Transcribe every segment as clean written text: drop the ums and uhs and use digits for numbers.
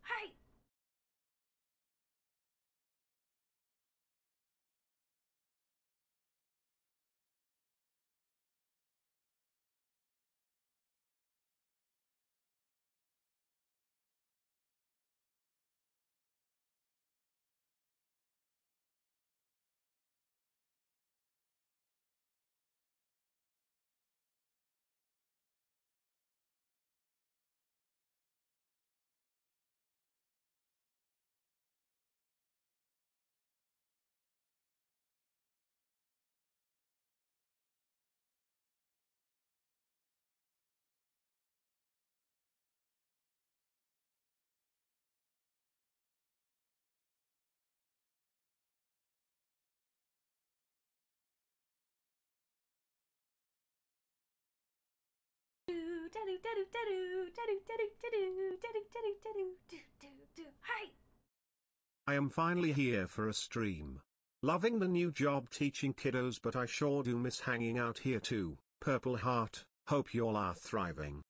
Hi. Hi. I am finally here for a stream. Loving the new job teaching kiddos, but I sure do miss hanging out here too. Purple Heart, hope y'all are thriving.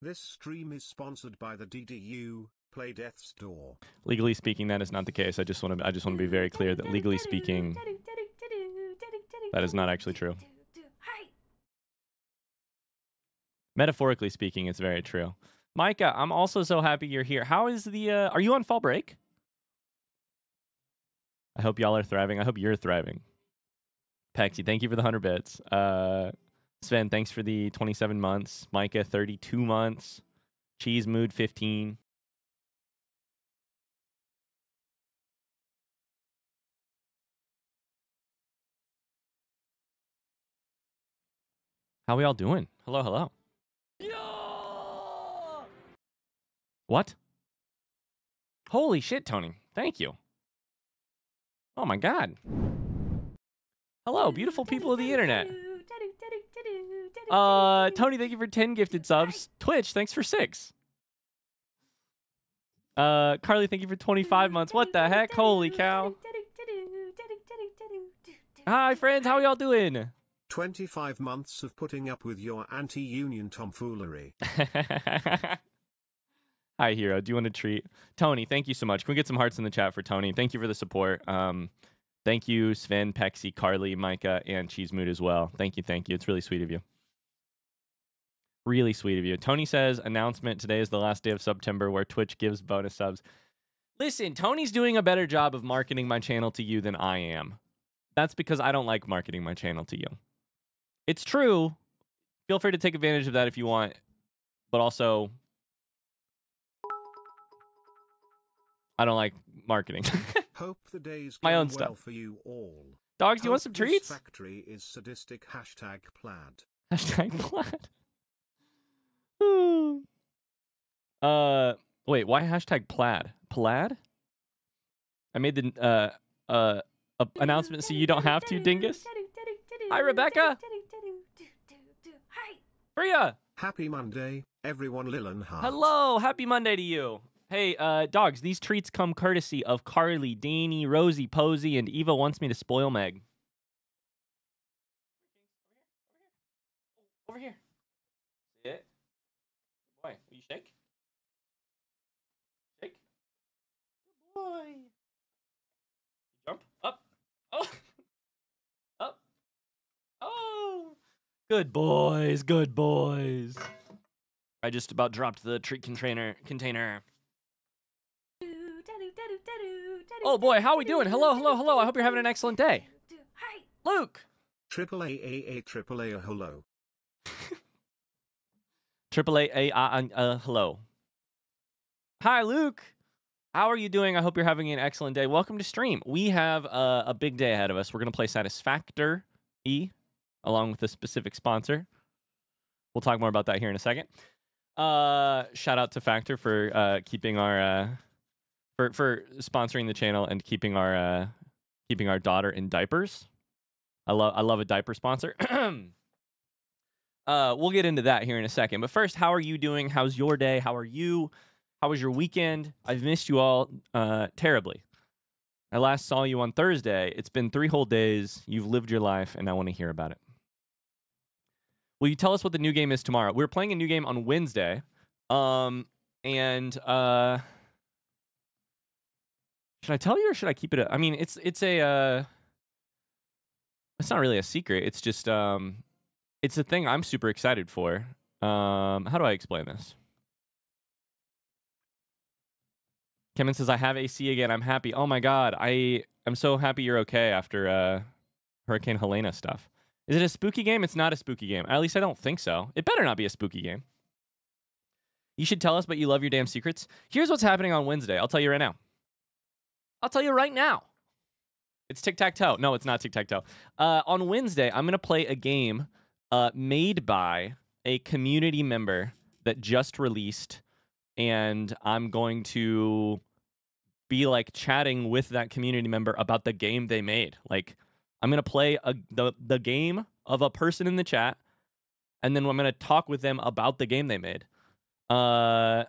This stream is sponsored by the DDU, Play Death's Door. Legally speaking, that is not the case. I just want to be very clear that legally speaking, that is not actually true. Metaphorically speaking, it's very true. Micah, I'm also so happy you're here. How is the, are you on fall break? I hope y'all are thriving. I hope you're thriving. Pexy, thank you for the 100 bits. Sven, thanks for the 27 months. Micah, 32 months. Cheese Mood, 15. How we all doing? Hello, hello. Yeah! What? Holy shit, Tony. Thank you. Oh my god. Hello, beautiful people of the internet. Tony, thank you for 10 gifted subs. Twitch, thanks for 6. Carly, thank you for 25 months. What the heck? Holy cow. Hi, friends. How y'all doing? 25 months of putting up with your anti-union tomfoolery. Hi, Hero. Do you want a treat? Tony, thank you so much. Can we get some hearts in the chat for Tony? Thank you for the support. Thank you, Sven, Pexy, Carly, Micah, and Cheese Mood as well. Thank you, thank you. It's really sweet of you. Really sweet of you. Tony says, announcement, today is the last day of September where Twitch gives bonus subs. Listen, Tony's doing a better job of marketing my channel to you than I am. That's because I don't like marketing my channel to you. It's true. Feel free to take advantage of that if you want. But also, I don't like marketing. Hope the day's my going own well stuff for you all. Dogs, do you want some treats? Factory is sadistic. Hashtag plaid. Hashtag plaid. Wait, why hashtag plaid? Plaid? I made the announcement so you don't have to, dingus. Hi, Rebecca. Hi. Priya. Happy Monday, everyone. Lillian Hart. Hello, happy Monday to you. Hey, dogs, these treats come courtesy of Carly, Danny, Rosie, Posey, and Eva wants me to spoil Meg. Over here. See it? Boy, will you shake? Shake. Good boy. Jump. Up. Oh. Up. Oh. Good boys. Good boys. I just about dropped the treat container. Oh boy, how are we doing? Hello, hello, hello. I hope you're having an excellent day. Hi. Luke. Triple A hello. Hello. Hi, Luke. How are you doing? I hope you're having an excellent day. Welcome to stream. We have a big day ahead of us. We're going to play Satisfactory along with a specific sponsor. We'll talk more about that here in a second. Shout out to Factor for keeping our for sponsoring the channel and keeping our daughter in diapers. I love a diaper sponsor. We'll get into that here in a second. But first, how are you doing? How's your day? How are you? How was your weekend? I've missed you all terribly. I last saw you on Thursday. It's been 3 whole days. You've lived your life, and I want to hear about it. Will you tell us what the new game is tomorrow? We're playing a new game on Wednesday. Should I tell you or should I keep it? I mean, it's not really a secret. It's just it's a thing I'm super excited for. How do I explain this? Kevin says, I have AC again. I'm happy. Oh my God. I'm so happy you're okay after Hurricane Helena stuff. Is it a spooky game? It's not a spooky game. At least I don't think so. It better not be a spooky game. You should tell us, but you love your damn secrets. Here's what's happening on Wednesday. I'll tell you right now. I'll tell you right now. It's tic-tac-toe. No, it's not tic-tac-toe. On Wednesday, I'm going to play a game made by a community member that just released, and I'm going to be like chatting with that community member about the game they made. Like, I'm going to play the game of a person in the chat, and then I'm going to talk with them about the game they made. And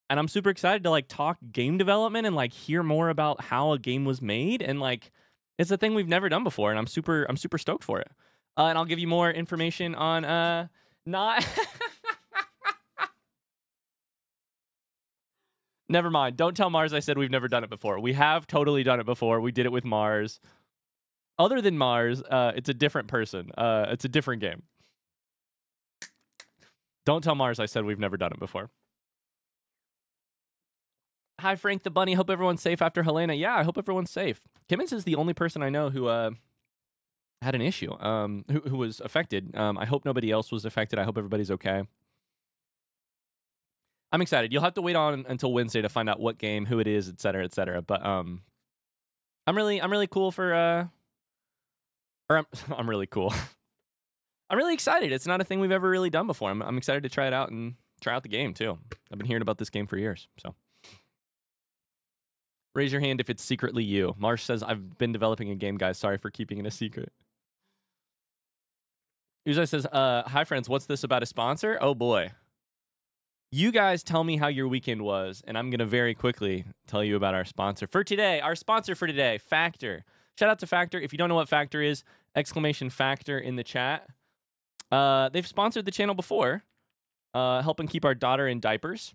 I'm super excited to like talk game development and like hear more about how a game was made, and like it's a thing we've never done before, and I'm super stoked for it. And I'll give you more information on not Never mind. Don't tell Mars I said we've never done it before. We have totally done it before. We did it with Mars. Other than Mars, it's a different person. It's a different game. Don't tell Mars I said we've never done it before. Hi, Frank the Bunny. Hope everyone's safe after Helena. Yeah, I hope everyone's safe. Kimmins is the only person I know who had an issue, who was affected. I hope nobody else was affected. I hope everybody's okay. I'm excited. You'll have to wait on until Wednesday to find out what game, who it is, et cetera, et cetera. But I'm really cool for I'm really cool. I'm really excited. It's not a thing we've ever really done before. I'm excited to try it out and try out the game too. I've been hearing about this game for years. So raise your hand if it's secretly you. Marsh says, I've been developing a game, guys. Sorry for keeping it a secret. Uzai says, hi friends, what's this about a sponsor? Oh boy. You guys tell me how your weekend was, and I'm going to very quickly tell you about our sponsor for today. Our sponsor for today, Factor. Shout out to Factor. If you don't know what Factor is, exclamation Factor in the chat. They've sponsored the channel before, helping keep our daughter in diapers.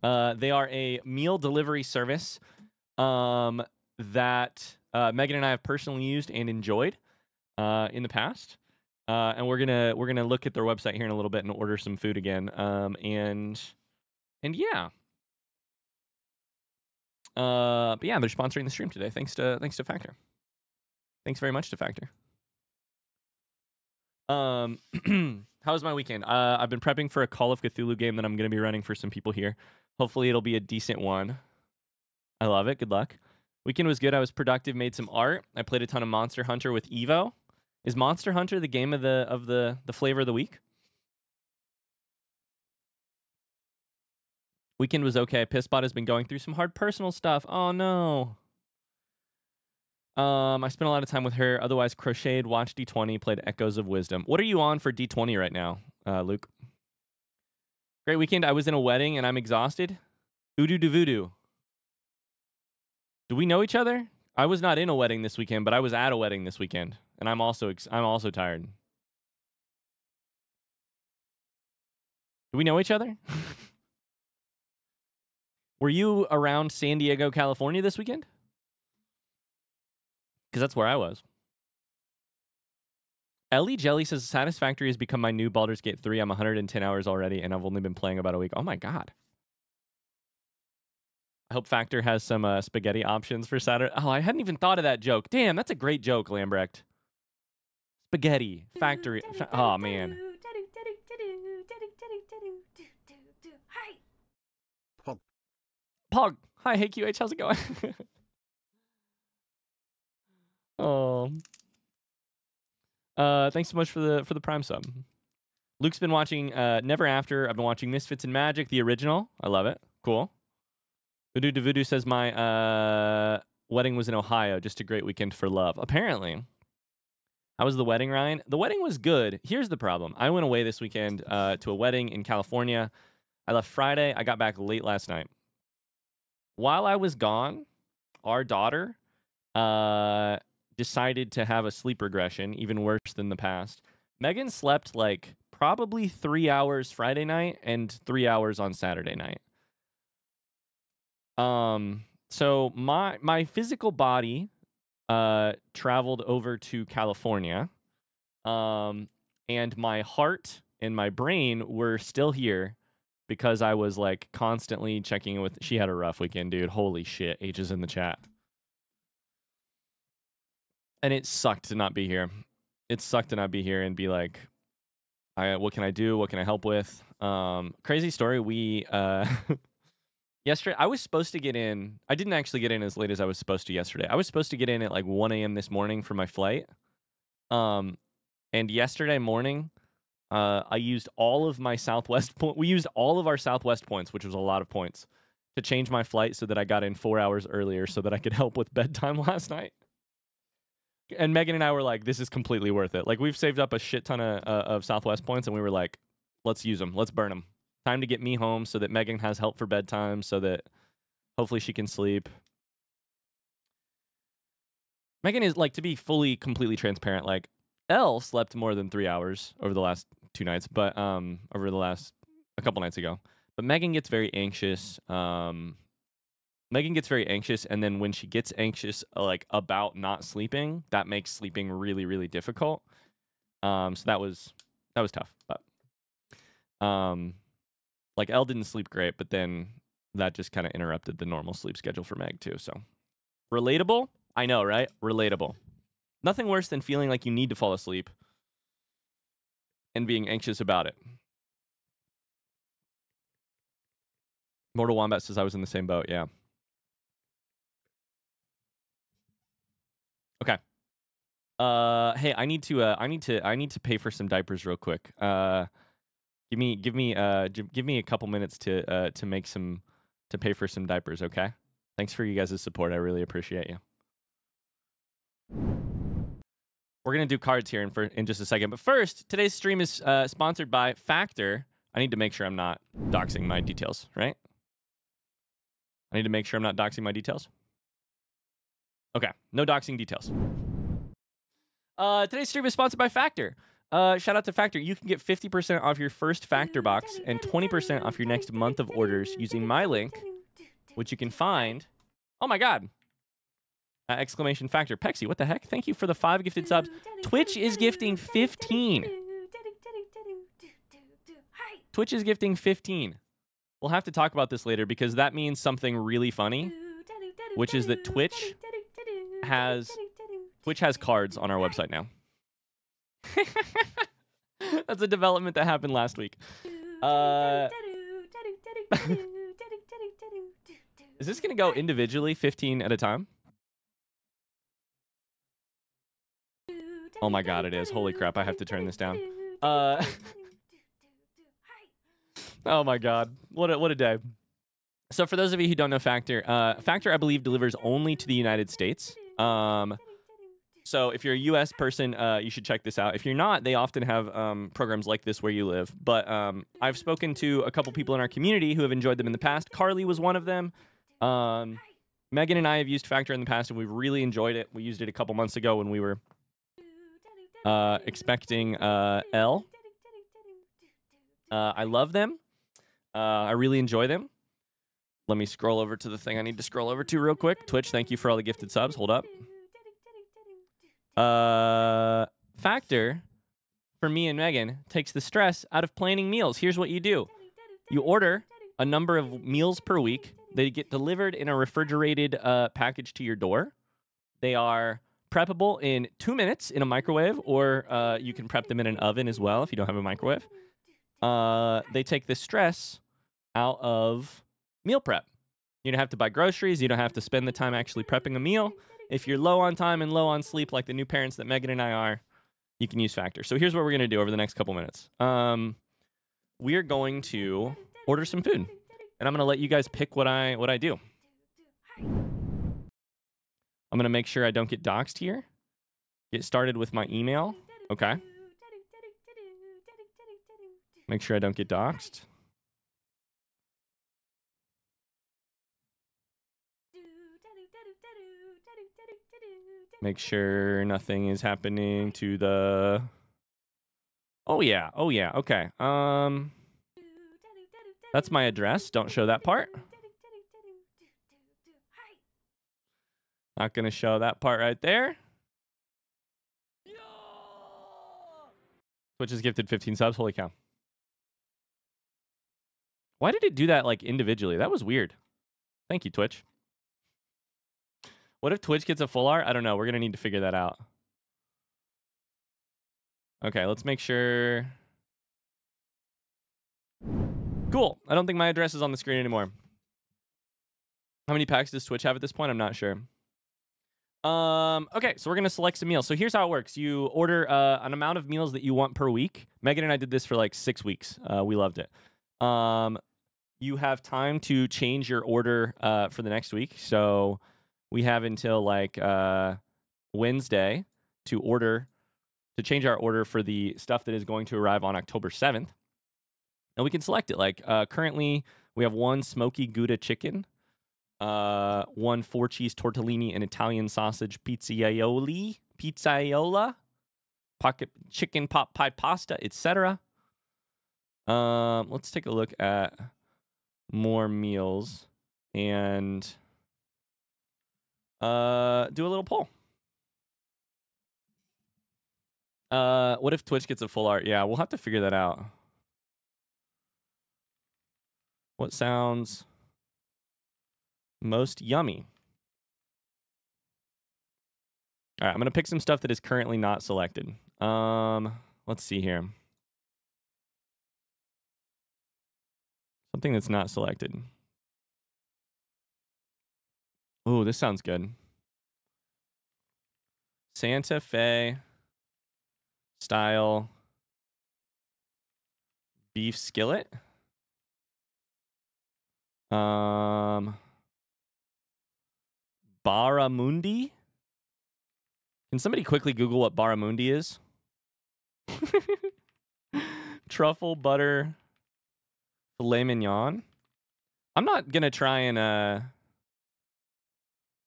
They are a meal delivery service that Megan and I have personally used and enjoyed in the past. And we're gonna look at their website here in a little bit and order some food again. And yeah. But yeah, they're sponsoring the stream today. Thanks to Factor. Thanks very much to Factor. How was my weekend? I've been prepping for a Call of Cthulhu game that I'm gonna be running for some people here. Hopefully it'll be a decent one. I love it. Good luck. Weekend was good. I was productive, made some art. I played a ton of Monster Hunter with Evo. Is Monster Hunter the game of the flavor of the week? Weekend was okay. Pissbot has been going through some hard personal stuff. Oh no. I spent a lot of time with her. Otherwise, crocheted, watched D20, played Echoes of Wisdom. What are you on for D20 right now, Luke? Great weekend. I was in a wedding and I'm exhausted. Udu de voodoo. Do we know each other? I was not in a wedding this weekend, but I was at a wedding this weekend, and I'm also tired. Do we know each other? Were you around San Diego, California this weekend? Because that's where I was. Ellie Jelly says, Satisfactory has become my new Baldur's Gate 3. I'm 110 hours already, and I've only been playing about a week. Oh my god. I hope Factor has some spaghetti options for Saturday. Oh, I hadn't even thought of that joke. Damn, that's a great joke, Lambrecht. Spaghetti. Factory. Oh, man. Hi. Pog. Hi, hey QH, how's it going? Oh. Thanks so much for the Prime sub. Luke's been watching Never After. I've been watching Misfits and Magic, the original. I love it. Cool. Voodoo de Voodoo says my wedding was in Ohio. Just a great weekend for love. Apparently. How was the wedding, Ryan? The wedding was good. Here's the problem. I went away this weekend to a wedding in California. I left Friday. I got back late last night. While I was gone, our daughter decided to have a sleep regression, even worse than the past. Megan slept like probably 3 hours Friday night and 3 hours on Saturday night. So my physical body traveled over to California. And my heart and my brain were still here because I was like constantly checking in with. She had a rough weekend, dude. Holy shit. H is in the chat. And it sucked to not be here. It sucked to not be here and be like, what can I do? What can I help with? Crazy story. We yesterday I was supposed to get in. I didn't actually get in as late as I was supposed to yesterday. I was supposed to get in at like 1 a.m. this morning for my flight. And yesterday morning, I used all of my Southwest we used all of our Southwest points, which was a lot of points, to change my flight so that I got in 4 hours earlier so that I could help with bedtime last night. And Megan and I were like, this is completely worth it. Like, we've saved up a shit ton of Southwest points, and we were like, let's use them. Let's burn them. Time to get me home so that Megan has help for bedtime so that hopefully she can sleep. Megan is, like, to be completely transparent, like, Elle slept more than 3 hours over the last 2 nights, but over the last a couple nights ago. But Megan gets very anxious. Megan gets very anxious, and then when she gets anxious, like about not sleeping, that makes sleeping really, really difficult. So that was tough. But like Elle didn't sleep great, but then that just kind of interrupted the normal sleep schedule for Meg too. So relatable, I know, right? Relatable. Nothing worse than feeling like you need to fall asleep and being anxious about it. Mortal Wombat says I was in the same boat. Yeah. Okay. Hey, I need to pay for some diapers real quick. Give me a couple minutes to pay for some diapers. Okay. Thanks for you guys' support. I really appreciate you. We're gonna do cards here in just a second, but first, today's stream is sponsored by Factor. I need to make sure I'm not doxing my details, right? I need to make sure I'm not doxing my details. Okay, no doxing details. Today's stream is sponsored by Factor. Shout out to Factor. You can get 50% off your first Factor box and 20% off your next month of orders using my link, which you can find. Oh my God. Exclamation Factor. Pexi, what the heck? Thank you for the 5 gifted subs. Twitch is gifting 15. Twitch is gifting 15. We'll have to talk about this later because that means something really funny, which is that Twitch has cards on our website now. That's a development that happened last week. Is this going to go individually 15 at a time? Oh my God, it is. Holy crap, I have to turn this down. Oh my God, what a day. So for those of you who don't know Factor, Factor, I believe, delivers only to the United States. So if you're a US person, you should check this out. If you're not, they often have programs like this where you live. But I've spoken to a couple people in our community who have enjoyed them in the past. Carly was one of them. Megan and I have used Factor in the past, and we've really enjoyed it. We used it a couple months ago when we were expecting Elle. I love them. I really enjoy them. Let me scroll over to the thing I need to scroll over to real quick. Twitch, thank you for all the gifted subs. Hold up. Factor, for me and Megan, takes the stress out of planning meals. Here's what you do. You order a number of meals per week. They get delivered in a refrigerated package to your door. They are preppable in 2 minutes in a microwave, or you can prep them in an oven as well if you don't have a microwave. They take the stress out of meal prep. You don't have to buy groceries. You don't have to spend the time actually prepping a meal. If you're low on time and low on sleep, like the new parents that Megan and I are, you can use Factor. So here's what we're going to do over the next couple minutes. We're going to order some food, and I'm going to let you guys pick what I do. I'm going to make sure I don't get doxxed here. Get started with my email. Okay. Make sure I don't get doxxed. Make sure nothing is happening to the... Oh, yeah. Oh, yeah. Okay. That's my address. Don't show that part. Not going to show that part right there. Twitch has gifted 15 subs. Holy cow. Why did it do that, like, individually? That was weird. Thank you, Twitch. What if Twitch gets a full art? I don't know. We're going to need to figure that out. Okay, let's make sure. Cool. I don't think my address is on the screen anymore. How many packs does Twitch have at this point? I'm not sure. Okay, so we're going to select some meals. So here's how it works. You order an amount of meals that you want per week. Megan and I did this for like 6 weeks. We loved it. You have time to change your order for the next week. So we have until like Wednesday to change our order for the stuff that is going to arrive on October 7th. And we can select it. Like currently we have 1 smoky Gouda chicken, 1 4-cheese tortellini and Italian sausage pizzaiola, pocket chicken pot pie pasta, etc. Let's take a look at more meals and do a little poll. What if Twitch gets a full art? Yeah, we'll have to figure that out. What sounds most yummy? All right, I'm going to pick some stuff that is currently not selected. Let's see here. Something that's not selected. Ooh, this sounds good. Santa Fe style beef skillet. Barramundi. Can somebody quickly Google what barramundi is? Truffle butter filet mignon. I'm not gonna try and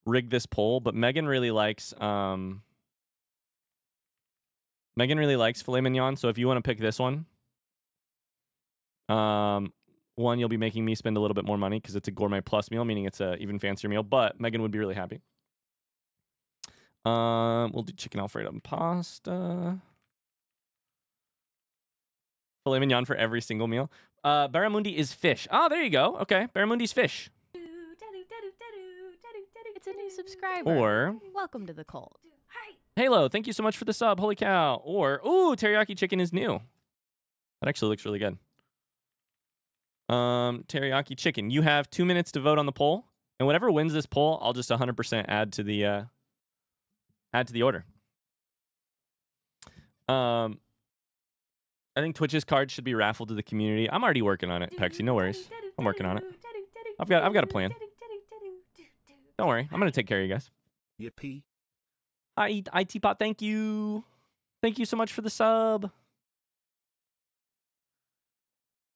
rig this poll, but Megan really likes filet mignon. So if you want to pick this one, one, you'll be making me spend a little bit more money because it's a gourmet plus meal, meaning it's a even fancier meal. But Megan would be really happy. We'll do chicken Alfredo and pasta. Filet mignon for every single meal. Barramundi is fish. Oh, there you go. Okay, barramundi's fish. It's a new subscriber. Or welcome to the cult. Halo, thank you so much for the sub. Holy cow. Or ooh, teriyaki chicken is new. That actually looks really good. Teriyaki chicken. You have 2 minutes to vote on the poll, and whatever wins this poll, I'll just 100% add to the order. I think Twitch's card should be raffled to the community. I'm already working on it, Pexy. No worries. I'm working on it. I've got a plan. Don't worry. I'm gonna take care of you guys. Yippee. Hi, IT-Pot. Thank you. Thank you so much for the sub.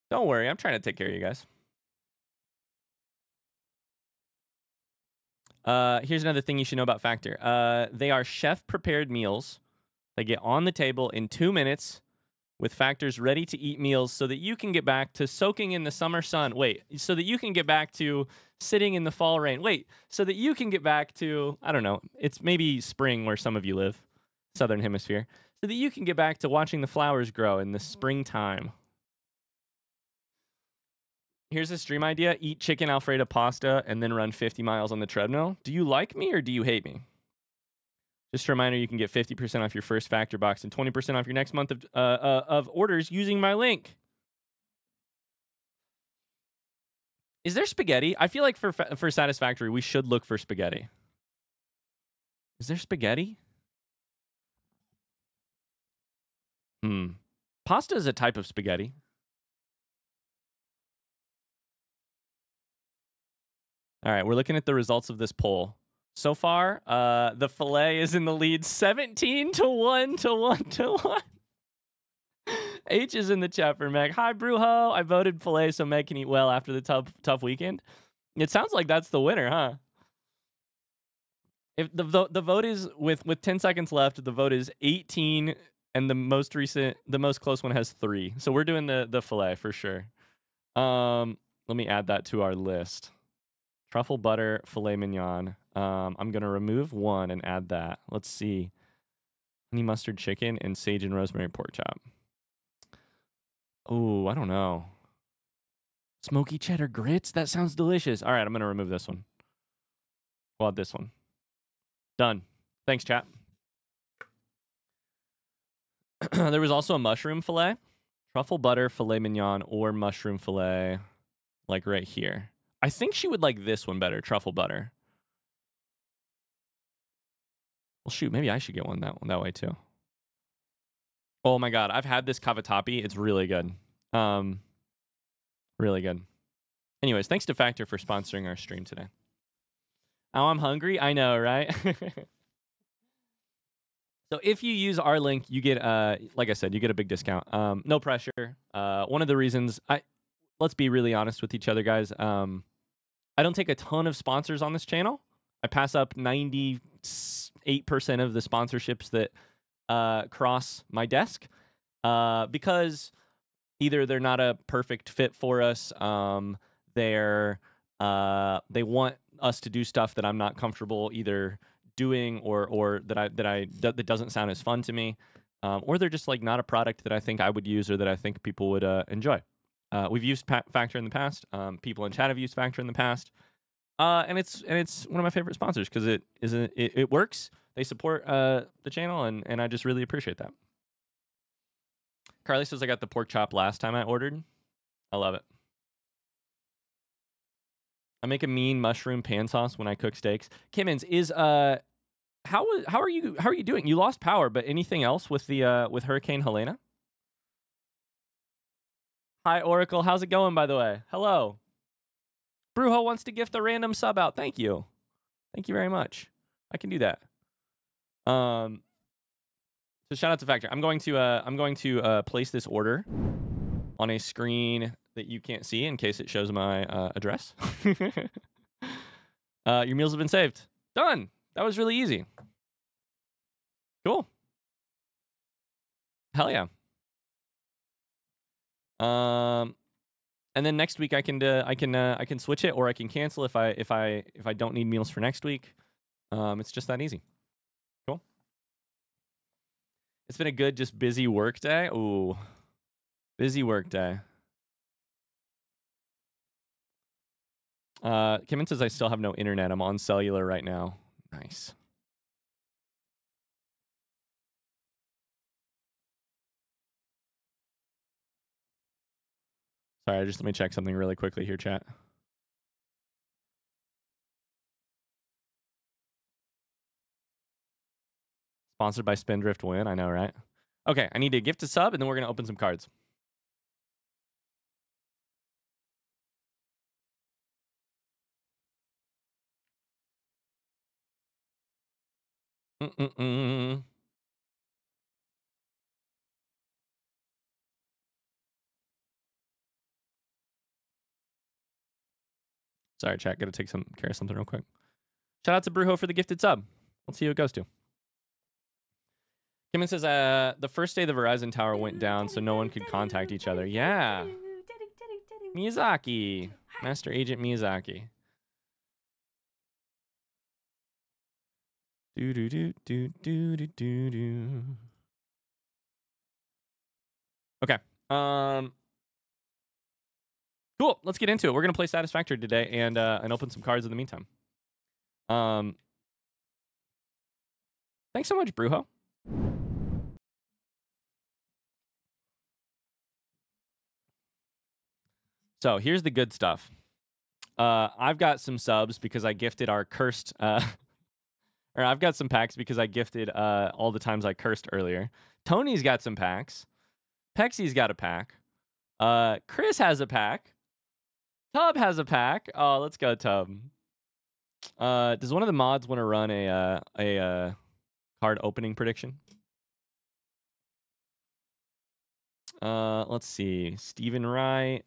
Don't worry. I'm trying to take care of you guys. Here's another thing you should know about Factor. They are chef-prepared meals. They get on the table in 2 minutes with Factor's ready-to-eat meals so that you can get back to soaking in the summer sun. Wait, so that you can get back to sitting in the fall rain. Wait, so that you can get back to, I don't know, it's maybe spring where some of you live, Southern Hemisphere, so that you can get back to watching the flowers grow in the springtime. Here's a stream idea. Eat chicken Alfredo pasta and then run 50 miles on the treadmill. Do you like me or do you hate me? Just a reminder, you can get 50% off your first Factor box and 20% off your next month of orders using my link. Is there spaghetti? I feel like for Satisfactory, we should look for spaghetti. Is there spaghetti? Pasta is a type of spaghetti. All right, we're looking at the results of this poll. So far, the filet is in the lead 17 to 1 to 1 to 1. H is in the chat for Meg. Hi, Brujo. I voted filet so Meg can eat well after the tough weekend. It sounds like that's the winner, huh? If the vote is with 10 seconds left, the vote is 18, and the most close one has 3. So we're doing the fillet for sure. Let me add that to our list. Truffle butter filet mignon. I'm gonna remove 1 and add that. Let's see. Honey mustard chicken and sage and rosemary pork chop. Oh, I don't know. Smoky cheddar grits? That sounds delicious. All right, I'm gonna remove this one. We'll add this one. Done. Thanks, chat. There was also a mushroom fillet. Truffle butter filet mignon or mushroom fillet, like right here. I think she would like this one better, truffle butter. Well, shoot, maybe I should get one that way too. Oh my god, I've had this cavatappi. It's really good. Really good. Anyways, thanks to Factor for sponsoring our stream today. Oh, I'm hungry. I know, right? So if you use our link, you get, like I said, you get a big discount. No pressure. One of the reasons let's be really honest with each other, guys. I don't take a ton of sponsors on this channel. I pass up 98% of the sponsorships that cross my desk because either they're not a perfect fit for us. They want us to do stuff that I'm not comfortable either doing or that doesn't sound as fun to me, or they're just like not a product that I think I would use or that I think people would enjoy. We've used Factor in the past. People in chat have used Factor in the past, and it's one of my favorite sponsors because it works. They support the channel, and I just really appreciate that. Carly says I got the pork chop last time I ordered. I love it. I make a mean mushroom pan sauce when I cook steaks. Kimmins, is how are you doing? You lost power, but anything else with the with Hurricane Helena? Hi Oracle, how's it going by the way? Hello. Brujo wants to gift a random sub out. Thank you. Thank you very much. I can do that. So shout out to Factor. I'm going to place this order on a screen that you can't see in case it shows my address. Your meals have been saved. Done. That was really easy. Cool. Hell yeah. And then next week I can switch it or I can cancel if I don't need meals for next week. It's just that easy. Cool. It's been a good, just busy work day. Ooh, busy work day. Kim says I still have no internet. I'm on cellular right now. Nice. Sorry, just let me check something really quickly here, chat. Sponsored by Spindrift Win. I know, right? Okay, I need to gift a sub, and then we're going to open some cards. Sorry, chat. Got to take care of something real quick. Shout out to Brujo for the gifted sub. Let's see who it goes to. Kimmin says, the first day the Verizon tower went down, so no one could contact each other. Yeah. Miyazaki. Master Agent Miyazaki. Do do do do do do do do. Okay. Cool. Let's get into it. We're gonna play Satisfactory today and open some cards in the meantime. Thanks so much, Brujo. So here's the good stuff. I've got some subs because I gifted our cursed. Or I've got some packs because I gifted all the times I cursed earlier. Tony's got some packs. Pexy's got a pack. Chris has a pack. Tub has a pack. Oh, let's go, Tub. Does one of the mods want to run a card opening prediction? Let's see. Stephen Wright.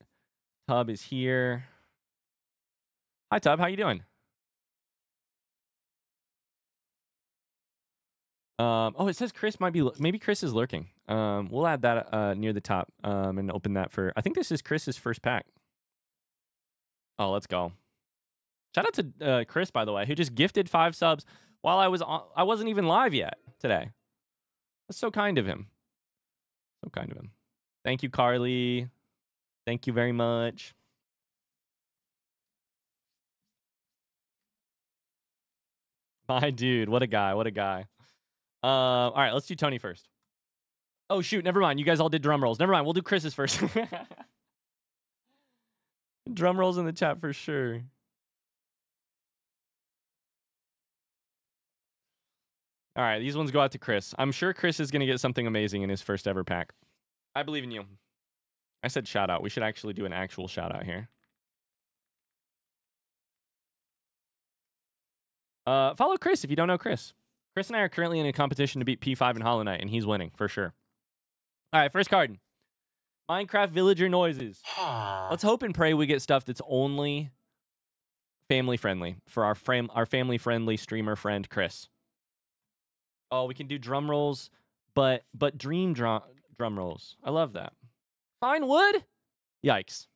Tub is here. Hi, Tub. How you doing? Oh, it says Chris might be. Maybe Chris is lurking. We'll add that near the top and open that for. I think this is Chris's first pack. Oh, let's go. Shout out to Chris, by the way, who just gifted 5 subs while I wasn't even live yet today. That's so kind of him. So kind of him. Thank you, Carly. Thank you very much. My dude, what a guy, what a guy. All right, let's do Tony first. Oh, shoot, never mind. You guys all did drum rolls. Never mind, we'll do Chris's first. Drum rolls in the chat for sure. All right, these ones go out to Chris. I'm sure Chris is going to get something amazing in his first ever pack. I believe in you. I said shout out. We should actually do an actual shout out here. Follow Chris if you don't know Chris. Chris and I are currently in a competition to beat P5 in Hollow Knight, and he's winning for sure. All right, first card. Minecraft Villager Noises. Let's hope and pray we get stuff that's only family friendly for our family friendly streamer friend Chris. Oh, we can do drum rolls, but dream drum rolls. I love that. Fine wood? Yikes.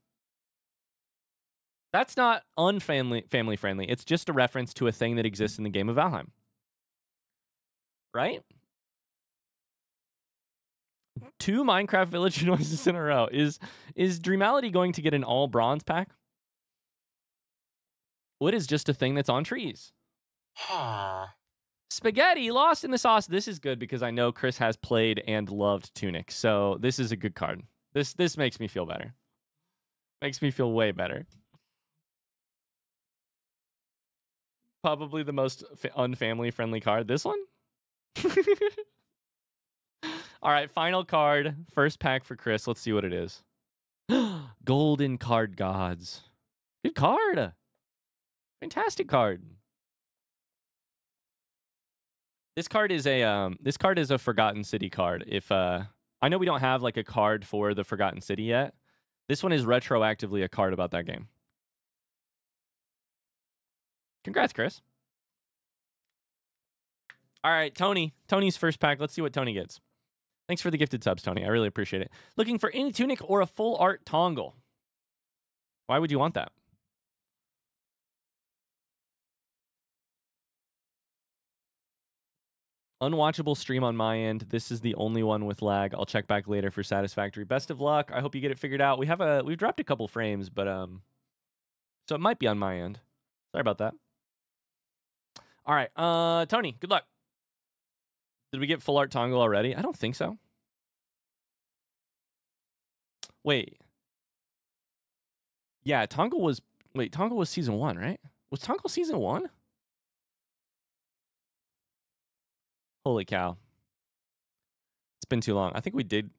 That's not family friendly. It's just a reference to a thing that exists in the game of Valheim. Right? 2 Minecraft Village noises in a row. Is Dreamality going to get an all bronze pack? Wood is just a thing that's on trees. Spaghetti lost in the sauce. This is good because I know Chris has played and loved Tunic. So this is a good card. This makes me feel better. Makes me feel way better. Probably the most unfamily friendly card. This one? All right, final card. First pack for Chris. Let's see what it is. Golden Card Gods. Good card. Fantastic card. This card is a Forgotten City card. If I know we don't have like a card for the Forgotten City yet. This one is retroactively a card about that game. Congrats, Chris. All right, Tony. Tony's first pack. Let's see what Tony gets. Thanks for the gifted subs, Tony. I really appreciate it. Looking for any Tunic or a full art Tongle. Why would you want that? Unwatchable stream on my end. This is the only one with lag. I'll check back later for Satisfactory. Best of luck. I hope you get it figured out. We've dropped a couple frames, but so it might be on my end. Sorry about that. All right, Tony, good luck. Did we get full art Tongle already? I don't think so. Wait. Yeah, Tongle was season 1, right? Was Tongle season 1? Holy cow. It's been too long. I think we did.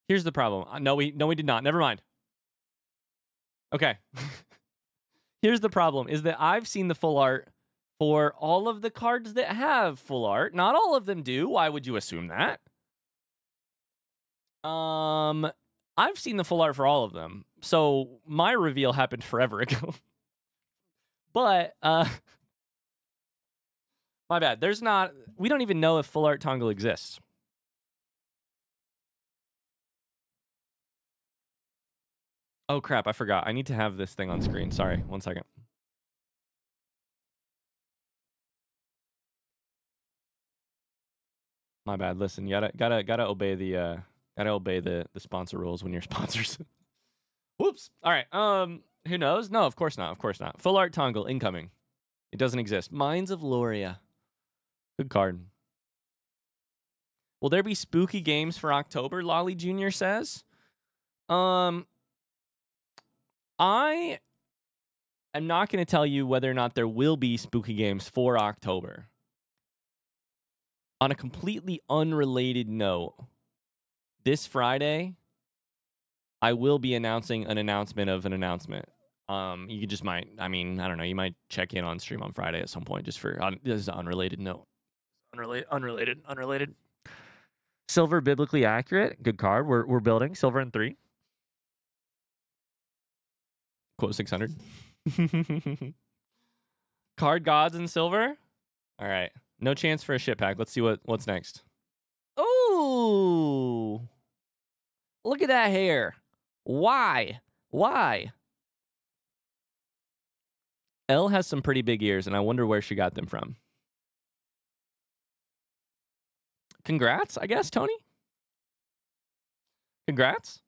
Here's the problem. No, we did not. Never mind. Okay. Here's the problem is that I've seen the full art for all of the cards that have full art. Not all of them do. Why would you assume that? I've seen the full art for all of them. So my reveal happened forever ago. But my bad. We don't even know if full art Tongle exists. Oh crap, I forgot. I need to have this thing on screen. Sorry, 1 second. My bad. Listen, you gotta obey the sponsor rules when you're sponsors. Whoops. All right. Who knows? No, of course not. Of course not. Full art Tongle incoming. It doesn't exist. Mines of Loria. Good card. Will there be spooky games for October? Lolly Jr. says. I am not going to tell you whether or not there will be spooky games for October. On a completely unrelated note, this Friday, I will be announcing an announcement of an announcement. You just might, I don't know, you might check in on stream on Friday at some point just for, this is an unrelated note. Unrelated. Silver biblically accurate. Good card. We're building. Silver and 3. Quote 600. Card gods in silver. All right. No chance for a shit pack. Let's see what's next. Ooh. Look at that hair. Why? Why? Elle has some pretty big ears, and I wonder where she got them from. Congrats, I guess, Tony? Congrats.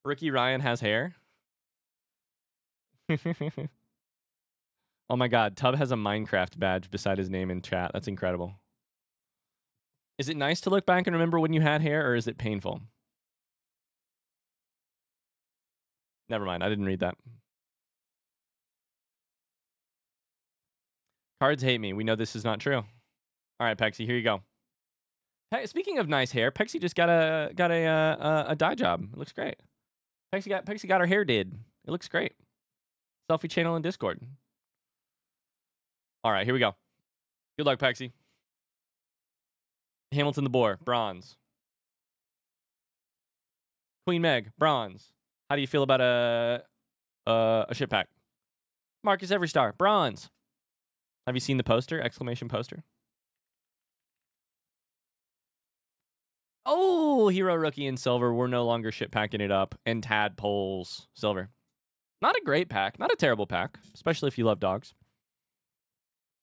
Ricky Ryan has hair. Oh my god, Tub has a Minecraft badge beside his name in chat. That's incredible. Is it nice to look back and remember when you had hair, or is it painful? Never mind, I didn't read that. Cards hate me. We know this is not true. All right, Pexy, here you go. Hey, speaking of nice hair, Pexy just got a dye job. It looks great. Pexy got her hair did. It looks great. Selfie channel in Discord. All right, here we go. Good luck, Pexy. Hamilton the Boar, bronze. Queen Meg, bronze. How do you feel about a ship pack? Marcus Everystar, bronze. Have you seen the poster? Exclamation poster. Oh, Hero Rookie in silver. We're no longer ship packing it up. And Tadpoles, silver. Not a great pack. Not a terrible pack. Especially if you love dogs.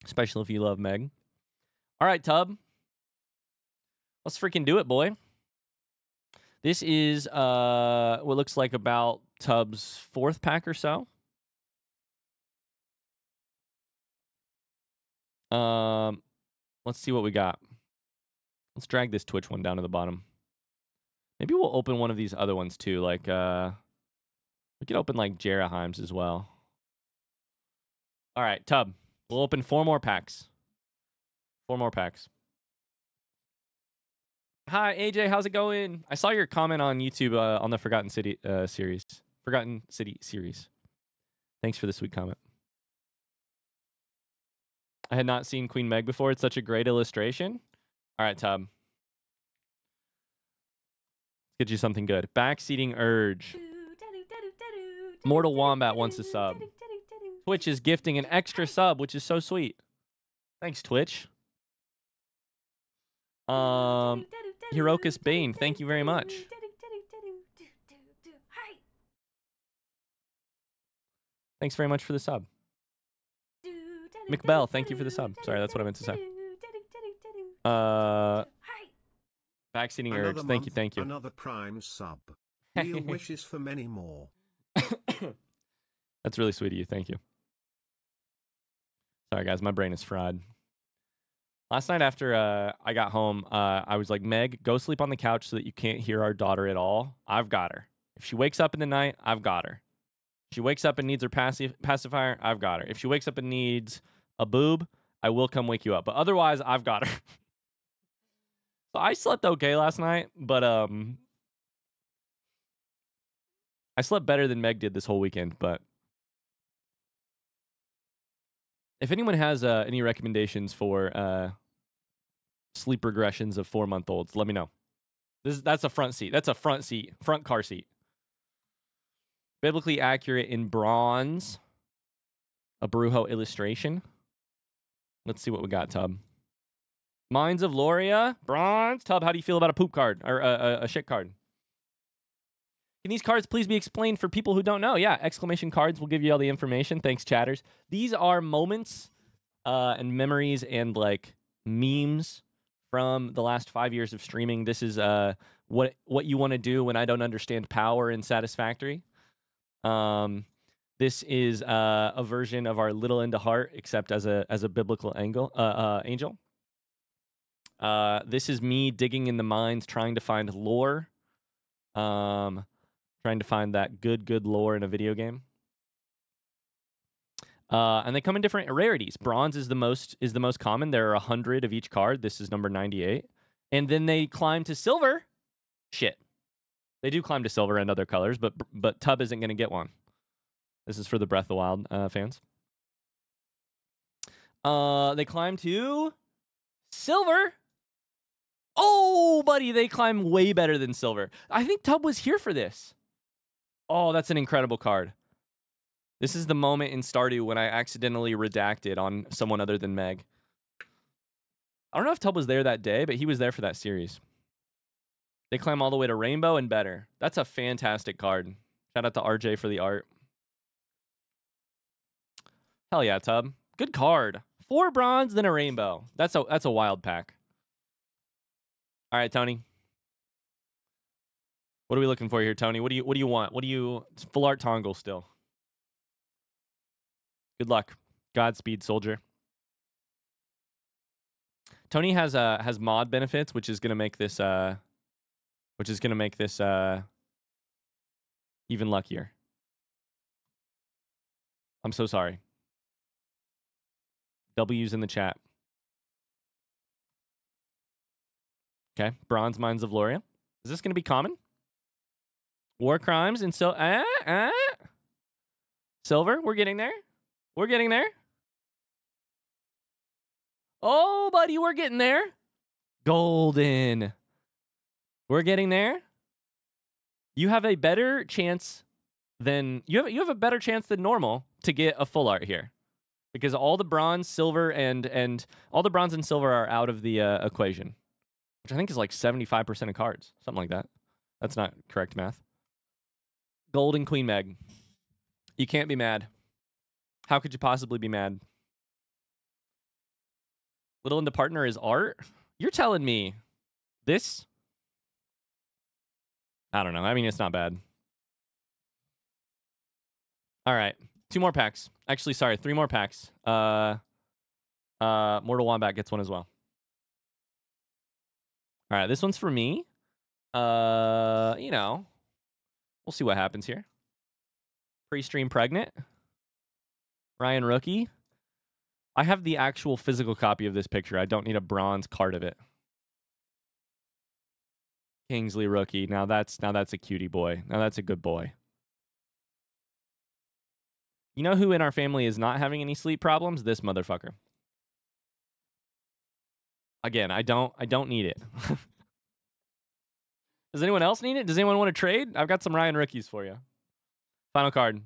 Especially if you love Meg. All right, Tub. Let's freaking do it, boy. This is what looks like about Tub's fourth pack or so. Let's see what we got. Let's drag this Twitch one down to the bottom. Maybe we'll open one of these other ones too. Like we could open like Jeraheim's as well. All right, Tub. We'll open 4 more packs. 4 more packs. Hi, AJ. How's it going? I saw your comment on YouTube on the Forgotten City series. Forgotten City series. Thanks for the sweet comment. I had not seen Queen Meg before. It's such a great illustration. All right, Tub. Let's get you something good. Backseating Urge. Mortal Wombat wants a sub. Twitch is gifting an extra sub, which is so sweet. Thanks, Twitch. Hirokus Bane, thank you very much. Thanks very much for the sub. McBell, thank you for the sub. Sorry, that's what I meant to say. Backseating Urge, thank you. Another Prime sub. Real wishes for many more. That's really sweet of you, thank you. Sorry guys, my brain is fried. Last night after I got home, I was like, Meg, go sleep on the couch so that you can't hear our daughter at all. I've got her. If she wakes up in the night, I've got her. If she wakes up and needs her pacifier, I've got her. If she wakes up and needs a boob, I will come wake you up. But otherwise, I've got her. So I slept okay last night, but I slept better than Meg did this whole weekend. But if anyone has any recommendations for sleep regressions of 4-month-olds, let me know. That's a front seat. That's a front car seat. Biblically accurate in bronze. A Brujo illustration. Let's see what we got, Tub. Mines of Loria, bronze. Tub, how do you feel about a poop card or a shit card? Can these cards please be explained for people who don't know? Yeah, exclamation cards will give you all the information. Thanks, chatters. These are moments and memories and like memes from the last 5 years of streaming. This is what you want to do when I don't understand power in Satisfactory. This is a version of our Little Into Heart, except as a biblical angel. This is me digging in the mines, trying to find lore. Trying to find that good lore in a video game. And they come in different rarities. Bronze is the most common. There are 100 of each card. This is number 98. And then they climb to silver. Shit. They do climb to silver and other colors, but Tub isn't going to get one. This is for the Breath of the Wild fans. They climb to silver. Oh, buddy, they climb way better than silver. I think Tub was here for this. Oh, that's an incredible card. This is the moment in Stardew when I accidentally redacted on someone other than Meg. I don't know if Tub was there that day, but he was there for that series. They climb all the way to Rainbow and better. That's a fantastic card. Shout out to RJ for the art. Hell yeah, Tub. Good card. 4 bronze, then a rainbow. That's a wild pack. All right, Tony. What are we looking for here, Tony? What do you want? It's full art Tongle still. Good luck. Godspeed, soldier. Tony has mod benefits, which is gonna make this even luckier. I'm so sorry. W's in the chat. Okay, Bronze Mines of Loria. Is this gonna be common? War Crimes and Silver. We're getting there. We're getting there. Oh, buddy, we're getting there. Golden. We're getting there. You have a better chance than you have a better chance than normal to get a full art here, because all the bronze, silver, and all the bronze and silver are out of the equation, which I think is like 75% of cards, something like that. That's not correct math. Golden Queen Meg. You can't be mad. How could you possibly be mad? Little into partner is art? You're telling me this? I don't know. I mean, it's not bad. All right. 2 more packs. Actually, sorry, 3 more packs. Mortal Wombat gets one as well. All right, this one's for me. You know, we'll see what happens here. Pre-stream pregnant. Ryan Rookie. I have the actual physical copy of this picture. I don't need a bronze card of it. Kingsley Rookie. Now that's a cutie boy. Now that's a good boy. You know who in our family is not having any sleep problems? This motherfucker. Again, I don't need it. Does anyone else need it? Does anyone want to trade? I've got some Ryan Rookies for you. Final card.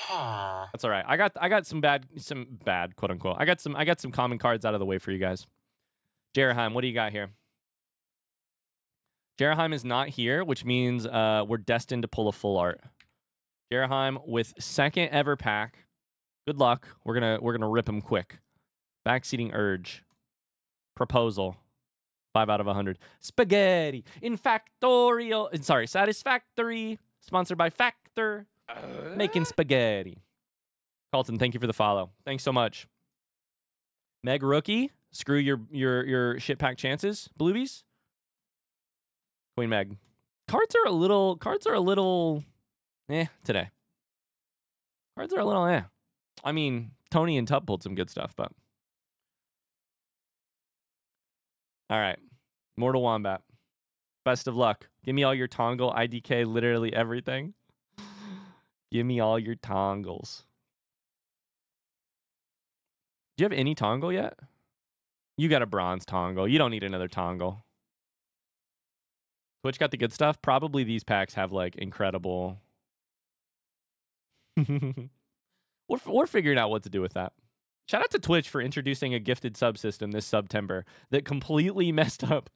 That's all right. I got some bad quote unquote. I got some common cards out of the way for you guys. Jeraheim, what do you got here? Jeraheim is not here, which means we're destined to pull a full art. Jeraheim with 2nd ever pack. Good luck. We're gonna rip him quick. Backseating Urge. Proposal. 5 out of 100. Spaghetti. Satisfactory. Sponsored by Factor. Making spaghetti. Colton, thank you for the follow. Thanks so much. Meg Rookie. Screw your shit pack chances. Bluebies. Queen Meg. Cards are a little today. Cards are a little I mean, Tony and Tub pulled some good stuff, but all right. Mortal Wombat. Best of luck. Give me all your Tongle, IDK, literally everything. Give me all your Tongles. Do you have any Tongle yet? You got a bronze Tongle. You don't need another Tongle. Twitch got the good stuff. Probably these packs have like incredible. We're figuring out what to do with that. Shout out to Twitch for introducing a gifted subsystem this September that completely messed up.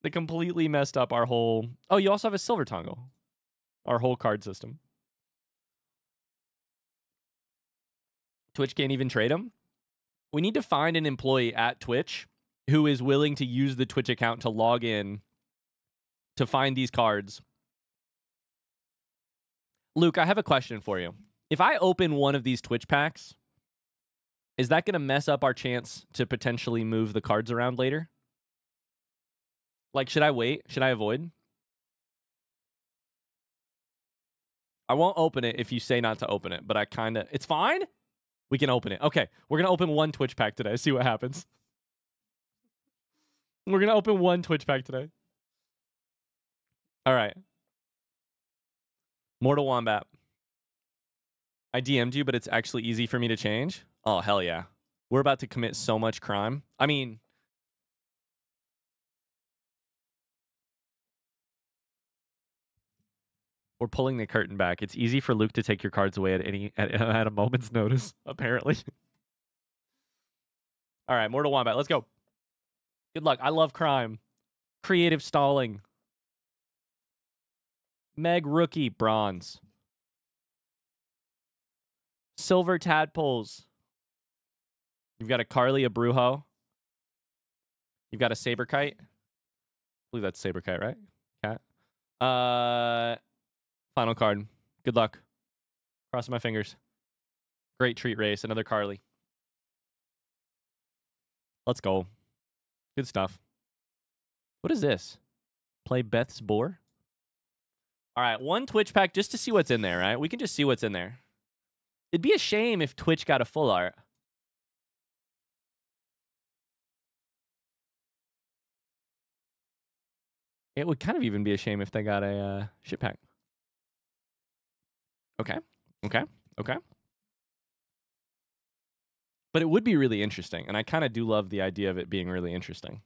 That completely messed up our whole. Oh, you also have a silver Tongle. Our whole card system. Twitch can't even trade them. We need to find an employee at Twitch who is willing to use the Twitch account to log in to find these cards. Luke, I have a question for you. If I open one of these Twitch packs, is that going to mess up our chance to potentially move the cards around later? Like, should I wait? Should I avoid? I won't open it if you say not to open it, but I kind of... It's fine? We can open it. Okay, we're going to open 1 Twitch pack today. See what happens. We're going to open 1 Twitch pack today. All right. Mortal Wombat. I DM'd you, but it's actually easy for me to change. Oh, hell yeah. We're about to commit so much crime. I mean... We're pulling the curtain back. It's easy for Luke to take your cards away at a moment's notice, apparently. All right, Mortal Wombat, let's go. Good luck. I love crime. Creative stalling. Meg Rookie, bronze. Silver Tadpoles. You've got a Carly, a Brujo. You've got a Saberkite. I believe that's Saberkite, right? Cat. Final card. Good luck. Crossing my fingers. Great treat race. Another Carly. Let's go. Good stuff. What is this? Play Beth's Boar? All right, one Twitch pack just to see what's in there, right? We can just see what's in there. It'd be a shame if Twitch got a full art. It would kind of even be a shame if they got a ship pack. Okay. But it would be really interesting, and I kind of do love the idea of it being really interesting.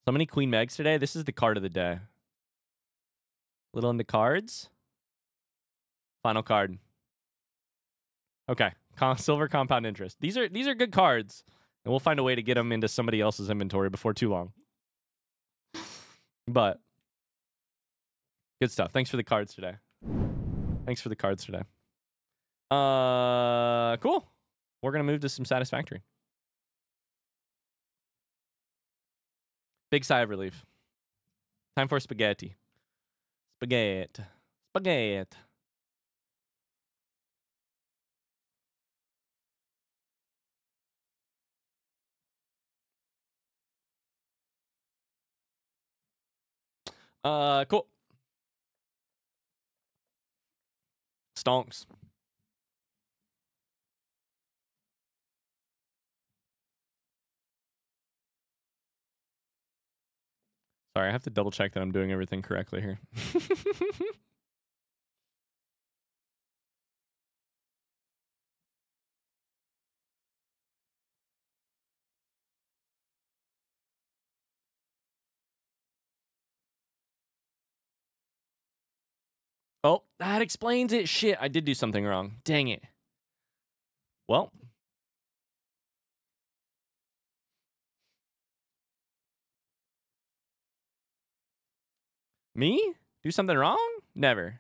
So many Queen Megs today. This is the card of the day. Little into cards. Final card. Okay. Silver Compound Interest. These are good cards, and we'll find a way to get them into somebody else's inventory before too long. But good stuff. Thanks for the cards today. Cool. We're going to move to some Satisfactory. Big sigh of relief. Time for spaghetti. Spaghetti. Cool. Stonks. Sorry, I have to double check that I'm doing everything correctly here. Oh, that explains it. Shit, I did do something wrong. Dang it. Well. Me? Do something wrong? Never. I'm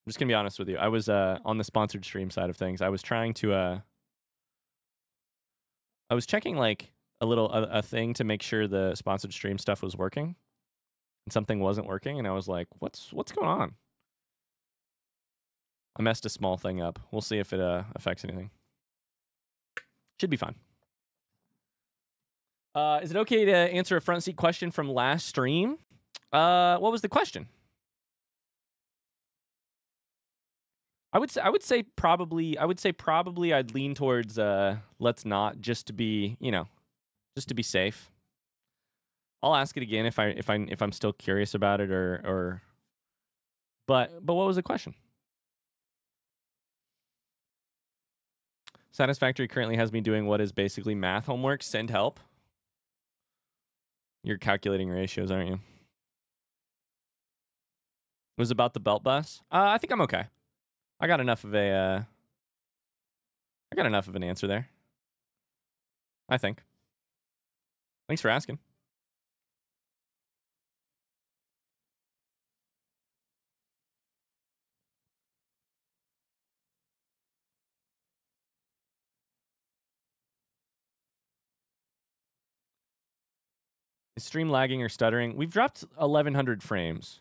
just going to be honest with you. I was on the sponsored stream side of things. I was trying to... I was checking like a thing to make sure the sponsored stream stuff was working. And something wasn't working, and I was like, what's going on? I messed a small thing up. We'll see if it affects anything. Should be fine. Is it okay to answer a front seat question from last stream? What was the question? I would say probably I'd lean towards let's not, just to be, just to be safe. I'll ask it again if I'm still curious about it but what was the question? Satisfactory currently has me doing what is basically math homework. Send help. You're calculating ratios, aren't you? It was about the belt bus. I think I'm okay. I got enough of an answer there. I think. Thanks for asking. Is stream lagging or stuttering? We've dropped 1,100 frames.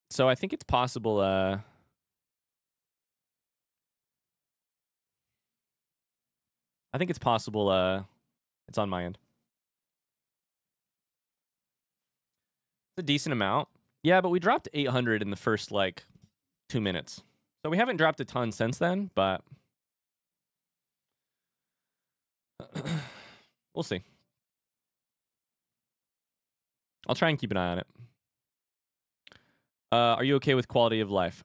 So I think it's possible. I think it's possible. It's on my end. It's a decent amount. Yeah, but we dropped 800 in the first, 2 minutes. So we haven't dropped a ton since then, but we'll see. I'll try and keep an eye on it. Are you okay with quality of life?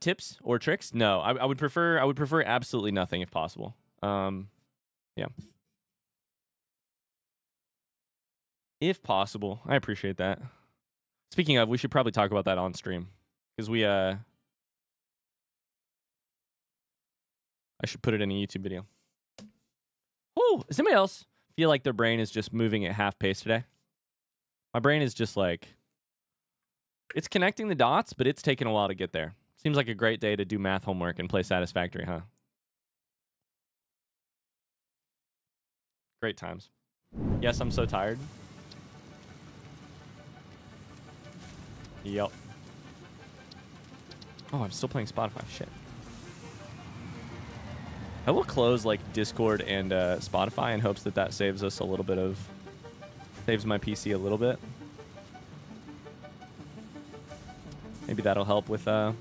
Tips or tricks? No, I would prefer absolutely nothing if possible. Yeah. If possible. I appreciate that. Speaking of, we should probably talk about that on stream. Because I should put it in a YouTube video. Oh, does anybody else feel like their brain is just moving at half pace today? My brain is just like, it's connecting the dots, but it's taking a while to get there. Seems like a great day to do math homework and play Satisfactory, huh? Great times. Yes, I'm so tired. Yep. Oh, I'm still playing Spotify. Shit. I will close like Discord and Spotify in hopes that that saves us a little bit of... Saves my PC a little bit. Maybe that'll help with stuff.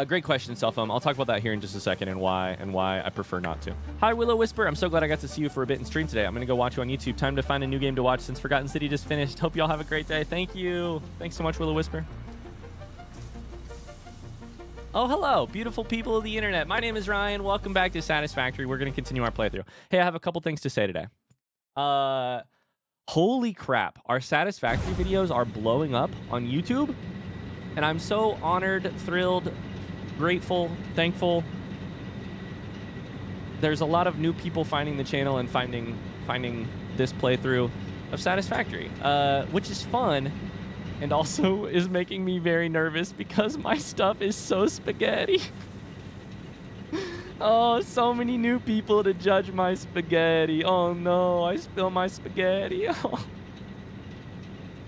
Great question, cell phone. I'll talk about that here in just a second and why I prefer not to. Hi, Willow Whisper. I'm so glad I got to see you for a bit in stream today. I'm going to go watch you on YouTube. Time to find a new game to watch since Forgotten City just finished. Hope you all have a great day. Thank you. Thanks so much, Willow Whisper. Oh, hello, beautiful people of the internet. My name is Ryan. Welcome back to Satisfactory. We're going to continue our playthrough. Hey, I have a couple things to say today. Holy crap. Our Satisfactory videos are blowing up on YouTube. And I'm so honored, thrilled, grateful, thankful. There's a lot of new people finding the channel and finding this playthrough of Satisfactory, which is fun and also is making me very nervous because my stuff is so spaghetti. Oh, so many new people to judge my spaghetti. Oh no, I spilled my spaghetti.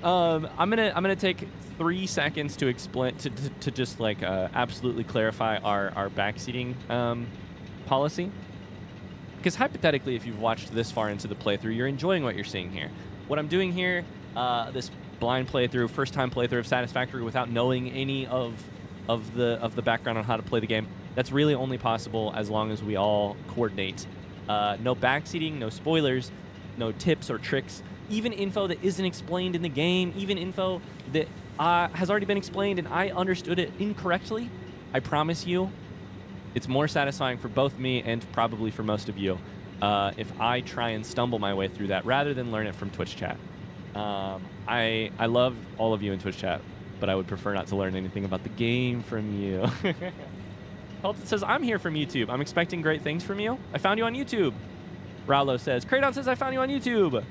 I'm gonna take 3 seconds to explain to just like absolutely clarify our backseating policy. Because hypothetically, if you've watched this far into the playthrough, you're enjoying what you're seeing here. What I'm doing here, this blind playthrough, first time playthrough of Satisfactory without knowing any of the background on how to play the game. That's really only possible as long as we all coordinate. No backseating, no spoilers, no tips or tricks. Even info that isn't explained in the game, even info that has already been explained and I understood it incorrectly, I promise you, it's more satisfying for both me and probably for most of you if I try and stumble my way through that rather than learn it from Twitch chat. I love all of you in Twitch chat, but I would prefer not to learn anything about the game from you. Helton says, I'm here from YouTube. I'm expecting great things from you. I found you on YouTube. Raulo says, Kraydon says, I found you on YouTube.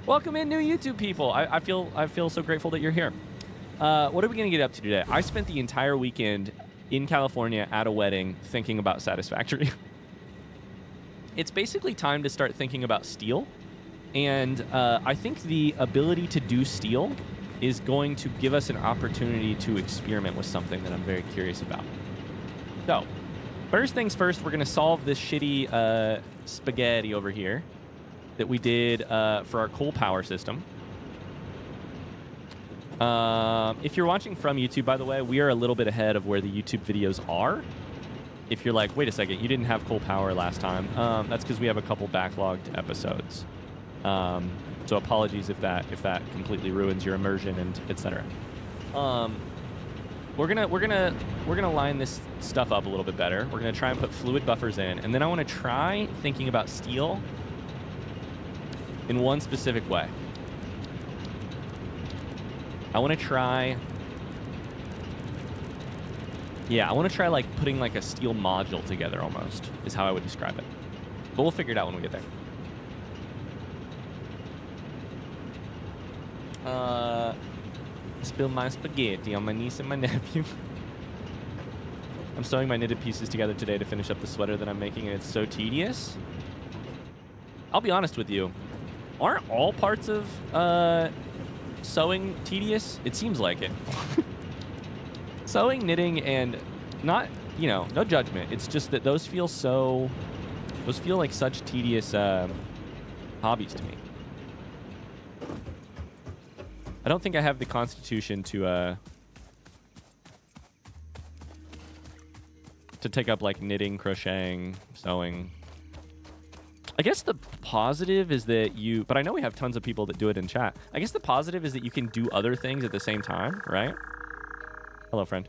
Welcome in, new YouTube people. I feel so grateful that you're here. What are we going to get up to today? I spent the entire weekend in California at a wedding thinking about Satisfactory. It's basically time to start thinking about Steel. And I think the ability to do Steel is going to give us an opportunity to experiment with something that I'm very curious about. So, first things first, we're going to solve this shitty spaghetti over here that we did for our coal power system. If you're watching from YouTube, by the way, we are a little bit ahead of where the YouTube videos are. If you're like, wait a second, you didn't have coal power last time. That's because we have a couple backlogged episodes. So apologies if that completely ruins your immersion and etc. We're gonna line this stuff up a little bit better. We're gonna try and put fluid buffers in, and then I want to try thinking about Steel in one specific way. I want to try... Yeah, I want to try like putting like a Steel module together almost, is how I would describe it. But we'll figure it out when we get there. Spilled my spaghetti on my niece and my nephew. I'm sewing my knitted pieces together today to finish up the sweater that I'm making, and it's so tedious. I'll be honest with you. Aren't all parts of sewing tedious? It seems like it. Sewing, knitting, and not, you know, no judgment. It's just that those feel like such tedious hobbies to me. I don't think I have the constitution to take up like knitting, crocheting, sewing. I guess the positive is that you, but I know we have tons of people that do it in chat. I guess the positive is that you can do other things at the same time, right? Hello, friend.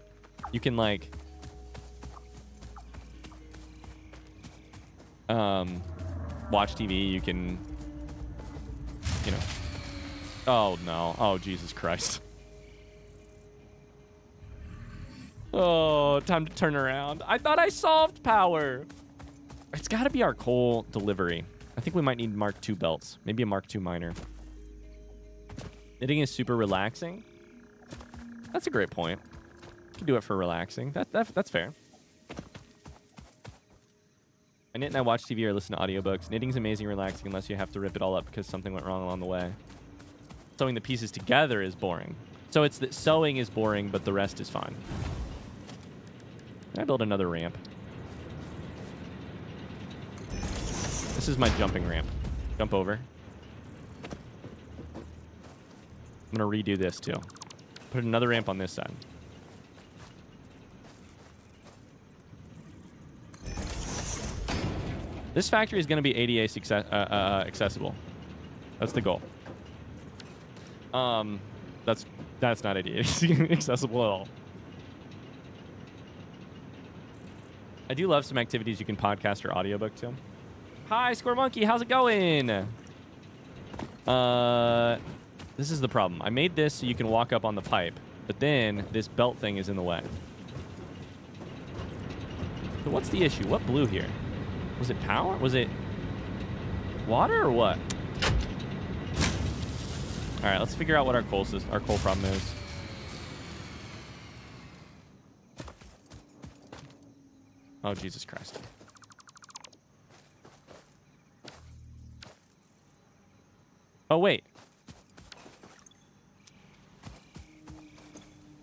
You can like watch TV. You can, you know. Oh, no. Oh, Jesus Christ. Oh, time to turn around. I thought I solved power. It's got to be our coal delivery. I think we might need Mark II belts. Maybe a Mark II miner. Knitting is super relaxing. That's a great point. You can do it for relaxing. That's fair. I knit and I watch TV or listen to audiobooks. Knitting's amazing and relaxing unless you have to rip it all up because something went wrong along the way. Sewing the pieces together is boring. So it's that sewing is boring, but the rest is fine. Can I build another ramp? This is my jumping ramp. Jump over. I'm going to redo this too. Put another ramp on this side. This factory is going to be ADA accessible. That's the goal. That's not ADA accessible at all. I do love some activities you can podcast or audiobook to. Hi, Square Monkey. How's it going? This is the problem. I made this so you can walk up on the pipe, but then this belt thing is in the way. So what's the issue? What blew here? Was it power? Was it water or what? All right, let's figure out what our coal problem is. Oh, Jesus Christ. Oh, wait.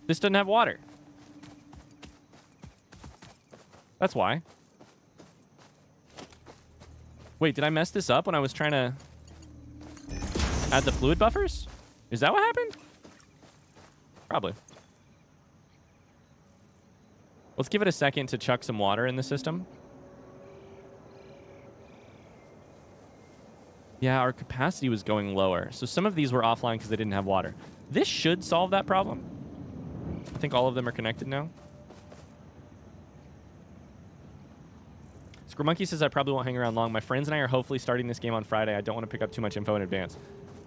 This doesn't have water. That's why. Wait, did I mess this up when I was trying to add the fluid buffers? Is that what happened? Probably. Let's give it a second to chuck some water in the system. Yeah, our capacity was going lower. So some of these were offline because they didn't have water. This should solve that problem. I think all of them are connected now. Squirmonkey says I probably won't hang around long. My friends and I are hopefully starting this game on Friday. I don't want to pick up too much info in advance.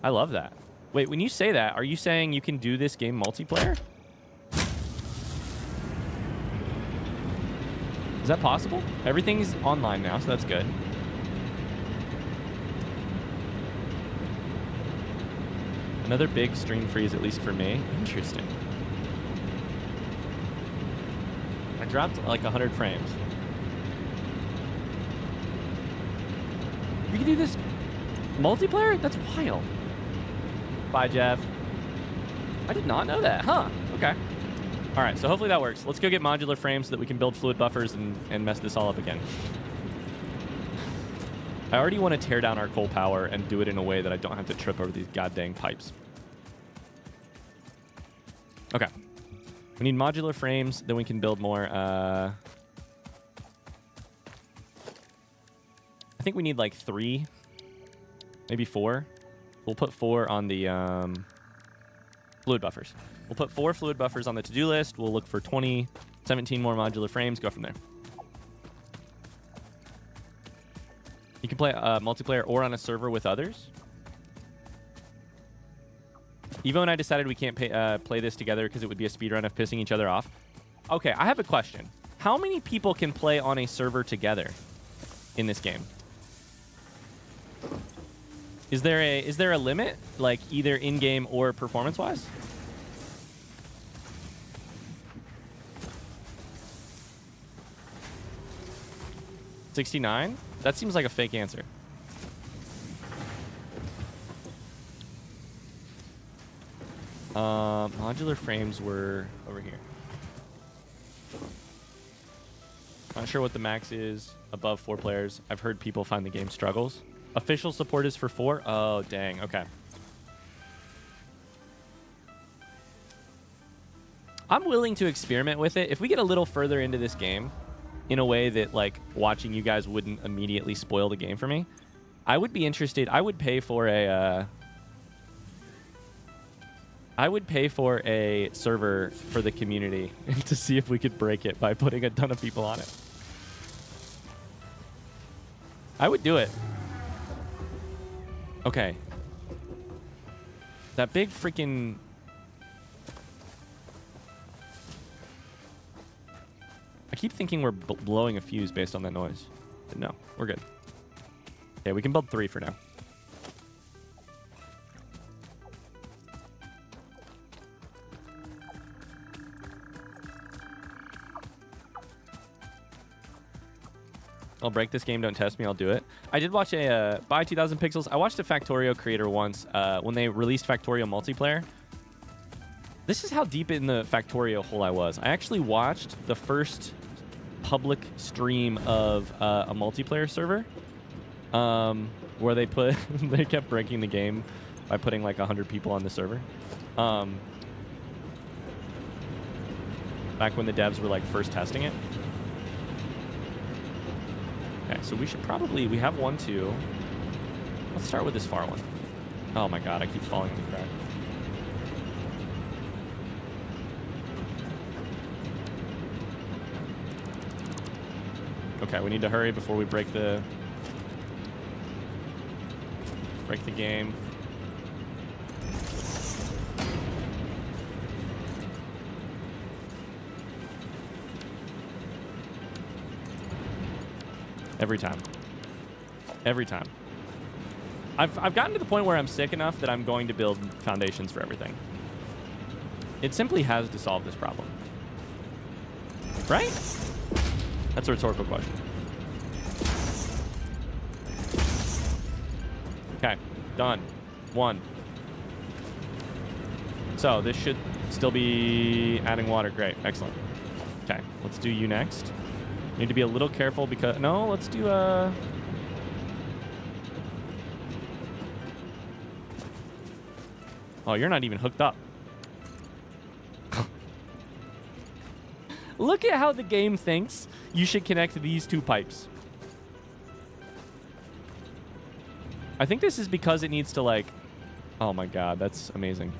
I love that. Wait, when you say that, are you saying you can do this game multiplayer? Is that possible? Everything's online now, so that's good. Another big stream freeze, at least for me. Interesting. I dropped like 100 frames. You can do this multiplayer? That's wild. Bye, Jeff. I did not know that. Huh. Okay. All right, so hopefully that works. Let's go get modular frames so that we can build fluid buffers and mess this all up again. I already want to tear down our coal power and do it in a way that I don't have to trip over these goddamn pipes. Okay. We need modular frames, then we can build more. I think we need like 3, maybe 4. We'll put 4 on the fluid buffers. We'll put 4 fluid buffers on the to-do list. We'll look for 17 more modular frames. Go from there. You can play multiplayer or on a server with others. Evo and I decided we can't play this together because it would be a speedrun of pissing each other off. Okay, I have a question. How many people can play on a server together in this game? Is there a limit, like either in-game or performance-wise? $69? That seems like a fake answer. Modular frames were over here. Not sure what the max is. Above 4 players. I've heard people find the game struggles. Official support is for 4? Oh, dang. Okay. I'm willing to experiment with it. If we get a little further into this game in a way that, like, watching you guys wouldn't immediately spoil the game for me, I would be interested. I would pay for a... server for the community to see if we could break it by putting a ton of people on it. I would do it. Okay. That big freaking... I keep thinking we're blowing a fuse based on that noise. But no, we're good. Okay, we can build 3 for now. I'll break this game, don't test me, I'll do it. I did watch a Buy 2000 Pixels. I watched a Factorio creator once when they released Factorio multiplayer. This is how deep in the Factorio hole I was. I actually watched the first public stream of a multiplayer server where they put they kept breaking the game by putting like 100 people on the server. Back when the devs were like first testing it. Okay, so we should probably, we have 1, 2. Let's start with this far one. Oh my god, I keep falling in the crack. Okay, we need to hurry before we break the game. Every time. Every time. I've gotten to the point where I'm sick enough that I'm going to build foundations for everything. It simply has to solve this problem. Right? That's a rhetorical question. Okay, done. 1. So this should still be adding water. Great, excellent. Okay, let's do you next. Need to be a little careful because... No, let's do a... Oh, you're not even hooked up. Look at how the game thinks you should connect these 2 pipes. I think this is because it needs to like... Oh my god, that's amazing.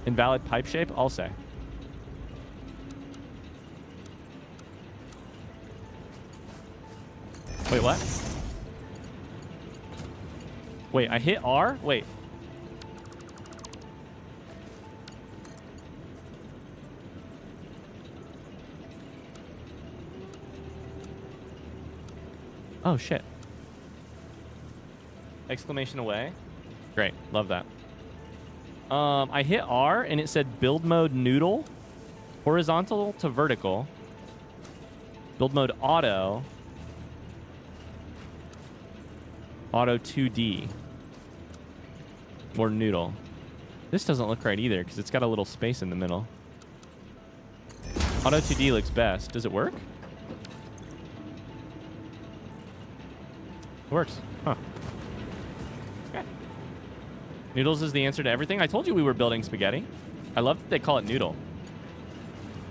Invalid pipe shape, I'll say. Wait, what? Wait, I hit R? Wait. Oh, shit. Exclamation away. Great. Love that. I hit R and it said build mode noodle. Horizontal to vertical. Build mode auto. Auto 2D. Or noodle. This doesn't look right either because it's got a little space in the middle. Auto 2D looks best. Does it work? It works. Huh. Okay. Noodles is the answer to everything. I told you we were building spaghetti. I love that they call it noodle.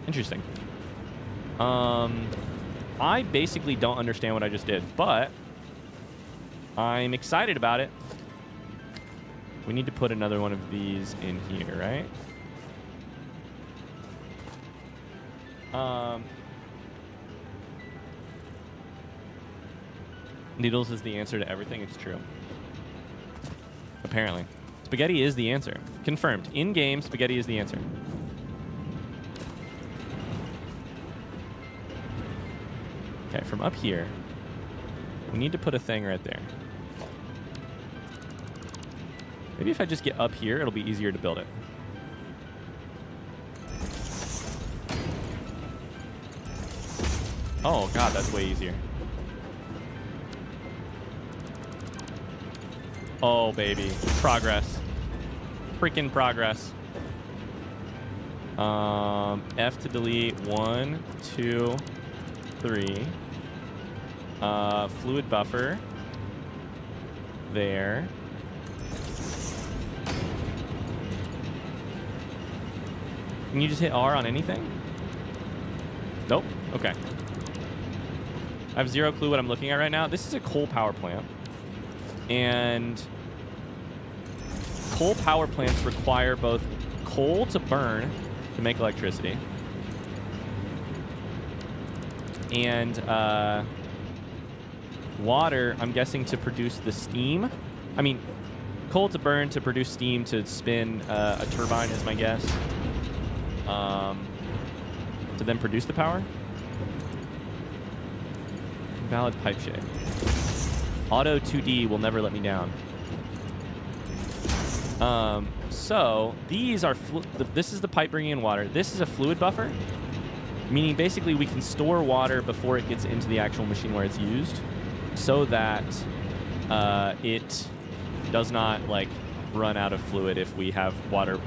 Interesting. I basically don't understand what I just did, but I'm excited about it. We need to put another one of these in here, right? Noodles is the answer to everything. It's true. Apparently. Spaghetti is the answer. Confirmed. In-game, spaghetti is the answer. Okay, from up here, we need to put a thing right there. Maybe if I just get up here, it'll be easier to build it. Oh, God, that's way easier. Oh, baby. Progress. Freaking progress. F to delete. 1, 2, 3. Fluid buffer. There. Can you just hit R on anything? Nope. Okay. I have zero clue what I'm looking at right now. This is a coal power plant. And coal power plants require both coal to burn to make electricity water, I'm guessing, to produce the steam. I mean, coal to burn to produce steam to spin a turbine is my guess. To then produce the power. Invalid pipe shape. Auto 2D will never let me down. So these are this is the pipe bringing in water. This is a fluid buffer, meaning basically we can store water before it gets into the actual machine where it's used, so that it does not like run out of fluid if we have water,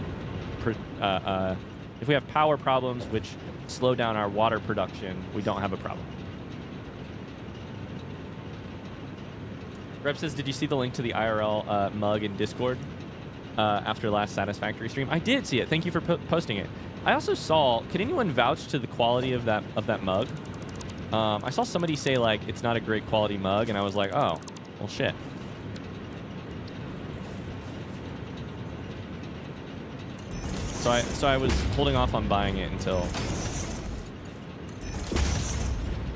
if we have power problems which slow down our water production. We don't have a problem. Rep says, did you see the link to the IRL mug in Discord after last Satisfactory stream? I did see it. Thank you for posting it. I also saw, could anyone vouch to the quality of that mug? I saw somebody say like it's not a great quality mug, and I was like, oh, well shit. So I was holding off on buying it until.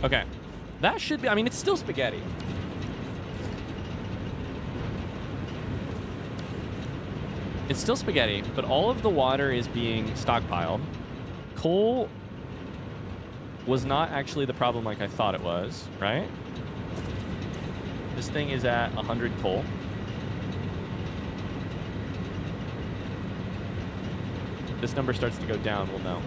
Okay, that should be. I mean, it's still spaghetti. It's still spaghetti, but all of the water is being stockpiled. Coal was not actually the problem like I thought it was, right? This thing is at 100 coal. This number starts to go down, we'll know.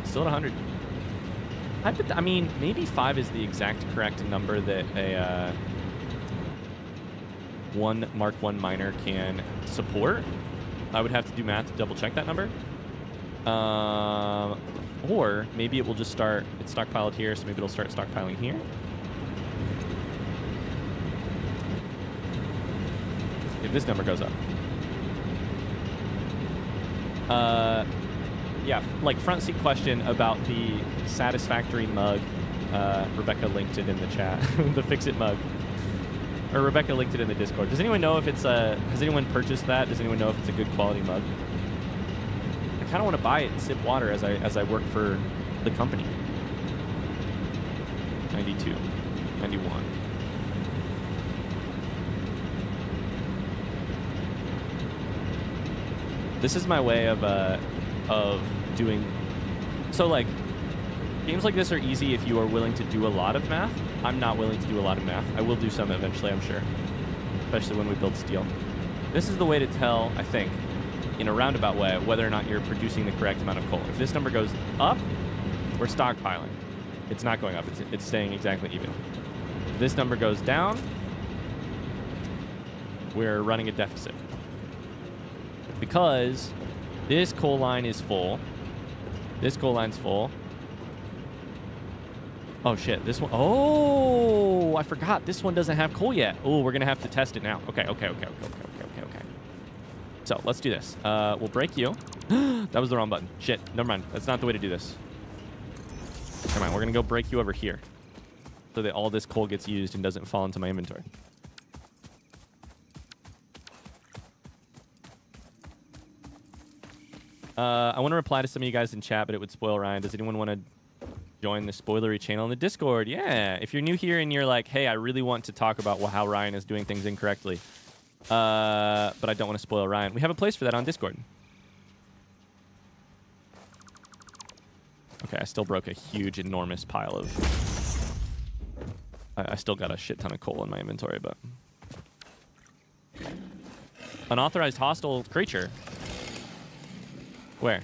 Still at 100. I mean, maybe 5 is the exact correct number that a one Mark 1 miner can support. I would have to do math to double check that number. Or maybe it will just start, it's stockpiled here, so maybe it'll start stockpiling here. If this number goes up. Yeah, like front seat question about the Satisfactory mug. Rebecca linked it in the chat. The Fix-It mug. Or Rebecca linked it in the Discord. Does anyone know if it's has anyone purchased that? Does anyone know if it's a good quality mug? I kind of want to buy it and sip water as I work for the company. 92, 91. This is my way of doing. So like, games like this are easy if you are willing to do a lot of math. I'm not willing to do a lot of math. I will do some eventually, I'm sure. Especially when we build steel. This is the way to tell, I think, in a roundabout way, whether or not you're producing the correct amount of coal. If this number goes up, we're stockpiling. It's not going up, it's staying exactly even. If this number goes down, we're running a deficit. Because this coal line is full. This coal line's full. Oh shit, this one. Oh, I forgot. This one doesn't have coal yet. Oh, we're gonna have to test it now. Okay. So let's do this. We'll break you. That was the wrong button. Shit, never mind. That's not the way to do this. Come on, we're gonna go break you over here, so that all this coal gets used and doesn't fall into my inventory. I want to reply to some of you guys in chat, but it would spoil Ryan. Does anyone want to join the spoilery channel in the Discord? Yeah. If you're new here and you're like, hey, I really want to talk about how Ryan is doing things incorrectly, but I don't want to spoil Ryan, we have a place for that on Discord. Okay, I still broke a huge, enormous pile of... I still got a shit ton of coal in my inventory, but... Unauthorized hostile creature. Where?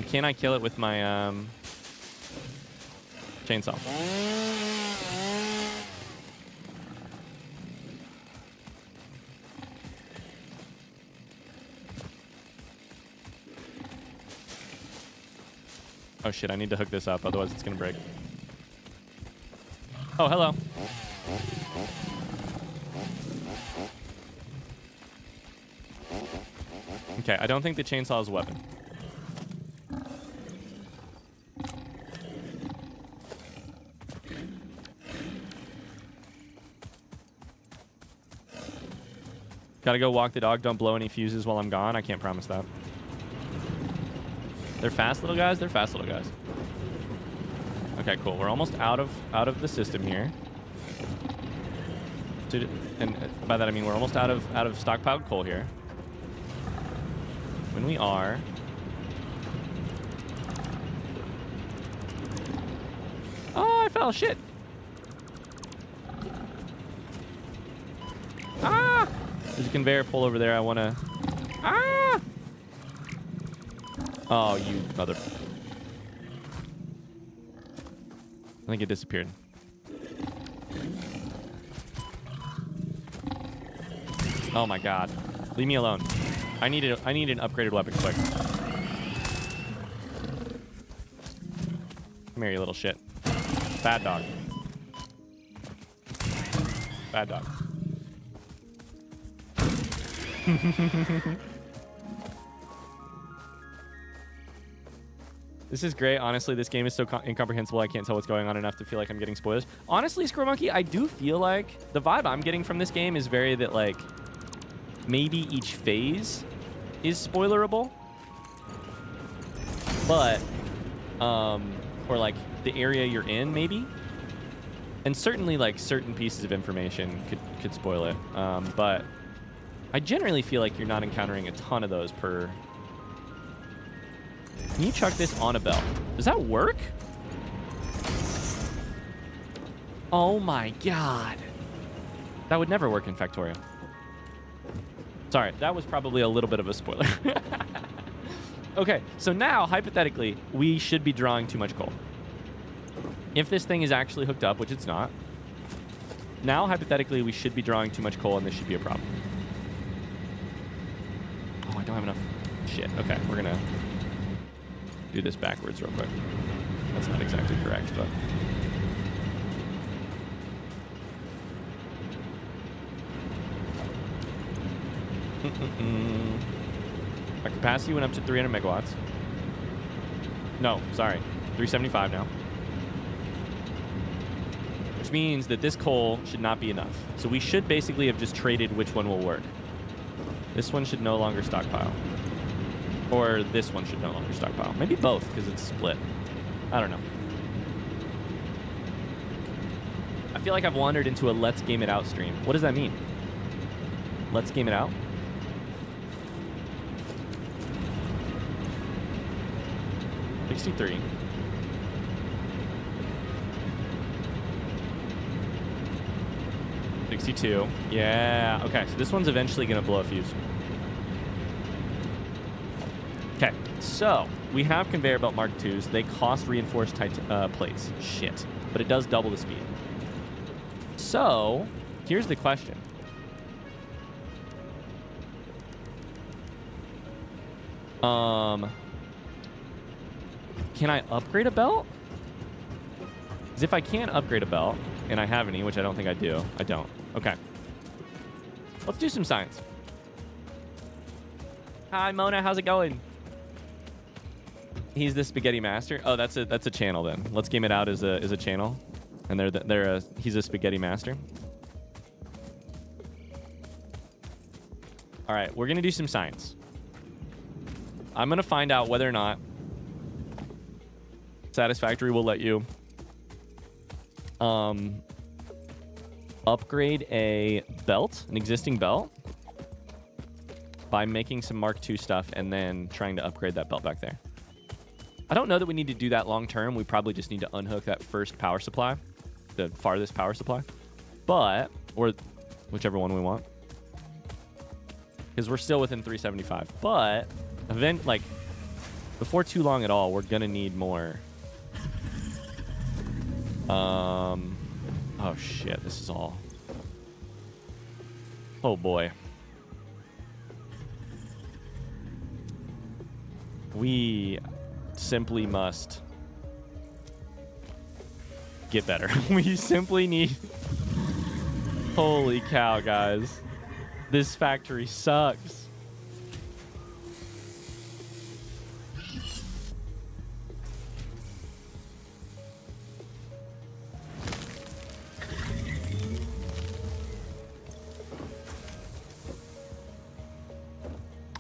Can I kill it with my chainsaw? Oh shit, I need to hook this up, otherwise it's gonna break. Oh, hello. Okay, I don't think the chainsaw is a weapon. Gotta go walk the dog. Don't blow any fuses while I'm gone. I can't promise that. They're fast little guys. They're fast little guys. Okay, cool. We're almost out of the system here. And by that I mean we're almost out of stockpiled coal here. When we are, oh, I fell. Shit. Ah! There's a conveyor pull over there. I want to. Ah! Oh, you mother. I think it disappeared. Oh my god. Leave me alone. I need an upgraded weapon quick. Come here, you little shit. Bad dog. Bad dog. This is great. Honestly, this game is so incomprehensible. I can't tell what's going on enough to feel like I'm getting spoilers. Honestly, Squirrel Monkey, I do feel like the vibe I'm getting from this game is very that, like, maybe each phase is spoilerable. But, or, like, the area you're in, maybe. And certainly, like, certain pieces of information could spoil it. But I generally feel like you're not encountering a ton of those per... Can you chuck this on a belt? Does that work? Oh my god. That would never work in Factorio. Sorry, that was probably a little bit of a spoiler. Okay, so now, hypothetically, we should be drawing too much coal. If this thing is actually hooked up, which it's not, now, hypothetically, we should be drawing too much coal, and this should be a problem. Oh, I don't have enough shit. Okay, we're gonna do this backwards real quick. That's not exactly correct, but... Our capacity went up to 300 megawatts. No, sorry. 375 now. Which means that this coal should not be enough. So we should basically have just traded which one will work. This one should no longer stockpile. Or this one should no longer stockpile. Maybe both, because it's split. I don't know. I feel like I've wandered into a Let's Game It Out stream. What does that mean? Let's Game It Out? $63. $62. Yeah. Okay, so this one's eventually going to blow a fuse. Okay, so we have conveyor belt Mark IIs. They cost reinforced plates. Shit. But it does double the speed. So, here's the question. Can I upgrade a belt? Because if I can upgrade a belt, and I have any, which I don't think I do. I don't. Okay. Let's do some science. Hi, Mona. How's it going? He's the spaghetti master. Oh, that's a channel then. Let's Game It Out as a channel, and he's a spaghetti master. All right, we're gonna do some science. I'm gonna find out whether or not Satisfactory will let you upgrade a belt, an existing belt, by making some Mark II stuff and then trying to upgrade that belt back there. I don't know that we need to do that long term. We probably just need to unhook that first power supply, the farthest power supply, or whichever one we want, because we're still within 375. But before too long at all, we're gonna need more. Oh shit, this is all... Oh boy. We simply must get better. We simply need... Holy cow, guys. This factory sucks.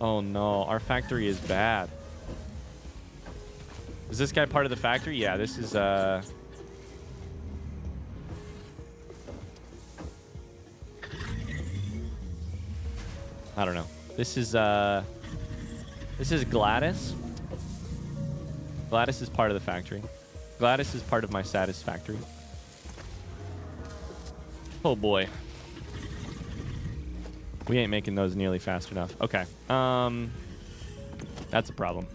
Oh no, our factory is bad. Is this guy part of the factory? Yeah, this is I don't know. This is Gladys. Gladys is part of the factory. Gladys is part of my Satisfactory. Oh boy. We ain't making those nearly fast enough. Okay. That's a problem.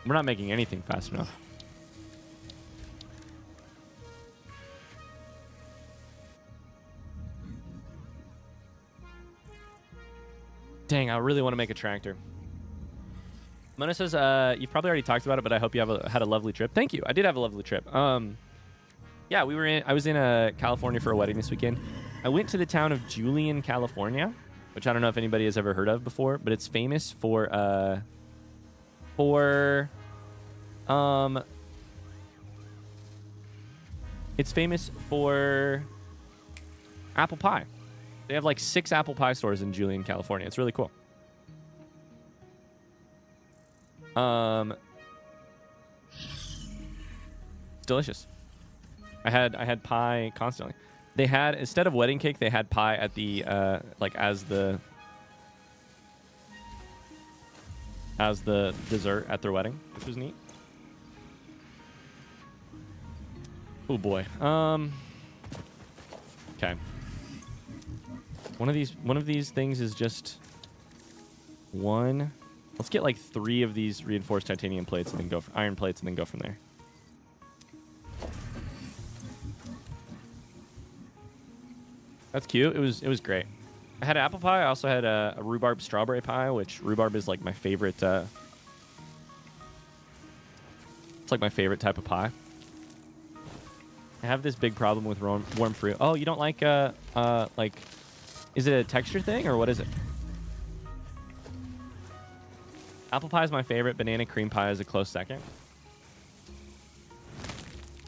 We're not making anything fast enough. Dang, I really want to make a tractor. Mona says, you've probably already talked about it, but I hope you had a lovely trip. Thank you. I did have a lovely trip. Yeah, I was in California for a wedding this weekend. I went to the town of Julian, California, which I don't know if anybody has ever heard of before, but it's famous for apple pie. They have like 6 apple pie stores in Julian, California. It's really cool. It's delicious. I had pie constantly. They had, instead of wedding cake, they had pie at the like as the dessert at their wedding, which was neat. Oh boy. Okay. One of these things is just one. Let's get like 3 of these reinforced titanium plates and then go for iron plates and then go from there. That's cute. It was great. I had apple pie. I also had a rhubarb strawberry pie, which rhubarb is like my favorite. It's like my favorite type of pie. I have this big problem with warm fruit. Oh, you don't like like, is it a texture thing or what is it? Apple pie is my favorite. Banana cream pie is a close second.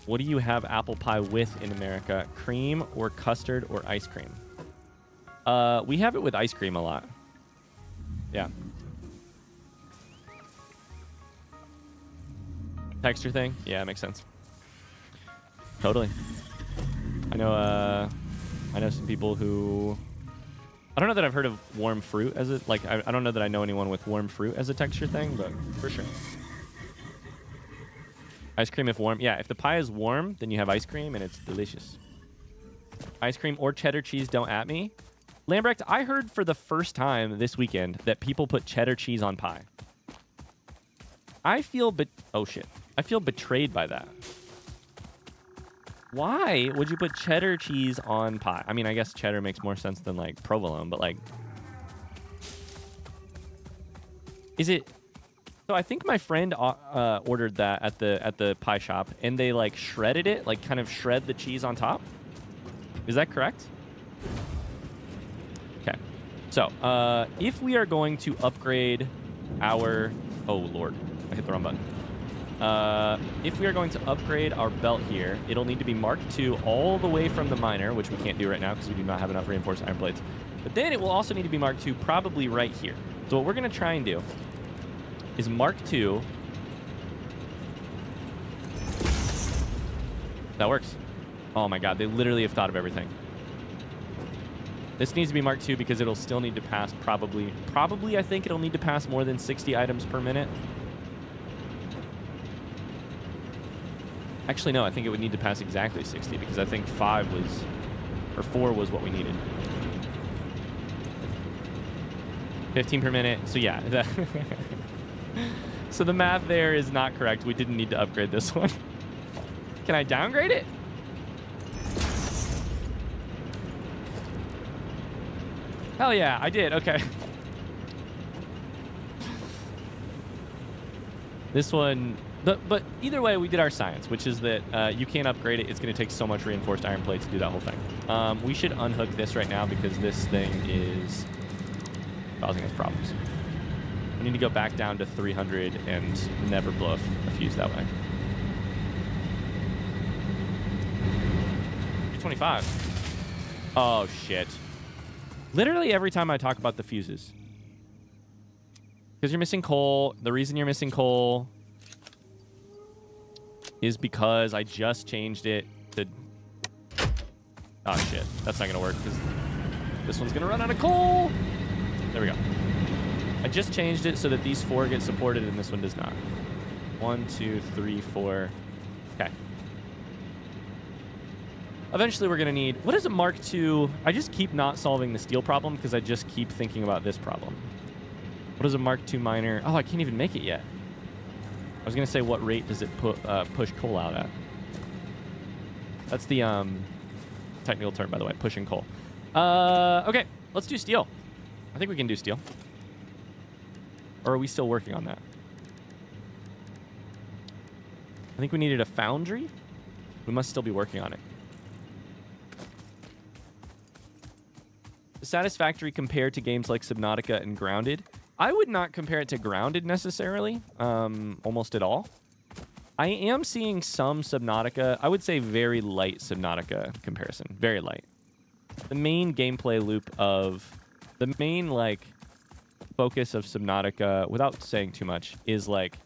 What do you have apple pie with in America? Cream or custard or ice cream? We have it with ice cream a lot. Yeah. Texture thing? Yeah, it makes sense. Totally. I know some people who... I don't know that I've heard of warm fruit as a... Like, I don't know that I know anyone with warm fruit as a texture thing, but for sure. Ice cream if warm. Yeah, if the pie is warm, then you have ice cream, and it's delicious. Ice cream or cheddar cheese, don't at me. Lambrecht, I heard for the first time this weekend that people put cheddar cheese on pie. I feel... Oh, shit. I feel betrayed by that. Why would you put cheddar cheese on pie? I mean, I guess cheddar makes more sense than, like, provolone, but, like... Is it... So I think my friend ordered that at the pie shop, and they, like, shredded it, like, kind of shred the cheese on top. Is that correct? Okay. So, if we are going to upgrade our... Oh, Lord. I hit the wrong button. If we are going to upgrade our belt here, it'll need to be Mark II all the way from the miner, which we can't do right now because we do not have enough reinforced iron plates. But then it will also need to be Mark II probably right here. So what we're going to try and do is Mark II. That works. Oh my god, they literally have thought of everything. This needs to be Mark II because it'll still need to pass probably I think it'll need to pass more than 60 items per minute. Actually, no, I think it would need to pass exactly 60 because I think 4 was what we needed. 15 per minute. So yeah. So the math there is not correct. We didn't need to upgrade this one. Can I downgrade it? Hell yeah, I did. Okay. This one... But either way, we did our science, which is that you can't upgrade it. It's going to take so much reinforced iron plate to do that whole thing. We should unhook this right now because this thing is causing us problems. We need to go back down to 300 and never blow a fuse that way. 225. Oh, shit. Literally every time I talk about the fuses. Because you're missing coal. The reason you're missing coal... is because I just changed it to... Oh, shit. That's not going to work because this one's going to run out of coal. There we go. I just changed it so that these 4 get supported and this one does not. 1, 2, 3, 4. Okay. Eventually, we're going to need... What is a Mark II? I just keep not solving the steel problem because I just keep thinking about this problem. What is a Mark II miner? Oh, I can't even make it yet. I was going to say, what rate does it push coal out at? That's the technical term, by the way, pushing coal. Okay, let's do steel. I think we can do steel. Or are we still working on that? I think we needed a foundry. We must still be working on it. The Satisfactory compared to games like Subnautica and Grounded. I would not compare it to Grounded necessarily, almost at all. I am seeing some Subnautica. I would say very light Subnautica comparison. Very light. The main gameplay loop of... The main, like, focus of Subnautica, without saying too much, is, like...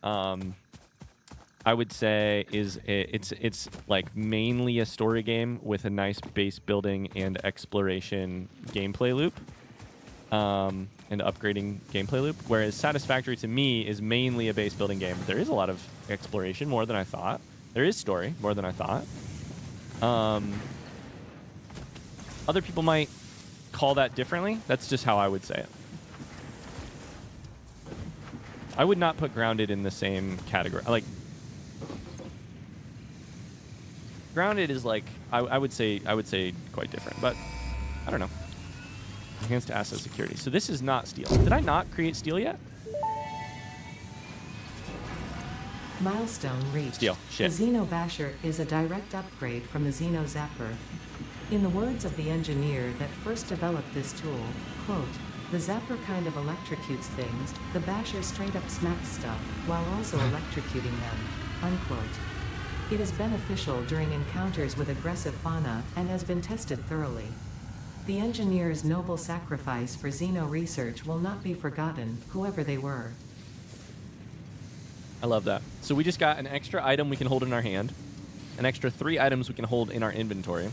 I would say it's like mainly a story game with a nice base building and exploration gameplay loop. And upgrading gameplay loop, whereas Satisfactory to me is mainly a base building game. There is a lot of exploration, more than I thought. There is story, more than I thought. Other people might call that differently. That's just how I would say it. I would not put Grounded in the same category. Like, Grounded is like, I would say quite different, but I don't know. Enhanced asset security. So this is not steel. Did I not create steel yet? Milestone reached. Steel. Shit. The Xeno Basher is a direct upgrade from the Xeno Zapper. In the words of the engineer that first developed this tool, quote, "The Zapper kind of electrocutes things, the Basher straight up smacks stuff, while also electrocuting them," unquote. It is beneficial during encounters with aggressive fauna and has been tested thoroughly. The engineer's noble sacrifice for Xeno research will not be forgotten, whoever they were. I love that. So we just got an extra item we can hold in our hand, an extra 3 items we can hold in our inventory,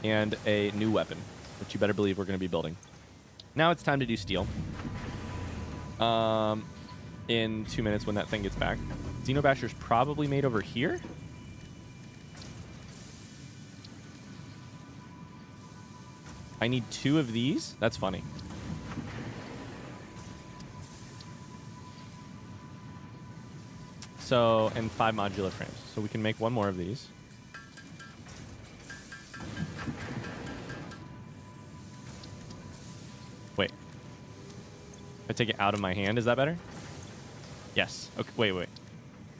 and a new weapon, which you better believe we're going to be building. Now it's time to do steel. In 2 minutes when that thing gets back. Xenobasher's probably made over here. I need 2 of these. That's funny. So, and 5 modular frames. So we can make 1 more of these. Wait. If I take it out of my hand, is that better? Yes. Okay. Wait.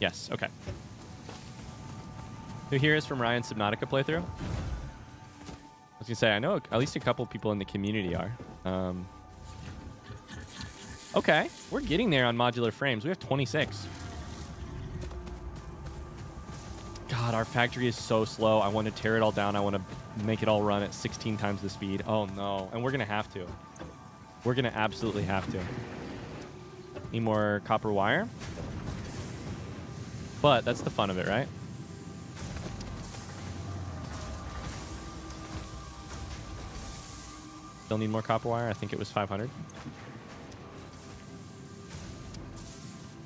Yes. Okay. Who here is from Ryan's Subnautica playthrough? I was going to say, I know at least a couple people in the community are. Okay, we're getting there on modular frames. We have 26. God, our factory is so slow. I want to tear it all down. I want to make it all run at 16 times the speed. Oh, no. And we're going to have to. We're going to absolutely have to. Need more copper wire. But that's the fun of it, right? Still need more copper wire. I think it was 500.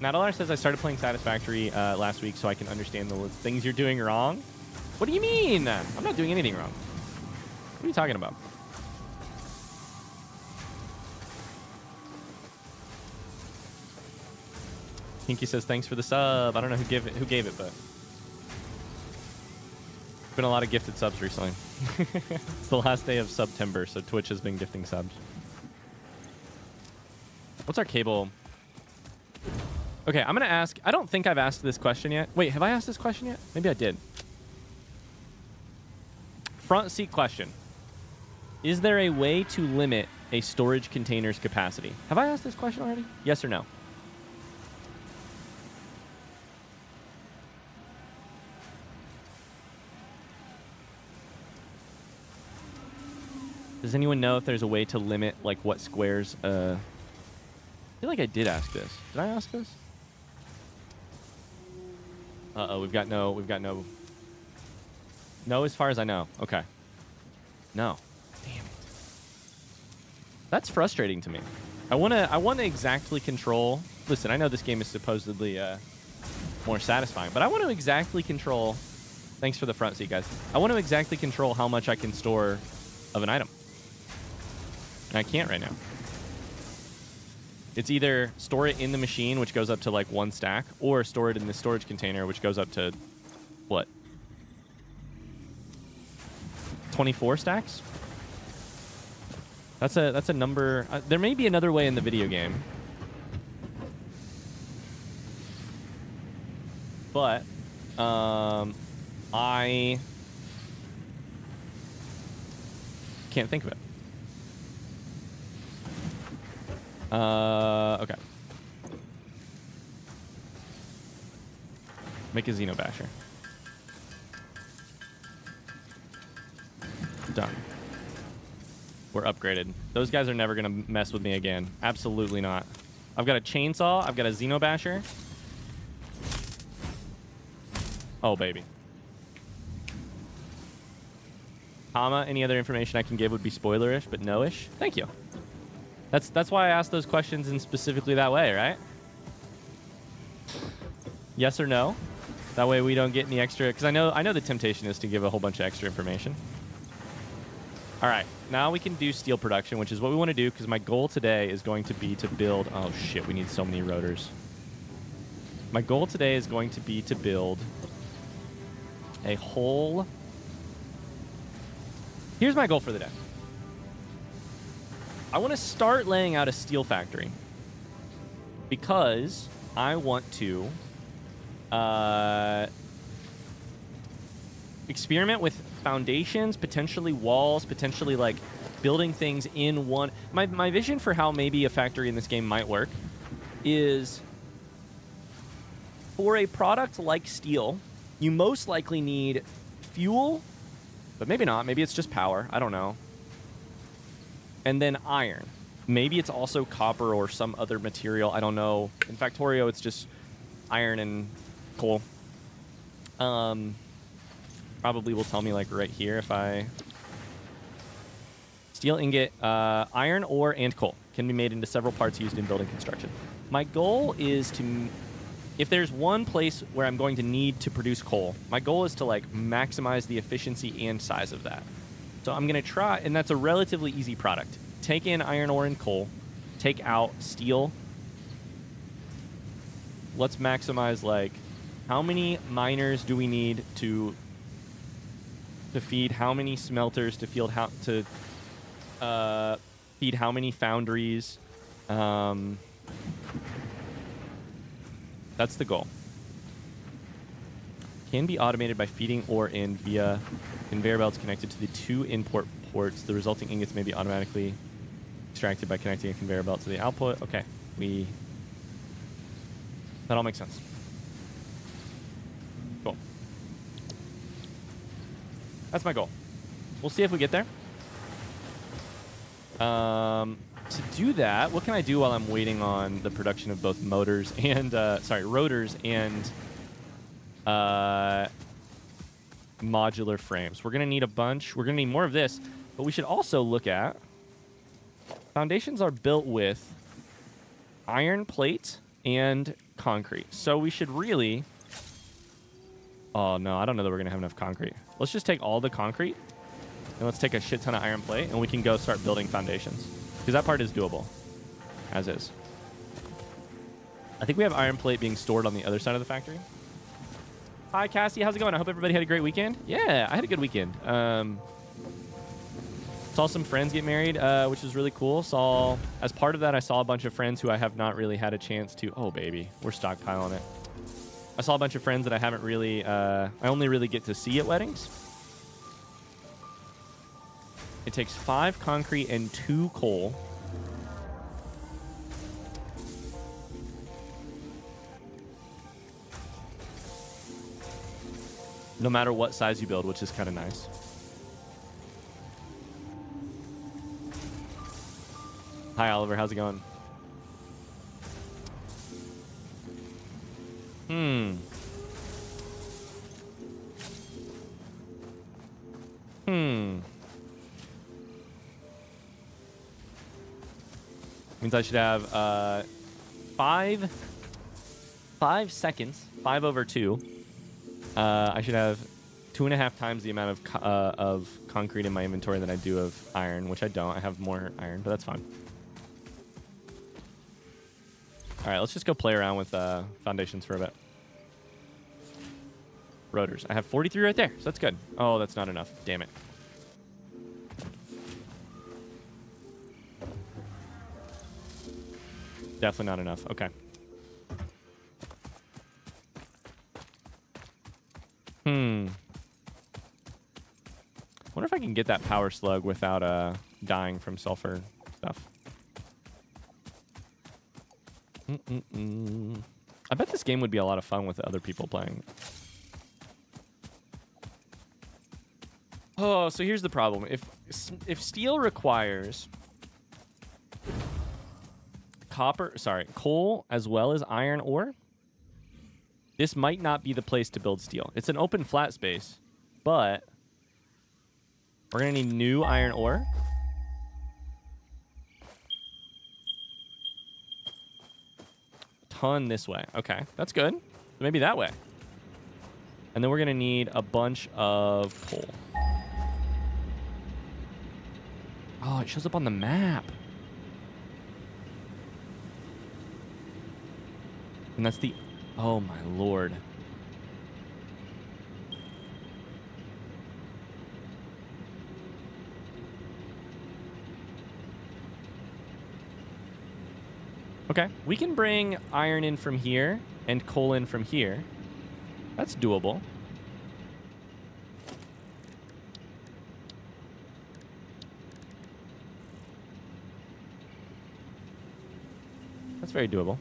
Natalar says I started playing Satisfactory last week so I can understand the things you're doing wrong. What do you mean? I'm not doing anything wrong. What are you talking about? Pinky says thanks for the sub. I don't know who gave it, but been a lot of gifted subs recently. It's the last day of September, so Twitch has been gifting subs. What's our cable? Okay, I'm gonna ask. I don't think I've asked this question yet. Wait, have I asked this question yet? Maybe I did. Front seat question. Is there a way to limit a storage container's capacity? Have I asked this question already? Yes or no? Does anyone know if there's a way to limit, like, what squares? I feel like I did ask this. Did I ask this? Uh-oh, we've got no... No, as far as I know. Okay. No. Damn it. That's frustrating to me. I wanna exactly control... Listen, I know this game is supposedly more satisfying, but I want to exactly control... Thanks for the front seat, guys. I want to exactly control how much I can store of an item. And I can't right now. It's either store it in the machine, which goes up to like 1 stack, or store it in the storage container, which goes up to, what? 24 stacks? That's a number. There may be another way in the video game. But I can't think of it. Okay. Make a Xenobasher. Done. We're upgraded. Those guys are never going to mess with me again. Absolutely not. I've got a chainsaw. I've got a Xenobasher. Oh, baby. Comma, any other information I can give would be spoilerish, but no-ish. Thank you. That's why I asked those questions in specifically that way, right? Yes or no? That way we don't get any extra... Because I know the temptation is to give a whole bunch of extra information. All right. Now we can do steel production, which is what we want to do, because my goal today is going to be to build... Oh, shit. We need so many rotors. My goal today is going to be to build a whole... Here's my goal for the day. I want to start laying out a steel factory because I want to experiment with foundations, potentially walls, potentially like building things in one. My vision for how maybe a factory in this game might work is for a product like steel, you most likely need fuel, but maybe not. Maybe it's just power. I don't know. And then iron. Maybe it's also copper or some other material. I don't know. In Factorio, it's just iron and coal. Probably will tell me like right here if I... Steel ingot, iron ore, and coal can be made into several parts used in building construction. My goal is to... If there's one place where I'm going to need to produce coal, my goal is to like maximize the efficiency and size of that. So I'm going to try, and that's a relatively easy product. Take in iron ore and coal, take out steel. Let's maximize like how many miners do we need to feed how many smelters to feed how many foundries. That's the goal. Can be automated by feeding ore in via conveyor belts connected to the 2 import ports. The resulting ingots may be automatically extracted by connecting a conveyor belt to the output. Okay, that all makes sense. Cool. That's my goal. We'll see if we get there. To do that, what can I do while I'm waiting on the production of both motors and, rotors and modular frames? We're going to need a bunch. We're going to need more of this, but we should also look at foundations are built with iron plate and concrete. So we should really... Oh, no, I don't know that we're going to have enough concrete. Let's just take all the concrete and let's take a shit ton of iron plate and we can go start building foundations. Because that part is doable, as is. I think we have iron plate being stored on the other side of the factory. Hi, Cassie. How's it going? I hope everybody had a great weekend. Yeah, I had a good weekend. Saw some friends get married, which was really cool. As part of that, I saw a bunch of friends who I have not really had a chance to... Oh, baby. We're stockpiling it. I saw a bunch of friends that I haven't really... I only really get to see at weddings. It takes 5 concrete and 2 coal. No matter what size you build, which is kind of nice. Hi, Oliver. How's it going? Means I should have 5 seconds, 5 over 2. I should have 2.5 times the amount of concrete in my inventory than I do of iron, which I don't. I have more iron, but that's fine. All right, let's just go play around with foundations for a bit. Rotors. I have 43 right there, so that's good. Oh, that's not enough. Damn it. Definitely not enough. Okay. Wonder if I can get that power slug without dying from sulfur stuff. I bet this game would be a lot of fun with other people playing. Oh, so here's the problem. If steel requires coal as well as iron ore, this might not be the place to build steel. It's an open flat space, but we're gonna need new iron ore. Ton this way. Okay, that's good. Maybe that way. And then we're gonna need a bunch of coal. Oh, it shows up on the map. And that's the... Oh, my lord. Okay, we can bring iron in from here and coal in from here. That's doable. That's very doable.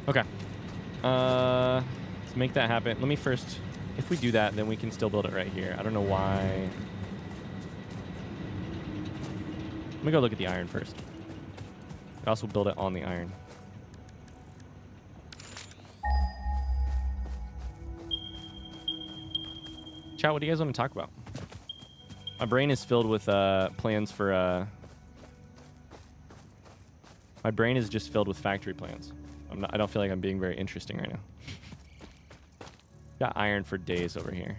Okay. Let's make that happen. Let me first... If we do that, then we can still build it right here. I don't know why... Let me go look at the iron first. I also build it on the iron. Chat, what do you guys want to talk about? My brain is filled with plans for... My brain is just filled with factory plans. I don't feel like I'm being very interesting right now. Got iron for days over here.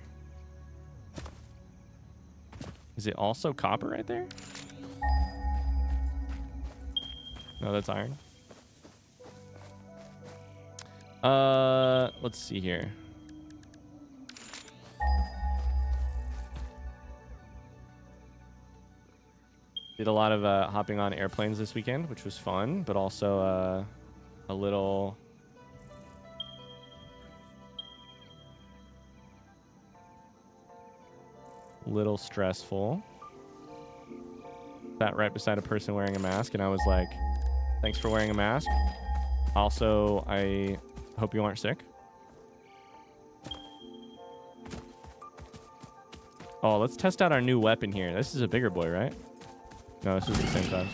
Is it also copper right there? No, that's iron. Let's see here. Did a lot of hopping on airplanes this weekend, which was fun, but also a little stressful. Sat right beside a person wearing a mask, and I was like, thanks for wearing a mask. Also, I hope you aren't sick. Oh, let's test out our new weapon here. This is a bigger boy, right? No, this is the same size.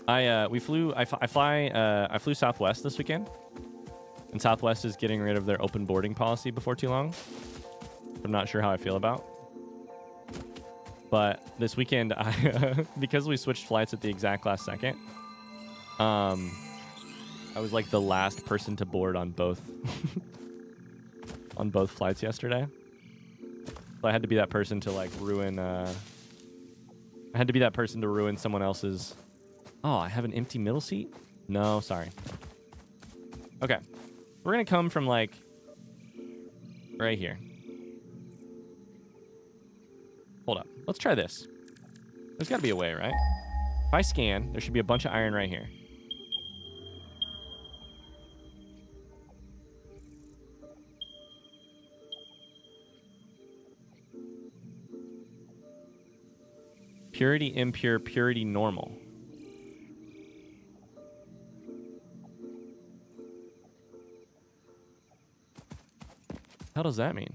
I flew Southwest this weekend, and Southwest is getting rid of their open boarding policy before too long. I'm not sure how I feel about. But this weekend, because we switched flights at the exact last second, I was like the last person to board on both on both flights yesterday. So I had to be that person to like ruin. I had to be that person to ruin someone else's. Oh, I have an empty middle seat? No, sorry. Okay. We're going to come from, like, right here. Hold up. Let's try this. There's got to be a way, right? If I scan, there should be a bunch of iron right here. Purity, impure, purity, normal. How does that mean?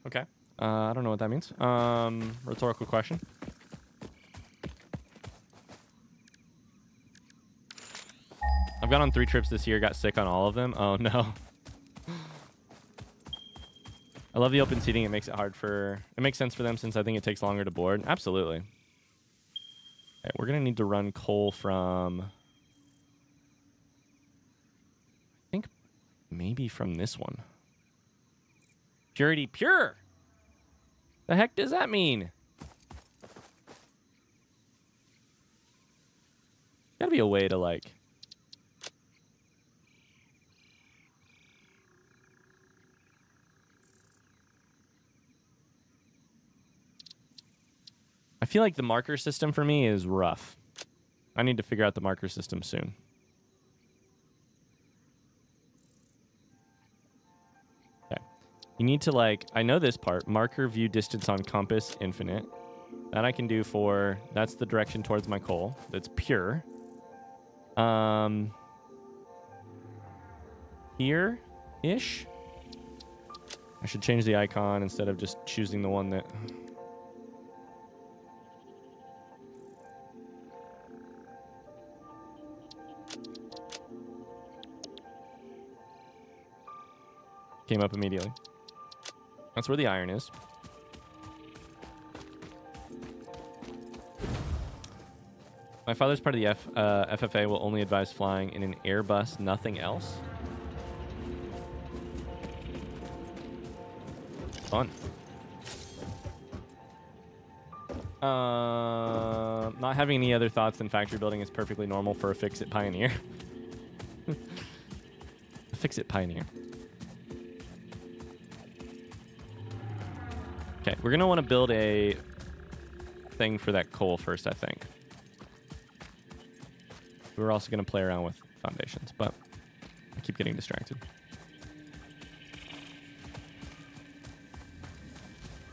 Okay. I don't know what that means. Rhetorical question. I've gone on 3 trips this year, got sick on all of them. Oh, no. I love the open seating. It makes it hard for... It makes sense for them since I think it takes longer to board. Absolutely. Okay, we're going to need to run coal from... I think maybe from this one. Purity pure. The heck does that mean? Gotta be a way to like... I feel like the marker system for me is rough. I need to figure out the marker system soon. Okay. You need to like, I know this part, marker view distance on compass infinite. That I can do for, that's the direction towards my coal. That's pure. Here-ish. I should change the icon instead of just choosing the one that... Came up immediately. That's where the iron is. My father's part of the FFA will only advise flying in an Airbus, nothing else. Fun. Not having any other thoughts than factory building is perfectly normal for a fix-it pioneer. A fix-it pioneer. Okay, we're going to want to build a thing for that coal first, I think. We're also going to play around with foundations, but I keep getting distracted.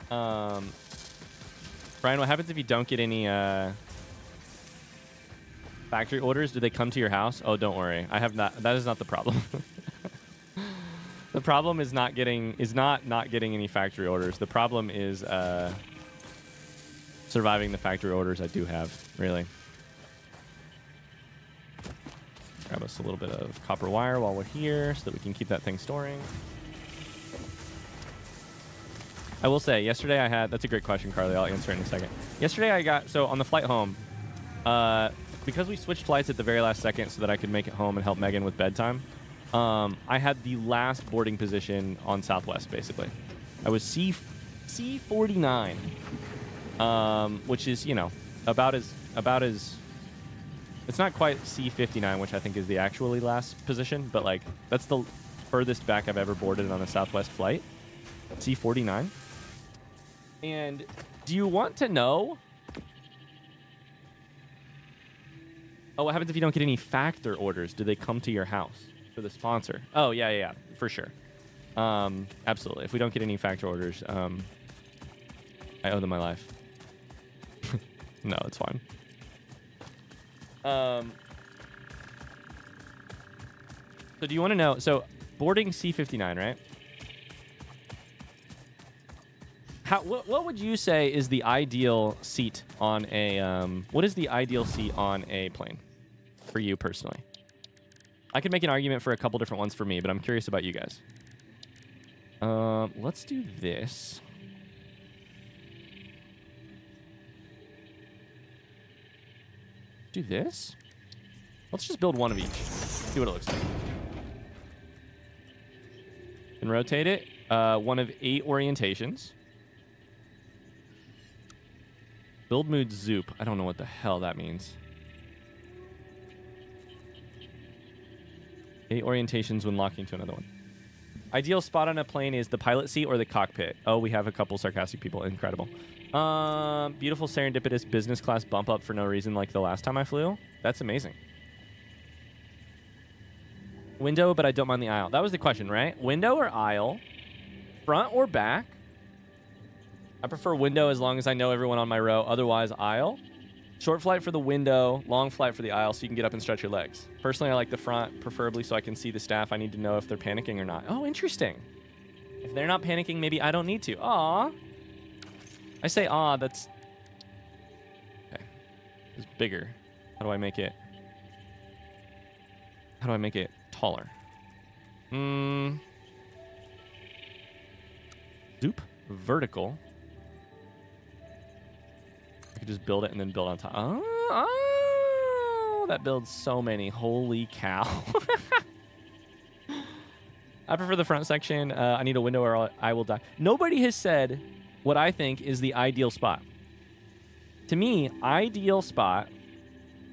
Brian, what happens if you don't get any factory orders? Do they come to your house? Oh, don't worry. I have not. That is not the problem. The problem is not getting any factory orders. The problem is surviving the factory orders I do have, really. Grab us a little bit of copper wire while we're here so that we can keep that thing storing. I will say, yesterday I had... That's a great question, Carly. I'll answer it in a second. Yesterday I got... So on the flight home, because we switched flights at the very last second so that I could make it home and help Megan with bedtime, I had the last boarding position on Southwest, basically. I was C49, which is, you know, about as... It's not quite C59, which I think is the actually last position, but, like, that's the furthest back I've ever boarded on a Southwest flight. C49. And do you want to know? Oh, what happens if you don't get any factor orders? Do they come to your house for the sponsor? Oh, yeah, for sure. Absolutely. If we don't get any factor orders, I owe them my life. No, it's fine. So do you want to know? So boarding C59, right? What would you say is the ideal seat on a what is the ideal seat on a plane for you personally? I could make an argument for a couple different ones for me, but I'm curious about you guys. Let's do this. Do this? Let's just build one of each. See what it looks like. And rotate it. One of 8 orientations. Build mood zoop. I don't know what the hell that means. 8 orientations when locking to another one. Ideal spot on a plane is the pilot seat or the cockpit. Oh, we have a couple sarcastic people. Incredible. Beautiful serendipitous business class bump up for no reason like the last time I flew. That's amazing. Window, but I don't mind the aisle. That was the question, right? Window or aisle? Front or back? I prefer window as long as I know everyone on my row. Otherwise, aisle. Short flight for the window, long flight for the aisle so you can get up and stretch your legs. Personally, I like the front, preferably so I can see the staff. I need to know if they're panicking or not. Oh, interesting. If they're not panicking, maybe I don't need to. Aw. I say aw, that's... Okay. It's bigger. How do I make it... How do I make it taller? Zoop. Vertical. I could just build it and then build on top. Oh, that builds so many. Holy cow. I prefer the front section. I need a window or I will die. Nobody has said what I think is the ideal spot. To me, ideal spot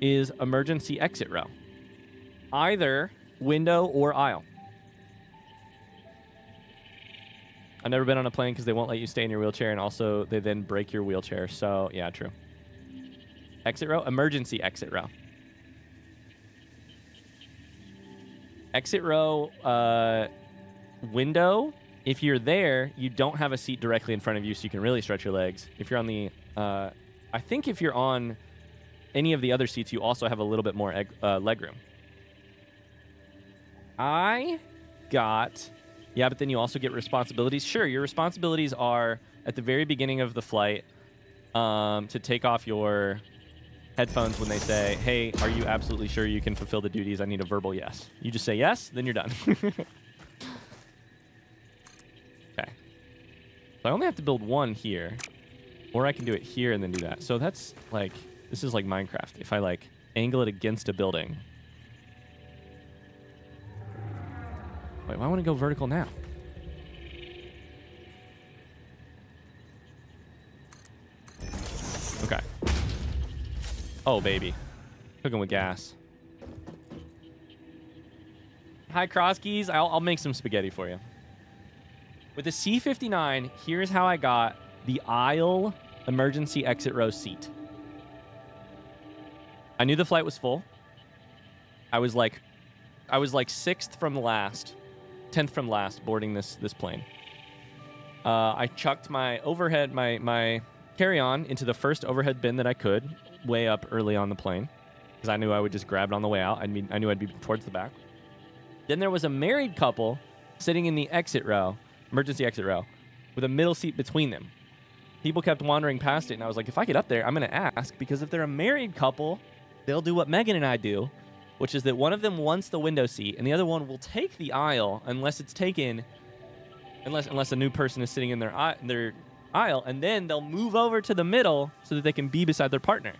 is emergency exit row. Either window or aisle. I've never been on a plane because they won't let you stay in your wheelchair, and also they then break your wheelchair. So, yeah, true. Exit row? Emergency exit row. Exit row, window. If you're there, you don't have a seat directly in front of you, so you can really stretch your legs. If you're on the... I think if you're on any of the other seats, you also have a little bit more leg room. I got... Yeah, but then you also get responsibilities. Sure, your responsibilities are at the very beginning of the flight to take off your headphones when they say, hey, are you absolutely sure you can fulfill the duties? I need a verbal yes. You just say yes, then you're done. Okay. So I only have to build one here, or I can do it here and then do that. So that's like, this is like Minecraft. If I like angle it against a building. Wait, why want to go vertical now? Okay. Oh, baby. Cooking with gas. Hi, cross keys. I'll make some spaghetti for you. With the C-59, here's how I got the aisle emergency exit row seat. I knew the flight was full. I was like 6th from last. 10th from last boarding this plane. I chucked my overhead, my carry-on into the first overhead bin that I could, way up early on the plane, because I knew I would just grab it on the way out. I knew I'd be towards the back. Then there was a married couple sitting in the exit row, emergency exit row, with a middle seat between them. People kept wandering past it, and I was like, if I get up there, I'm going to ask, because if they're a married couple, they'll do what Megan and I do, which is that one of them wants the window seat, and the other one will take the aisle unless it's taken, unless a new person is sitting in their aisle, and then they'll move over to the middle so that they can be beside their partner.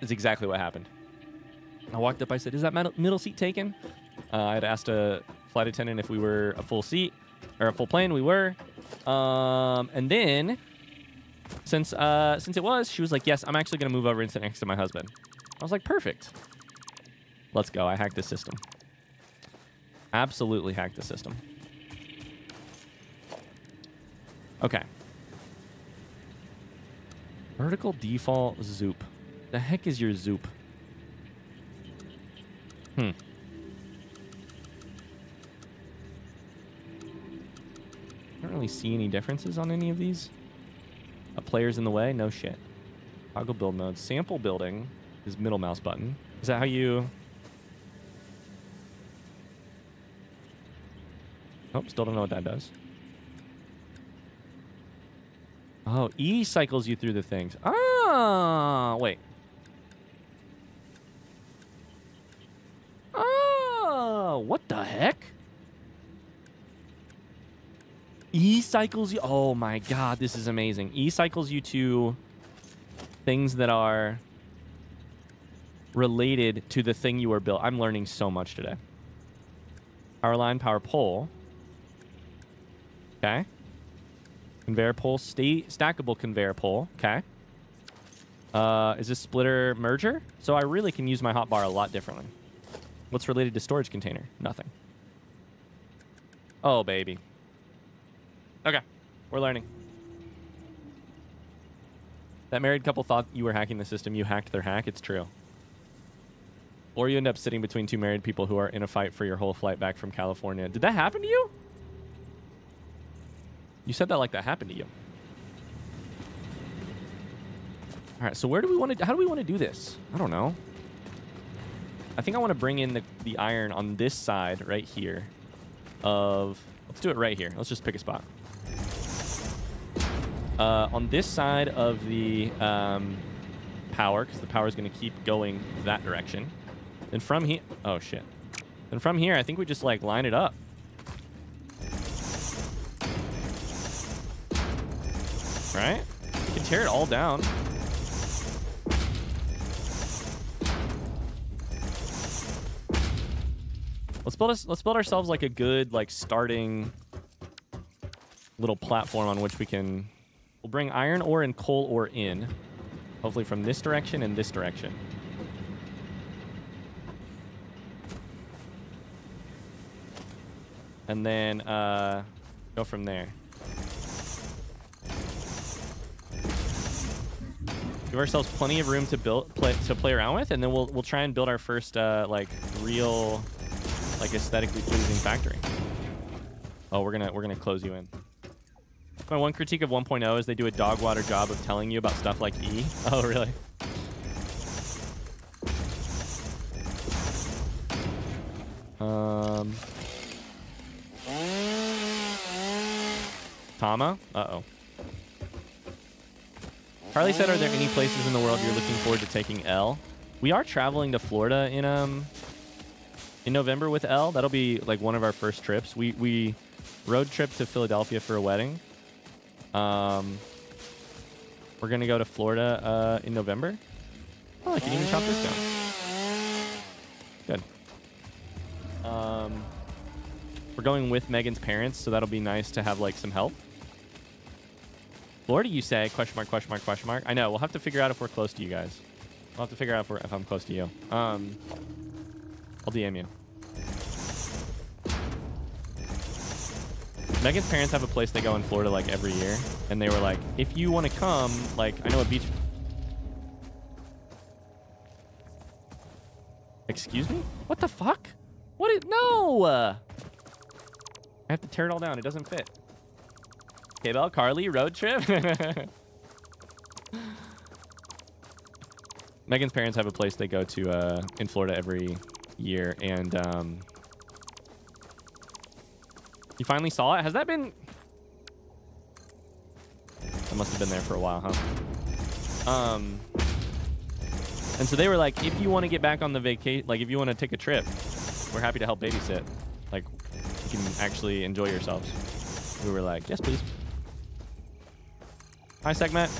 That's exactly what happened. I walked up, I said, is that middle seat taken? I had asked a flight attendant if we were a full seat, or a full plane. We were. And then, since it was, she was like, yes, I'm actually going to move over and sit next to my husband. I was like, perfect. Let's go. I hacked the system. Absolutely hacked the system. Okay. Vertical default zoop. The heck is your zoop? I don't really see any differences on any of these. A player's in the way? No shit. Toggle build mode. Sample building is middle mouse button. Is that how you... Nope, still don't know what that does. Oh, E cycles you through the things. Ah, wait. Oh, what the heck? E cycles you... Oh my god, this is amazing. E cycles you to things that are related to the thing you were built. I'm learning so much today. Power line, power pole. Okay. Conveyor pole, stackable conveyor pole. Okay. Is this splitter merger? So I really can use my hotbar a lot differently. What's related to storage container? Nothing. Oh, baby. Okay. We're learning. That married couple thought you were hacking the system. You hacked their hack. It's true. Or you end up sitting between two married people who are in a fight for your whole flight back from California. Did that happen to you? You said that like that happened to you. All right, so where do we want to... How do we want to do this? I don't know. I think I want to bring in the iron on this side right here of... Let's do it right here. Let's just pick a spot. On this side of the power, because the power is going to keep going that direction. And from here... Oh, shit. And from here, I think we just, like, line it up. Right? We can tear it all down. Let's build ourselves like a good like starting little platform on which we'll bring iron ore and coal ore in, hopefully from this direction and this direction. And then go from there. Give ourselves plenty of room to play around with, and then we'll try and build our first like real like aesthetically pleasing factory. Oh, we're gonna close you in. My one critique of 1.0 is they do a dog water job of telling you about stuff like E. Oh, really? Tama? Uh-oh. Carly said, are there any places in the world you're looking forward to taking L? We are traveling to Florida in November with L. That'll be like one of our first trips. We road trip to Philadelphia for a wedding. We're gonna go to Florida in November. Oh, I can even chop this down. Good. We're going with Megan's parents, so that'll be nice to have like some help. Florida, you say? Question mark, question mark, question mark. I know. We'll have to figure out if we're close to you guys. We'll have to figure out if I'm close to you. I'll DM you. Megan's parents have a place they go in Florida like every year, and they were like, if you want to come, like, I know a beach... Excuse me? What the fuck? What is... No! I have to tear it all down. It doesn't fit. K-Bell, Carly, road trip? Megan's parents have a place they go to in Florida every year, and you finally saw it? Has that been... I must have been there for a while, huh? And so they were like, if you want to get back on the vacation, like if you want to take a trip, we're happy to help babysit. Like, you can actually enjoy yourselves. We were like, yes, please. Hi, Segment. I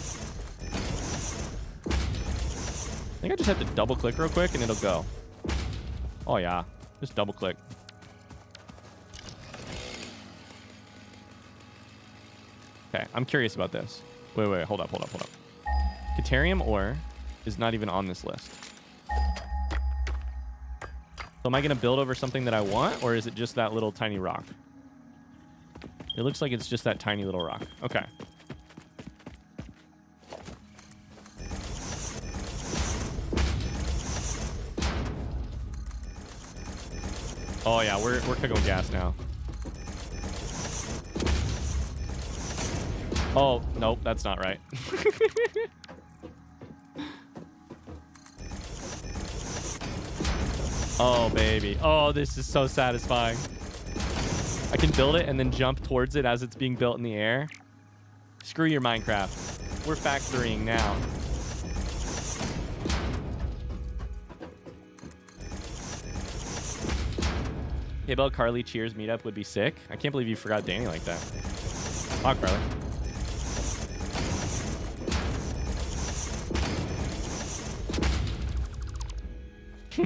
think I just have to double click real quick and it'll go. Oh yeah, just double click. Okay, I'm curious about this. Wait, hold up. Caterium ore is not even on this list. So am I gonna build over something that I want, or is it just that little tiny rock? It looks like it's just that tiny little rock. Okay. Oh yeah, we're cooking with gas now. Oh, nope, that's not right. Oh, baby. Oh, this is so satisfying. I can build it and then jump towards it as it's being built in the air. Screw your Minecraft. We're factorying now. K-Bell Carly cheers meetup would be sick. I can't believe you forgot Danny like that. Wow, Carly. I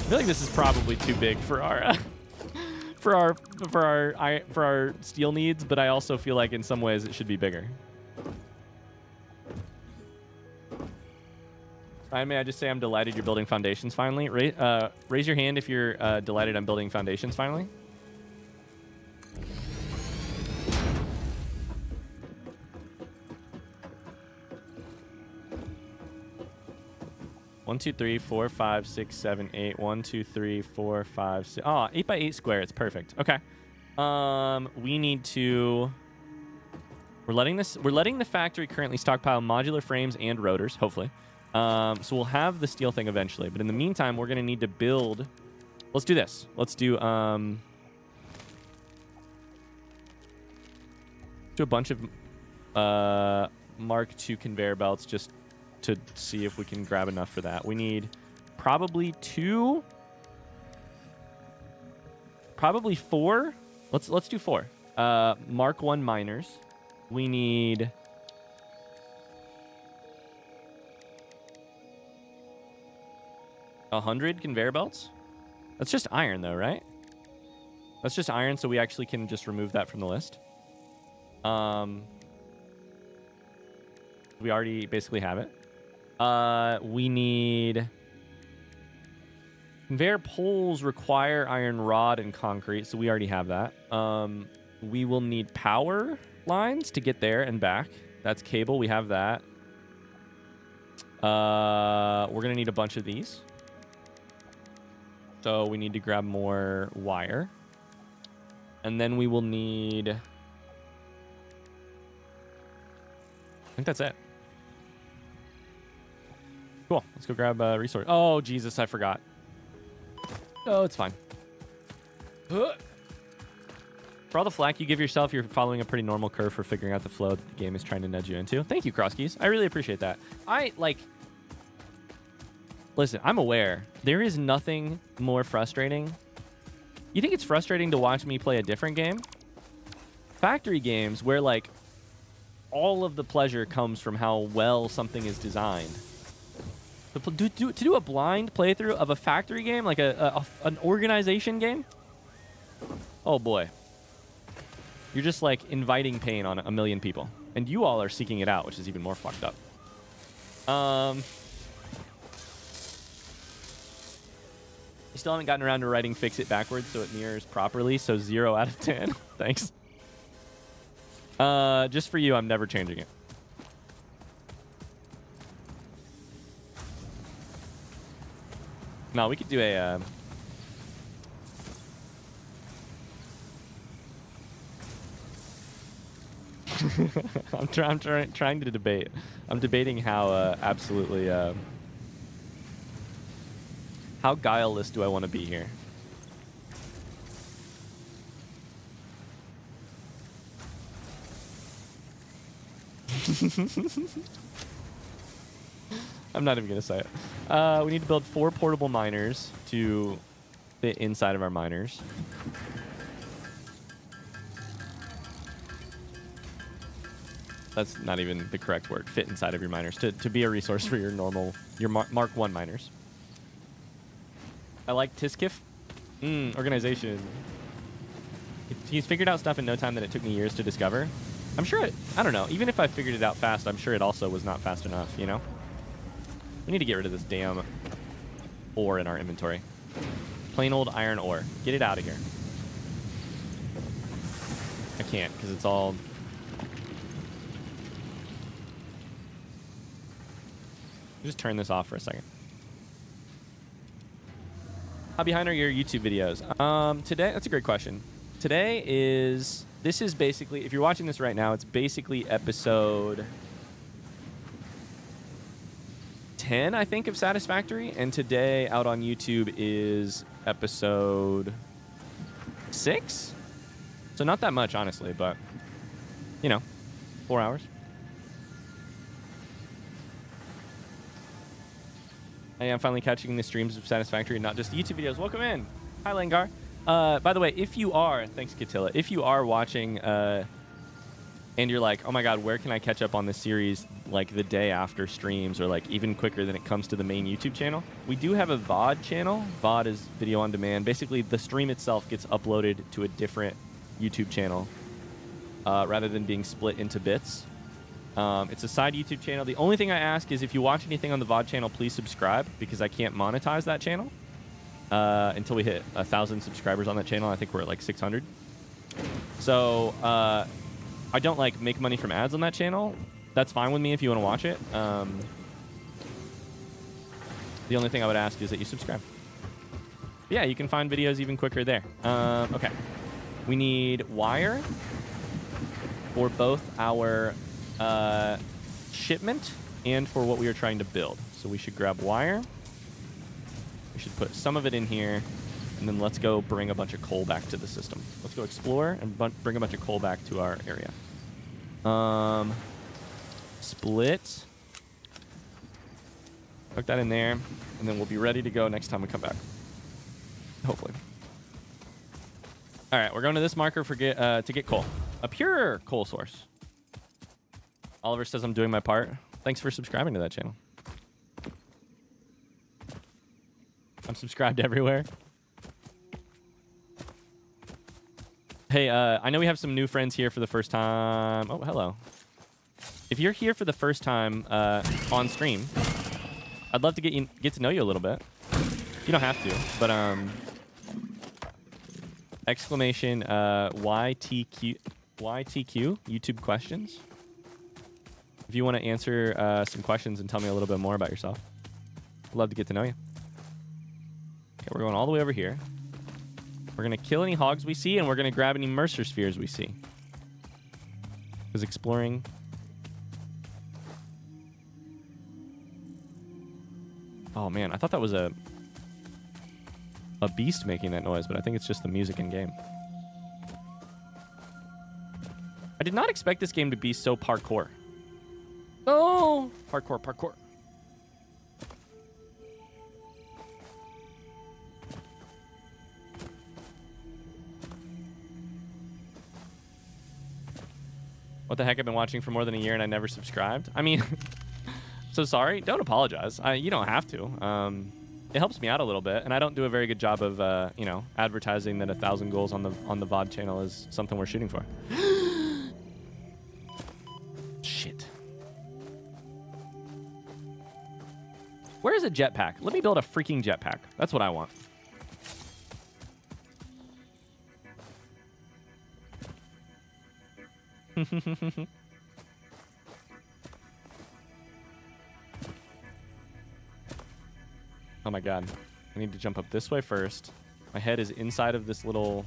feel like this is probably too big for our for our steel needs, but I also feel like in some ways it should be bigger. May I just say I'm delighted you're building foundations finally. Raise your hand if you're delighted I'm building foundations finally. 1, 2, 3, 4, 5, 6, 7, 8. 1, 2, 3, 4, 5, 6. Oh, 8 by 8 square. It's perfect. Okay. We need to. We're letting the factory currently stockpile modular frames and rotors, hopefully. So we'll have the steel thing eventually. But in the meantime, we're gonna need to build. Let's do this. Let's do a bunch of Mark II conveyor belts just to see if we can grab enough for that. We need probably 2, probably 4. Let's do 4. Mark I miners. We need 100 conveyor belts. That's just iron though, right? That's just iron, so we actually can just remove that from the list. We already basically have it. We need conveyor poles require iron rod and concrete, so we already have that. We will need power lines to get there and back. That's cable. We have that. We're gonna need a bunch of these, so we need to grab more wire, and then we will need. I think that's it. Cool. Let's go grab a resource. Oh, Jesus, I forgot. Oh, it's fine. For all the flack you give yourself, you're following a pretty normal curve for figuring out the flow that the game is trying to nudge you into. Thank you, Crosskeys. I really appreciate that. Listen, I'm aware. There is nothing more frustrating. You think it's frustrating to watch me play a different game? Factory games where, like, all of the pleasure comes from how well something is designed. To do a blind playthrough of a factory game, like an organization game? Oh, boy. You're just, like, inviting pain on a million people. And you all are seeking it out, which is even more fucked up. You still haven't gotten around to writing fix it backwards so it mirrors properly, so 0 out of 10. Thanks. Just for you, I'm never changing it. No, we could do a... I'm trying to debate. I'm debating how absolutely... how guileless do I want to be here? I'm not even going to say it. We need to build 4 portable miners to fit inside of our miners. That's not even the correct word. Fit inside of your miners. To be a resource for your normal... your Mark I miners. I like Tiskif. Organization. He's figured out stuff in no time that it took me years to discover. I'm sure I don't know. Even if I figured it out fast, I'm sure it also was not fast enough, you know? We need to get rid of this damn ore in our inventory. Plain old iron ore. Get it out of here. I can't, because it's all... Just turn this off for a second. How behind are your YouTube videos? Today, that's a great question. Today is... This is basically, if you're watching this right now, it's basically episode 10, I think, of Satisfactory. And today, out on YouTube, is episode 6. So not that much, honestly, but, you know, 4 hours. I am finally catching the streams of Satisfactory, not just the YouTube videos. Welcome in. Hi, Langar. By the way, if you are, thanks Katilla, if you are watching and you're like, oh my god, where can I catch up on this series like the day after streams or like even quicker than it comes to the main YouTube channel, we do have a VOD channel. VOD is video on demand. Basically, the stream itself gets uploaded to a different YouTube channel rather than being split into bits. It's a side YouTube channel. The only thing I ask is if you watch anything on the VOD channel, please subscribe because I can't monetize that channel. Until we hit 1,000 subscribers on that channel. I think we're at like 600. So I don't like make money from ads on that channel. That's fine with me if you want to watch it. The only thing I would ask is that you subscribe. Yeah, you can find videos even quicker there. Okay. We need wire for both our shipment and for what we are trying to build. So we should grab wire. We should put some of it in here. And then let's go bring a bunch of coal back to the system. Let's go explore and bring a bunch of coal back to our area. Split. Hook that in there. And then we'll be ready to go next time we come back. Hopefully. All right, we're going to this marker for to get coal. A pure coal source. Oliver says I'm doing my part. Thanks for subscribing to that channel. I'm subscribed everywhere. Hey, I know we have some new friends here for the first time. Oh, hello. If you're here for the first time on stream, I'd love to get to know you a little bit. You don't have to, but exclamation YTQ YouTube questions. If you want to answer some questions and tell me a little bit more about yourself, I'd love to get to know you. Okay, we're going all the way over here. We're going to kill any hogs we see, and we're going to grab any Mercer spheres we see. Because exploring... Oh, man. I thought that was a beast making that noise, but I think it's just the music in game. I did not expect this game to be so parkour. Oh! Parkour, parkour. What the heck? I've been watching for more than a year and I never subscribed. I mean, so sorry. Don't apologize. You don't have to. It helps me out a little bit, and I don't do a very good job of, you know, advertising that 1,000 goals on the VOD channel is something we're shooting for. Shit. Where is a jetpack? Let me build a freaking jetpack. That's what I want. Oh my god. I need to jump up this way first. My head is inside of this little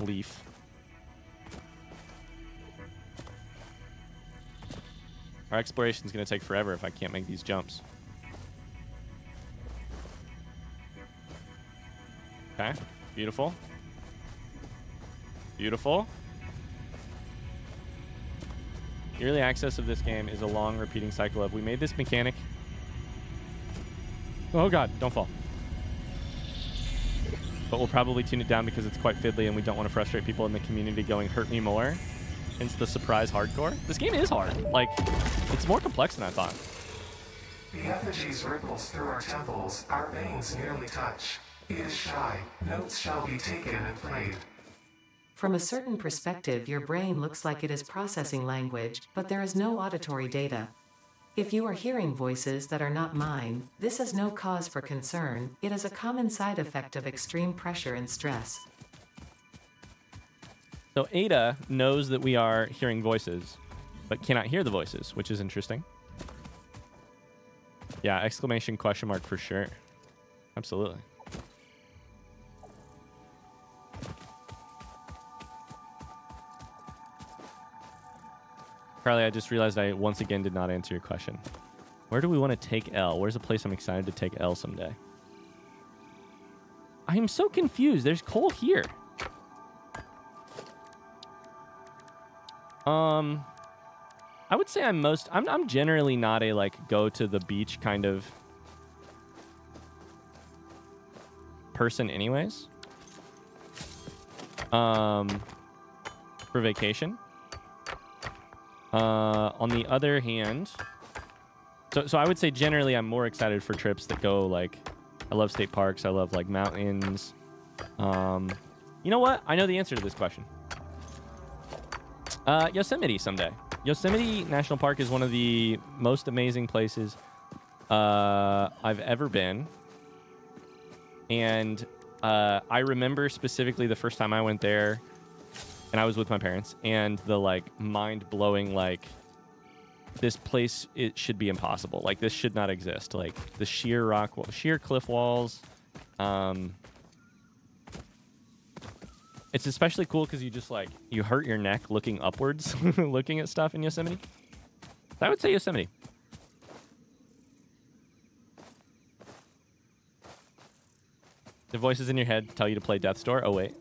leaf. Our exploration is going to take forever if I can't make these jumps. Okay. Beautiful. Beautiful. The early access of this game is a long repeating cycle of we made this mechanic. Oh god, don't fall. But we'll probably tune it down because it's quite fiddly and we don't want to frustrate people in the community going hurt me more. Hence the surprise hardcore. This game is hard. Like, it's more complex than I thought. The effigies ripples through our temples, our veins nearly touch. He is shy, notes shall be taken and played. From a certain perspective, your brain looks like it is processing language, but there is no auditory data. If you are hearing voices that are not mine, this is no cause for concern. It is a common side effect of extreme pressure and stress. So Ada knows that we are hearing voices, but cannot hear the voices, which is interesting. Yeah, exclamation question mark for sure. Absolutely. Carly, I just realized I once again did not answer your question. Where do we want to take L? Where's a place I'm excited to take L someday? I am so confused. There's coal here. I would say I'm generally not a like go to the beach kind of person anyways. For vacation. On the other hand, so I would say generally I'm more excited for trips that go like, I love state parks. I love like mountains. You know what? I know the answer to this question. Yosemite someday. Yosemite National Park is one of the most amazing places I've ever been. And I remember specifically the first time I went there, and I was with my parents, and the like mind-blowing like this place, it should be impossible. Like, this should not exist. Like, the sheer sheer cliff walls. It's especially cool because you just, like, you hurt your neck looking upwards, looking at stuff in Yosemite. I would say Yosemite. The voices in your head tell you to play Death's Door. Oh, wait.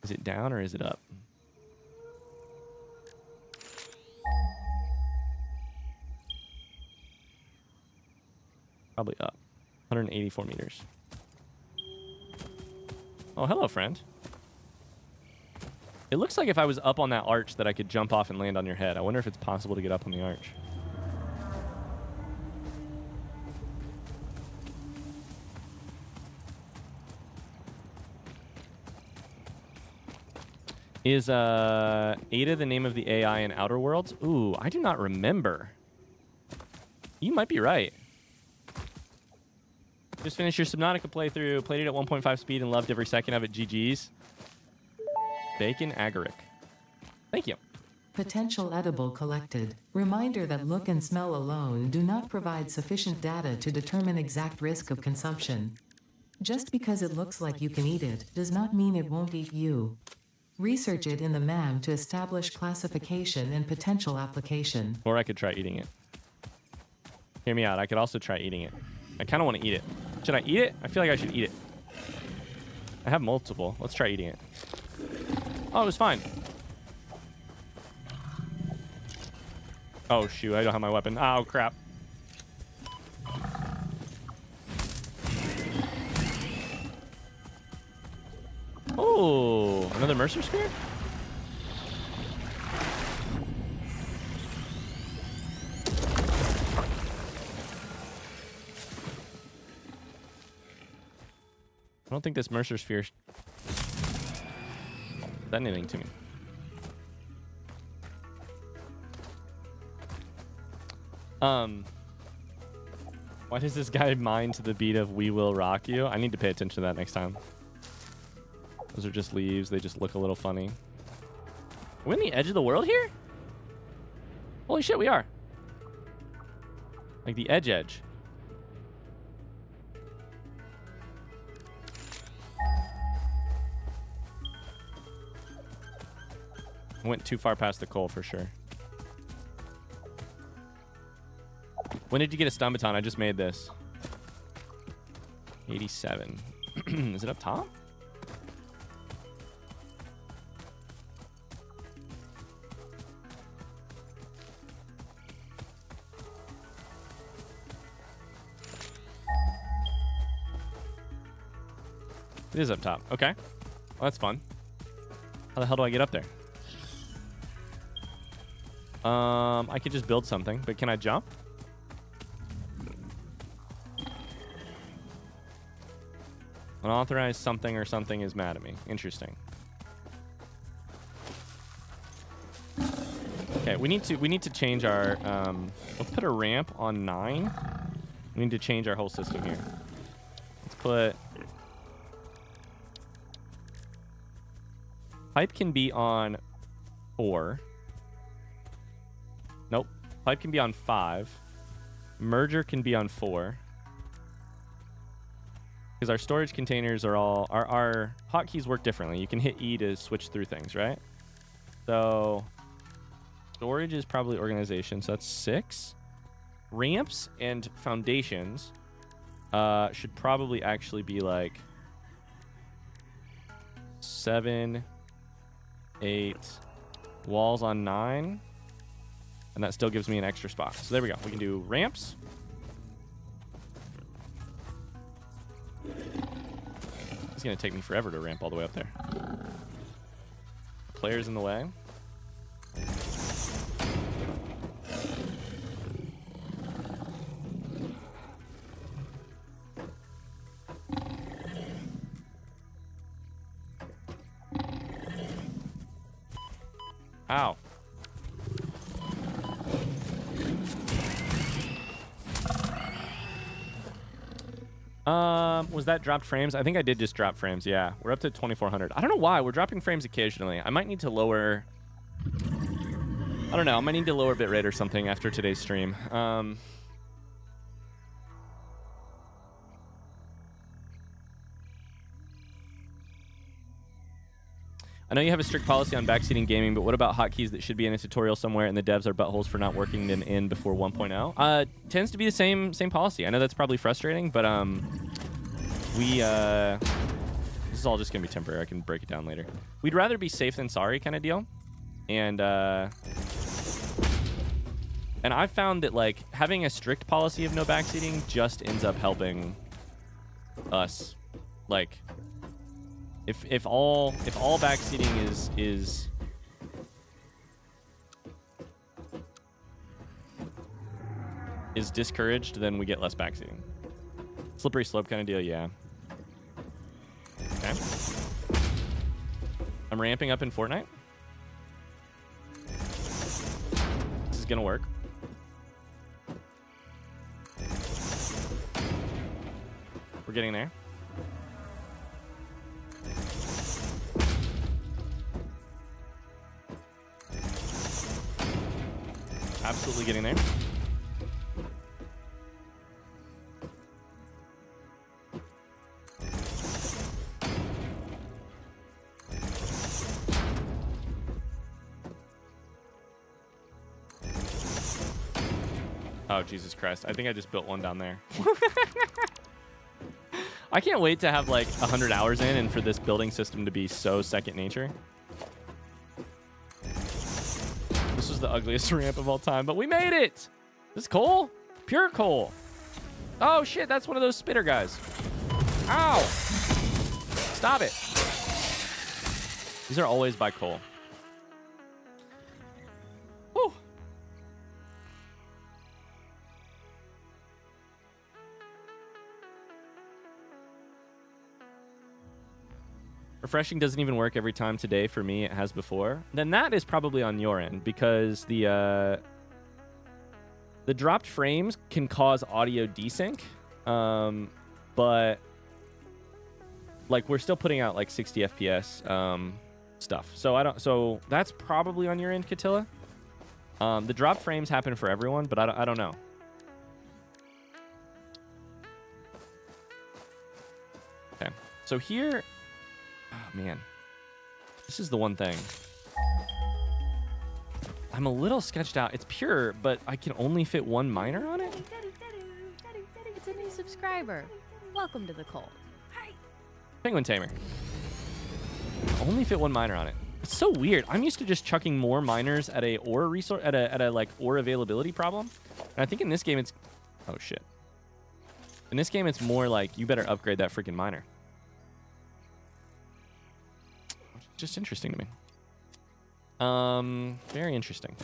Is it down or is it up? Probably up. 184 meters. Oh, hello, friend. It looks like if I was up on that arch that I could jump off and land on your head. I wonder if it's possible to get up on the arch. Is Ada the name of the AI in Outer Worlds? Ooh, I do not remember. You might be right. Just finished your Subnautica playthrough, played it at 1.5 speed and loved every second of it. GG's. Bacon Agaric. Thank you. Potential edible collected. Reminder that look and smell alone do not provide sufficient data to determine exact risk of consumption. Just because it looks like you can eat it does not mean it won't eat you. Research it in the MAM to establish classification and potential application. Or I could try eating it. Hear me out. I could also try eating it. I kind of want to eat it. Should I eat it? I feel like I should eat it. I have multiple. Let's try eating it. Oh, it was fine. Oh, shoot. I don't have my weapon. Oh, crap. Oh, another Mercer Sphere? I don't think this Mercer Sphere done anything to me. Why does this guy mine to the beat of "We Will Rock You"? I need to pay attention to that next time. Those are just leaves. They just look a little funny. Are we in the edge of the world here? Holy shit, we are. Like the edge. I went too far past the coal for sure. When did you get a stun baton? I just made this. 87. Is it up top? It is up top. Okay. Well, that's fun. How the hell do I get up there? I could just build something, but can I jump? Unauthorized something or something is mad at me. Interesting. Okay, we need to change our let's put a ramp on 9. We need to change our whole system here. Let's put pipe can be on 4. Nope. Pipe can be on 5. Merger can be on 4. Because our storage containers are all... Our hotkeys work differently. You can hit E to switch through things, right? So... storage is probably organization. So that's 6. Ramps and foundations should probably actually be like 7, 8. Walls on 9. And that still gives me an extra spot. So there we go. We can do ramps. It's going to take me forever to ramp all the way up there. Players in the way. Ow. Was that dropped frames? I think I did just drop frames. Yeah, we're up to 2,400. I don't know why we're dropping frames occasionally. I might need to lower. I don't know. I might need to lower bitrate or something after today's stream. I know you have a strict policy on backseating gaming, but what about hotkeys that should be in a tutorial somewhere and the devs are buttholes for not working them in before 1.0? Tends to be the same policy. I know that's probably frustrating, but this is all just gonna be temporary. I can break it down later. We'd rather be safe than sorry kind of deal. And I've found that like having a strict policy of no backseating just ends up helping us. Like if all backseating is discouraged, then we get less backseating. Slippery slope kind of deal, yeah. Okay. I'm ramping up in Fortnite. This is gonna work. We're getting there. Absolutely getting there. Oh, Jesus Christ. I think I just built one down there. I can't wait to have like 100 hours in and for this building system to be so second nature. This was the ugliest ramp of all time, but we made it. This is coal? Pure coal. Oh shit, that's one of those spitter guys. Ow. Stop it. These are always by coal. Whew. Refreshing doesn't even work every time today. For me, it has before. Then that is probably on your end because the dropped frames can cause audio desync, but like we're still putting out like 60 FPS stuff. So that's probably on your end, Catilla. The dropped frames happen for everyone, but I don't know. Okay, so here. Oh, man. This is the one thing. I'm a little sketched out. It's pure, but I can only fit one miner on it? It's a new subscriber. Welcome to the cult. Hi. Penguin Tamer. Only fit one miner on it. It's so weird. I'm used to just chucking more miners at a ore resource at a like ore availability problem. And I think in this game it's oh shit. In this game it's more like you better upgrade that freaking miner. Just interesting to me. Very interesting.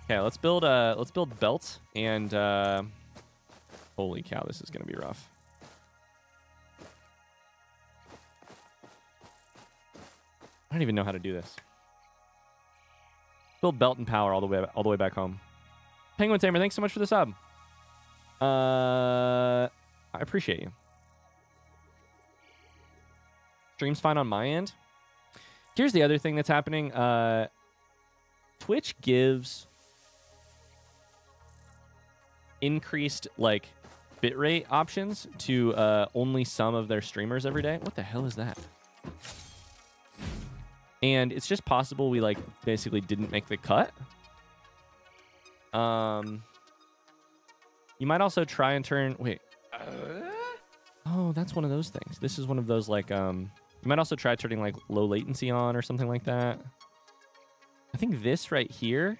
Okay, let's build belts and holy cow, this is gonna be rough. I don't even know how to do this. Build belt and power all the way back home. Penguin Tamer, thanks so much for the sub. I appreciate you. Stream's fine on my end. Here's the other thing that's happening. Twitch gives increased like bitrate options to only some of their streamers every day. What the hell is that? And it's just possible we like basically didn't make the cut. You might also try and turn. Wait. Oh, that's one of those things. This is one of those like you might also try turning like low latency on or something like that. I think this right here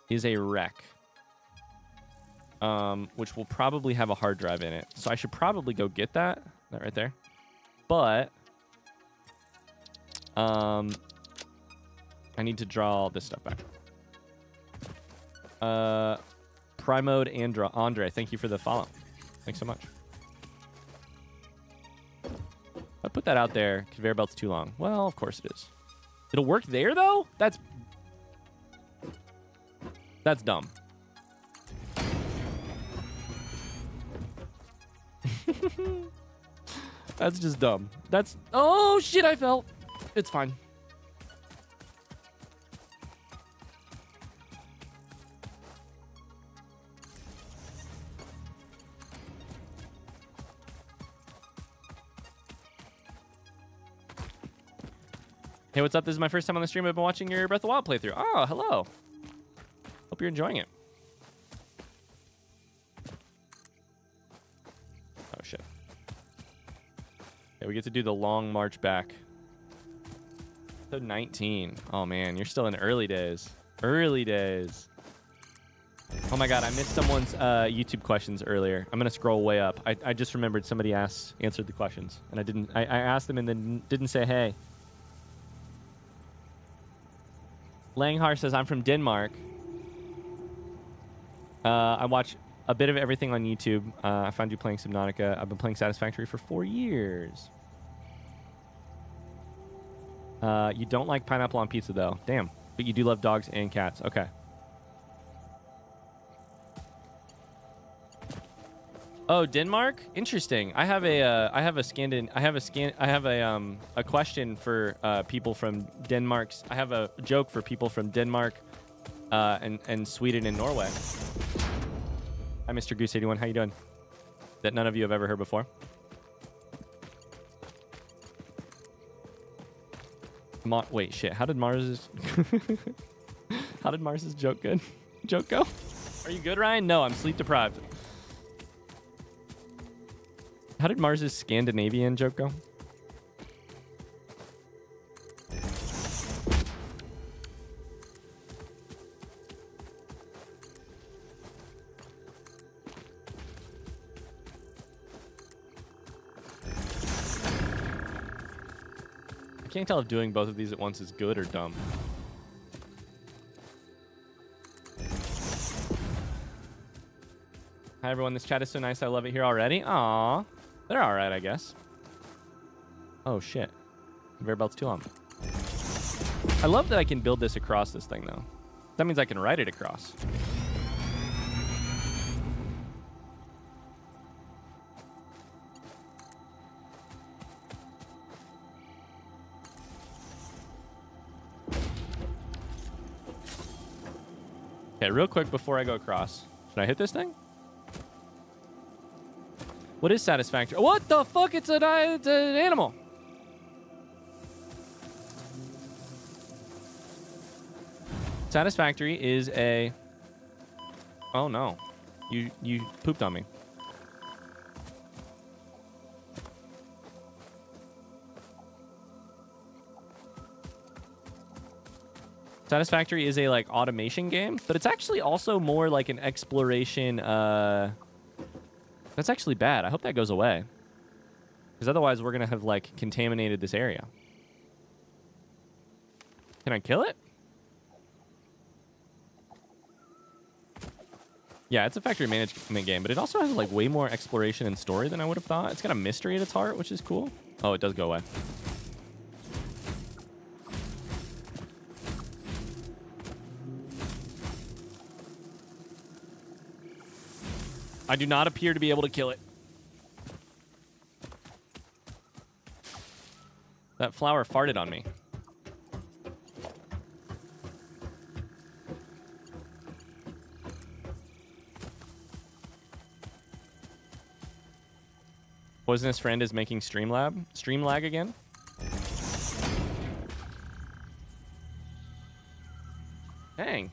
is a rec, which will probably have a hard drive in it. So I should probably go get that right there. But I need to draw this stuff back. Primode Andre, thank you for the follow. Thanks so much. I put that out there. Conveyor belt's too long. Well, of course it is. It'll work there, though? That's dumb. That's just dumb. That's... Oh, shit, I fell. It's fine. Hey, what's up? This is my first time on the stream. I've been watching your Breath of the Wild playthrough. Oh, hello. Hope you're enjoying it. Oh, shit. Yeah, we get to do the long march back. So 19. Oh, man. You're still in early days. Early days. Oh, my God. I missed someone's YouTube questions earlier. I'm going to scroll way up. I just remembered somebody answered the questions. And I didn't. I asked them and then didn't say hey. Langhar says, I'm from Denmark. I watch a bit of everything on YouTube. I found you playing Subnautica. I've been playing Satisfactory for 4 years. You don't like pineapple on pizza, though. Damn. But you do love dogs and cats. Okay. Oh, Denmark? Interesting. I have a question for people from Denmark's. I have a joke for people from Denmark and Sweden and Norway. Hi, Mr. Goose81. How you doing? That none of you have ever heard before. Wait, shit. How did Mars's joke go? Are you good, Ryan? No, I'm sleep deprived. How did Mars's Scandinavian joke go? I can't tell if doing both of these at once is good or dumb. Hi, everyone. This chat is so nice. I love it here already. Aww. They're all right, I guess. Oh, shit. Conveyor belt's too long. I love that I can build this across this thing, though. That means I can write it across. Okay, real quick before I go across. Should I hit this thing? What is Satisfactory? What the fuck? It's an animal. Satisfactory is a... Oh, no. You pooped on me. Satisfactory is a, like, automation game, but it's actually also more like an exploration... That's actually bad. I hope that goes away. Because otherwise we're going to have, like, contaminated this area. Can I kill it? Yeah, it's a factory management game, but it also has, like, way more exploration and story than I would have thought. It's got a mystery at its heart, which is cool. Oh, it does go away. I do not appear to be able to kill it. That flower farted on me. Poisonous friend is making stream lag again. Dang.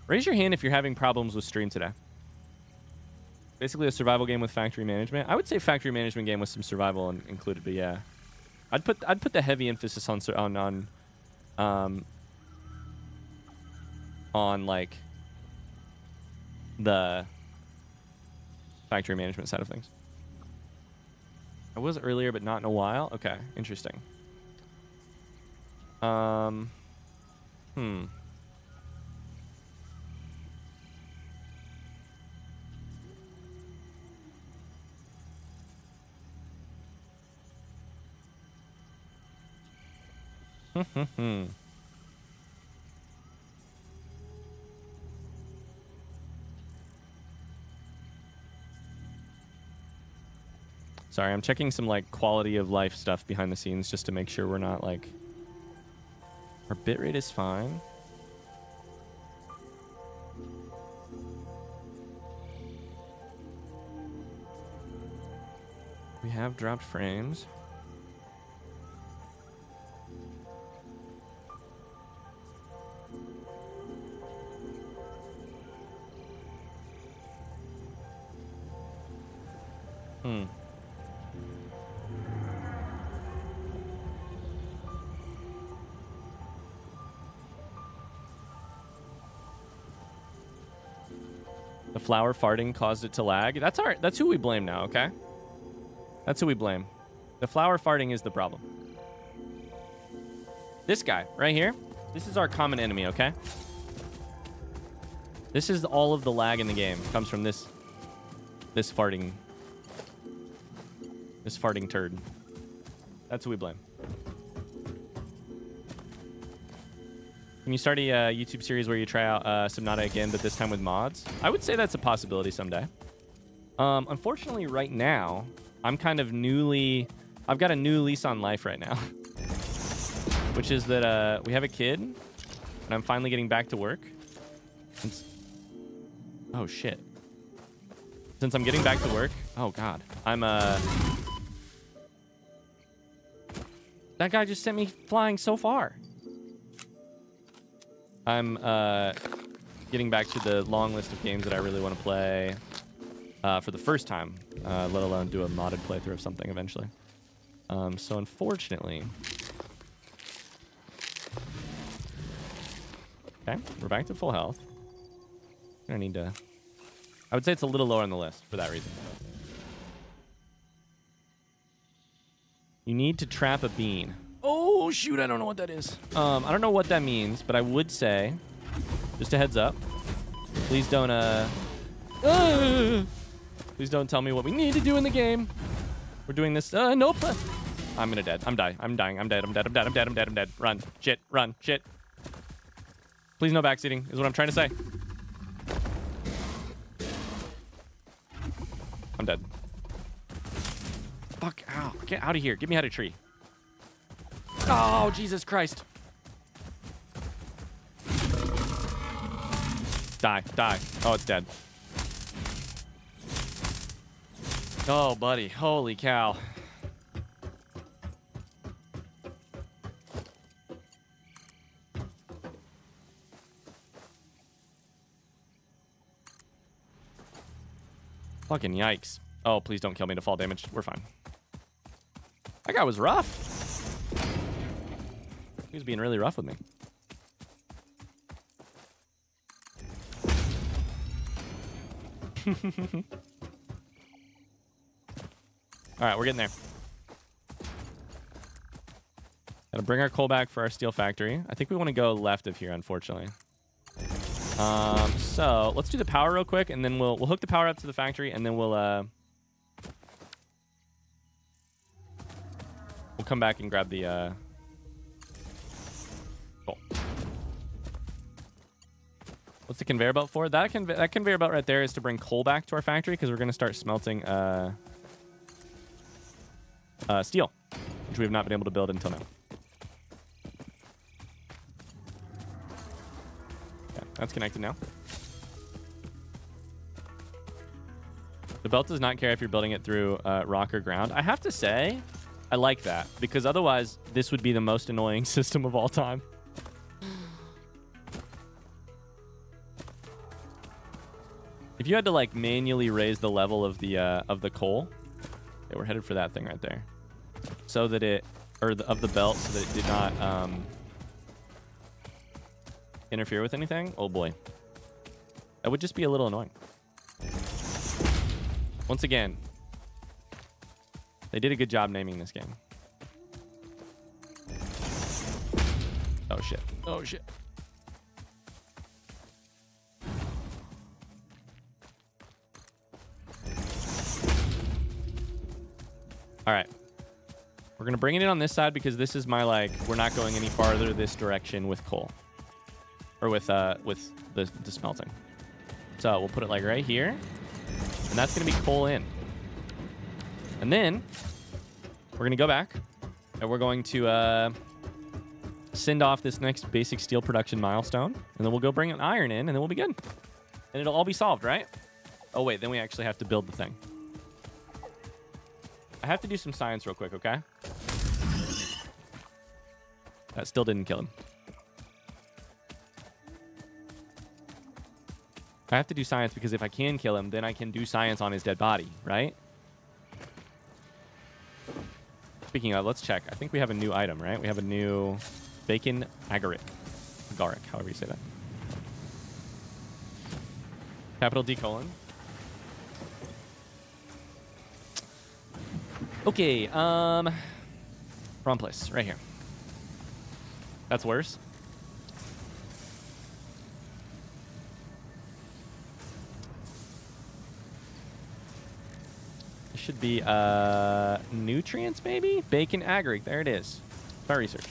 Raise your hand if you're having problems with stream today. Basically a survival game with factory management. I would say factory management game with some survival included, but yeah. I'd put the heavy emphasis on like the factory management side of things. I was earlier, but not in a while. Okay, interesting. Sorry, I'm checking some like quality of life stuff behind the scenes just to make sure we're not like... Our bitrate is fine. We have dropped frames. The flower farting caused it to lag. That's who we blame now, okay? That's who we blame. The flower farting is the problem. This guy right here, this is our common enemy, okay? This is all of the lag in the game. It comes from this farting turd. That's who we blame. Can you start a YouTube series where you try out Subnautica again, but this time with mods? I would say that's a possibility someday. Unfortunately, right now, I'm kind of I've got a new lease on life right now. Which is that we have a kid, and I'm finally getting back to work. Oh, shit. Since I'm getting back to work... Oh, God. That guy just sent me flying so far. I'm getting back to the long list of games that I really want to play for the first time, let alone do a modded playthrough of something eventually. So unfortunately... Okay, we're back to full health. I need to... I would say it's a little lower on the list for that reason. You need to trap a bean. Oh, shoot, I don't know what that is. I don't know what that means, but I would say, just a heads up, please don't, please don't tell me what we need to do in the game. We're doing this, nope. I'm gonna dead. I'm dying. I'm dying. I'm dead. I'm dead. I'm dead. I'm dead. I'm dead. I'm dead. Run. Shit. Run. Shit. Please no backseating is what I'm trying to say. I'm dead. Fuck. Ow. Get out of here. Get me out of tree. Oh, Jesus Christ. Die. Die. Oh, it's dead. Oh, buddy. Holy cow. Fucking yikes. Oh, please don't kill me to fall damage. We're fine. That guy was rough. He was being really rough with me. All right, we're getting there. Gotta bring our coal back for our steel factory. I think we want to go left of here, unfortunately. So let's do the power real quick, and then we'll hook the power up to the factory, and then we'll come back and grab the coal. What's the conveyor belt for? That conveyor belt right there is to bring coal back to our factory because we're going to start smelting steel, which we have not been able to build until now. Okay, that's connected now. The belt does not care if you're building it through rock or ground. I have to say, I like that, because otherwise this would be the most annoying system of all time. If you had to like manually raise the level of the coal, okay, we're headed for that thing right there, so that it, of the belt, so that it did not interfere with anything. Oh boy, that would just be a little annoying. Once again, they did a good job naming this game. Oh shit! Oh shit! All right, we're gonna bring it in on this side because this is my like. We're not going any farther this direction with coal, or with the smelting. So we'll put it like right here, and that's gonna be coal in. And then we're going to go back and we're going to send off this next basic steel production milestone. And then we'll go bring an iron in and then we'll be good. And it'll all be solved, right? Oh, wait. Then we actually have to build the thing. I have to do some science real quick, okay? That still didn't kill him. I have to do science because if I can kill him, then I can do science on his dead body, right? Speaking of, let's check. I think we have a new item, right? We have a new bacon agaric. Agaric, however you say that. Capital D colon. Okay, wrong place, right here. That's worse. It should be nutrients, maybe? Bacon agaric, there it is. Start research.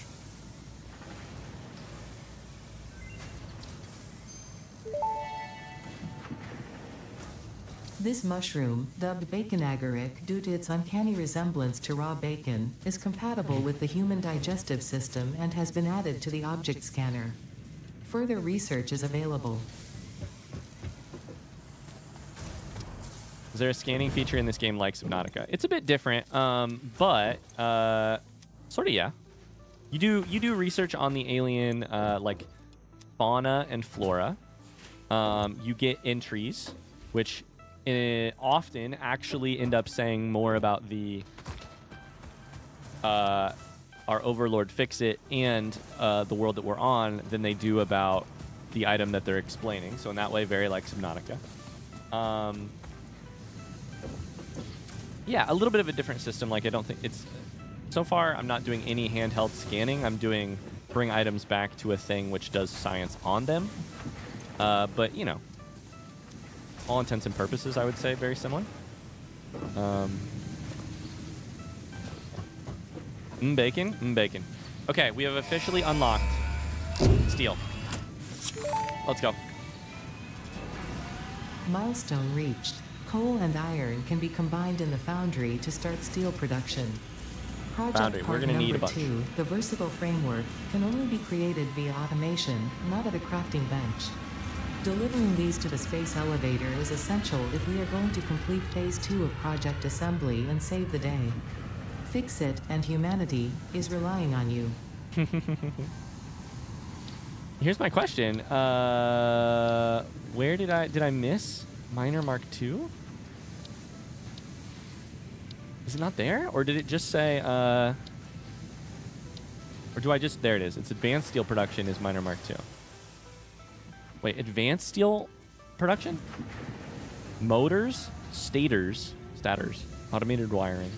This mushroom, dubbed bacon agaric due to its uncanny resemblance to raw bacon, is compatible with the human digestive system and has been added to the object scanner. Further research is available. Is there a scanning feature in this game like Subnautica? It's a bit different, but sort of, yeah. You do research on the alien like fauna and flora. You get entries, which often actually end up saying more about the our Overlord Fix-It and the world that we're on than they do about the item that they're explaining. So in that way, very like Subnautica. Yeah, a little bit of a different system. Like I don't think it's... So far, I'm not doing any handheld scanning. I'm doing bring items back to a thing which does science on them. But, you know, all intents and purposes, I would say very similar. Bacon? Bacon. Okay, we have officially unlocked steel. Let's go. Milestone reached. Coal and iron can be combined in the foundry to start steel production. Project Foundry, we're gonna need a bunch. 2, the versatile framework, can only be created via automation, not at a crafting bench. Delivering these to the space elevator is essential if we are going to complete Phase 2 of Project Assembly and save the day. Fix-It and humanity is relying on you. Here's my question. Where did I miss Miner Mark II? Is it not there? Or did it just say, or do I just, there it is. It's Advanced Steel Production is Miner Mark II. Wait, Advanced Steel Production? Motors, stators, automated wiring.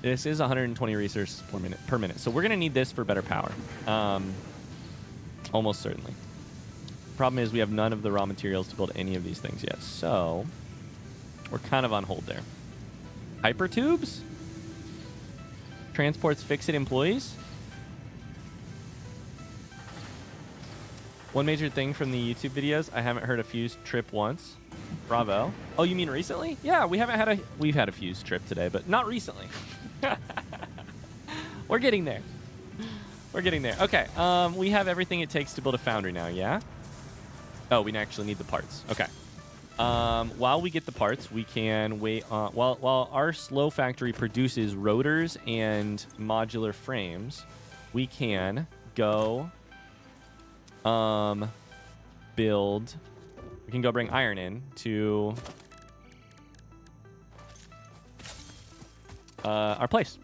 This is 120 resources per minute. So we're going to need this for better power. Almost certainly. Problem is we have none of the raw materials to build any of these things yet. So we're kind of on hold there. Hypertubes? Transports Fix-It employees? One major thing from the YouTube videos, I haven't heard a fuse trip once. Bravo. Oh, you mean recently? Yeah, we've had a fuse trip today, but not recently. We're getting there. We're getting there. Okay, we have everything it takes to build a foundry now, yeah? Oh, we actually need the parts. Okay. While we get the parts, we can wait on... While our slow factory produces rotors and modular frames, we can go... build... We can go bring iron in to... our place.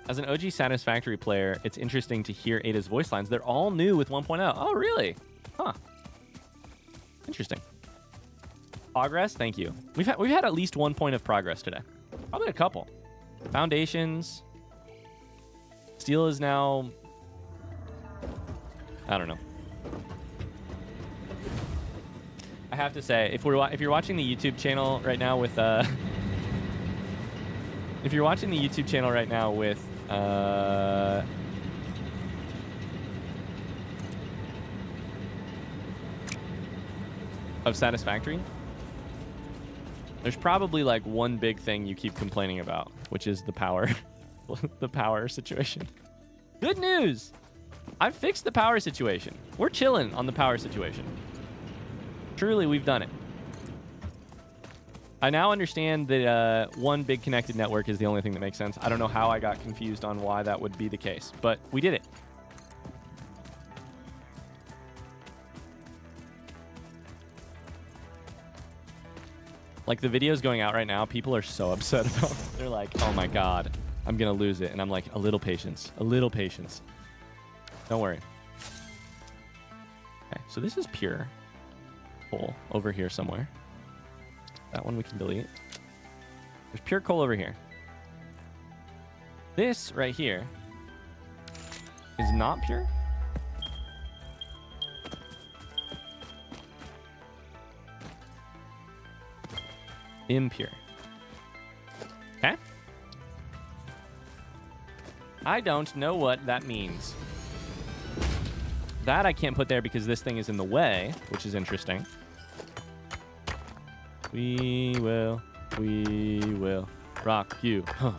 As an OG Satisfactory player, it's interesting to hear Ada's voice lines. They're all new with 1.0. Oh, really? Huh. Interesting. Progress? Thank you. We've had at least 1 point of progress today. Probably a couple. Foundations. Steel is now... I don't know. I have to say, if you're watching the YouTube channel right now with if you're watching the YouTube channel right now with of Satisfactory, there's probably like one big thing you keep complaining about, which is the power, the power situation. Good news! I've fixed the power situation. We're chilling on the power situation. Truly, we've done it. I now understand that one big connected network is the only thing that makes sense. I don't know how I got confused on why that would be the case, but we did it. Like, the videos going out right now, people are so upset about it. They're like, oh my God, I'm going to lose it. And I'm like, a little patience, a little patience. Don't worry. Okay, so this is pure coal over here somewhere. That one we can delete. There's pure coal over here. This right here is not pure. Impure. Okay. I don't know what that means. That I can't put there because this thing is in the way, which is interesting. We will rock you, huh?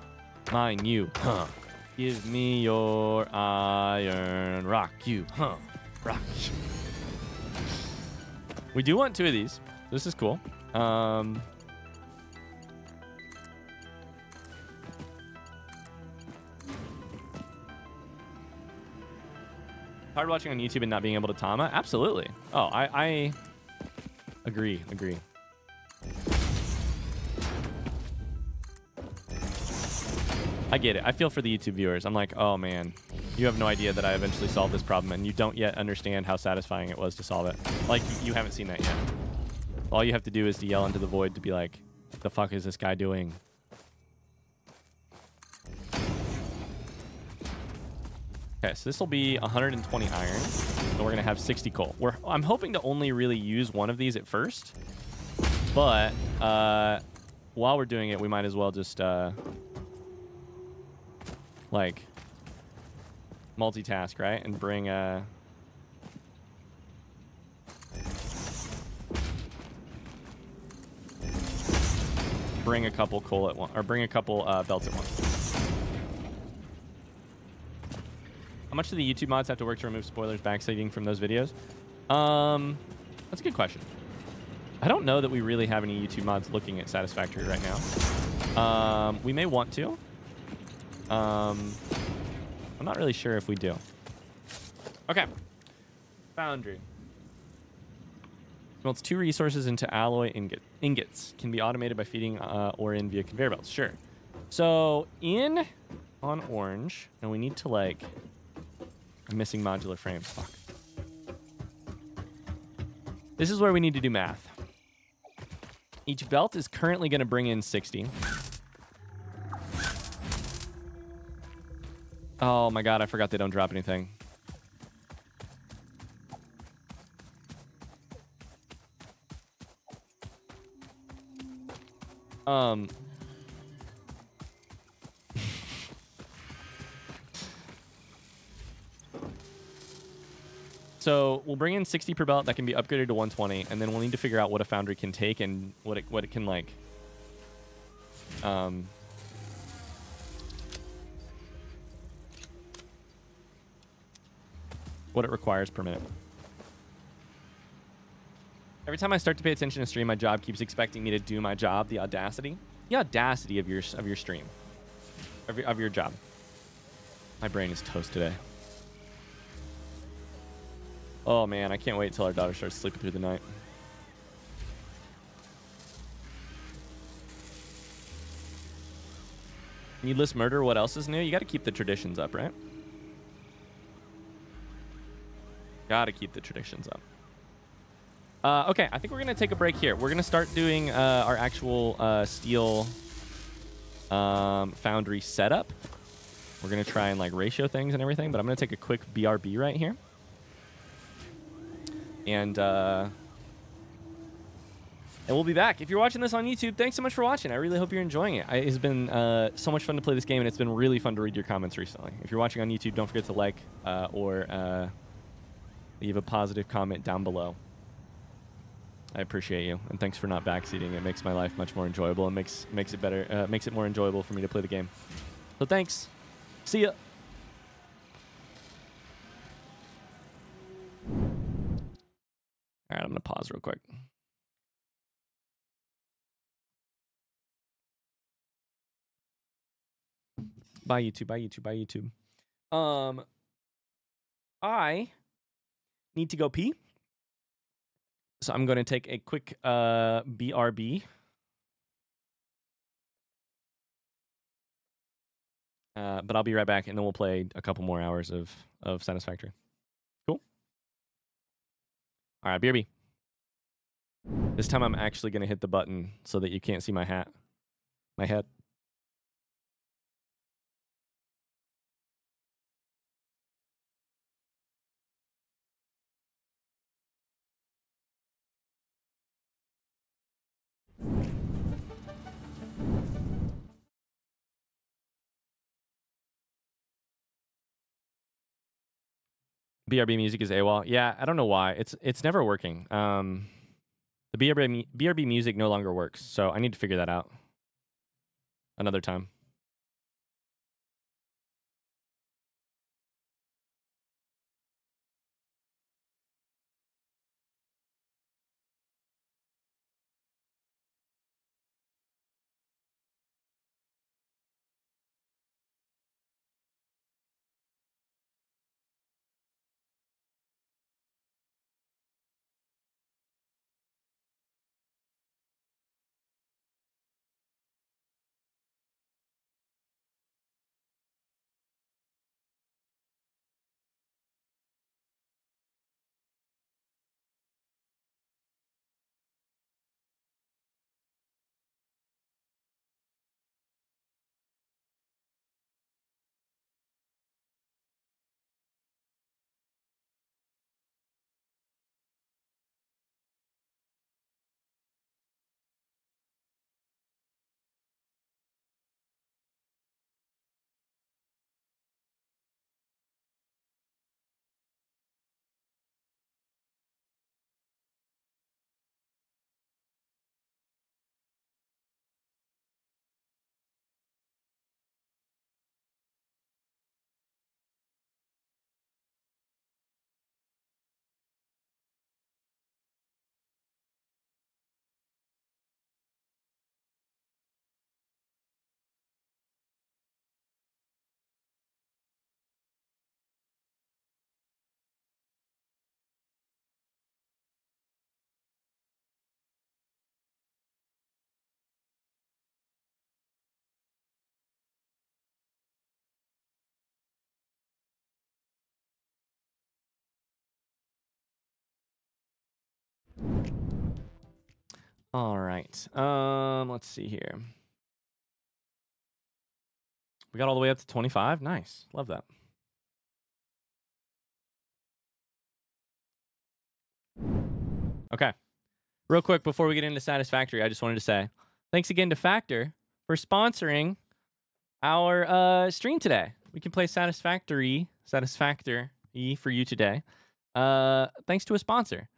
Mine you, huh? Give me your iron, rock you, huh? Rock you. We do want 2 of these. This is cool. Hard watching on YouTube and not being able to Tama? Absolutely. Oh, I agree. I get it. I feel for the YouTube viewers. I'm like, oh man, you have no idea that I eventually solved this problem and you don't yet understand how satisfying it was to solve it. Like, you haven't seen that yet. All you have to do is to yell into the void to be like, what the fuck is this guy doing? Okay, so this will be 120 iron, and we're going to have 60 coal. I'm hoping to only really use one of these at first, but while we're doing it, we might as well just, like, multitask, right? And bring a... bring a couple coal at once, or bring a couple belts at once. How much do the YouTube mods have to work to remove spoilers backsliding from those videos? That's a good question. I don't know that we really have any YouTube mods looking at Satisfactory right now. We may want to. I'm not really sure if we do. Okay. Foundry. Melts 2 resources into alloy ingots. Can be automated by feeding ore in via conveyor belts. Sure. So in on orange, and we need to like... I'm missing modular frames. Fuck. This is where we need to do math. Each belt is currently going to bring in 60. Oh my god, I forgot they don't drop anything. So we'll bring in 60 per belt that can be upgraded to 120, and then we'll need to figure out what a foundry can take and what it can like what it requires per minute. Every time I start to pay attention to stream, my job keeps expecting me to do my job. The audacity of your stream, of your job. My brain is toast today. Oh man, I can't wait till our daughter starts sleeping through the night. Needless murder, what else is new? You got to keep the traditions up, right? Got to keep the traditions up. Okay, I think we're going to take a break here. We're going to start doing our actual steel foundry setup. We're going to try and like ratio things and everything, but I'm going to take a quick BRB right here. And we'll be back. If you're watching this on YouTube, thanks so much for watching. I really hope you're enjoying it. It's been so much fun to play this game, and it's been really fun to read your comments recently. If you're watching on YouTube, don't forget to like or leave a positive comment down below. I appreciate you, and thanks for not backseating. It makes my life much more enjoyable and makes it better. Makes it more enjoyable for me to play the game. So thanks. See ya. All right, I'm gonna pause real quick. Bye YouTube. Bye YouTube. Bye YouTube. I need to go pee, so I'm going to take a quick BRB. But I'll be right back, and then we'll play a couple more hours of Satisfactory. Cool? All right, BRB. This time I'm actually going to hit the button so that you can't see my hat. My head. BRB music is AWOL. Yeah, I don't know why. It's never working. The BRB music no longer works, so I need to figure that out another time. All right. Let's see here. We got all the way up to 25. Nice. Love that. Okay. Real quick before we get into Satisfactory, I just wanted to say thanks again to Factor for sponsoring our stream today. We can play Satisfactory for you today. Thanks to a sponsor.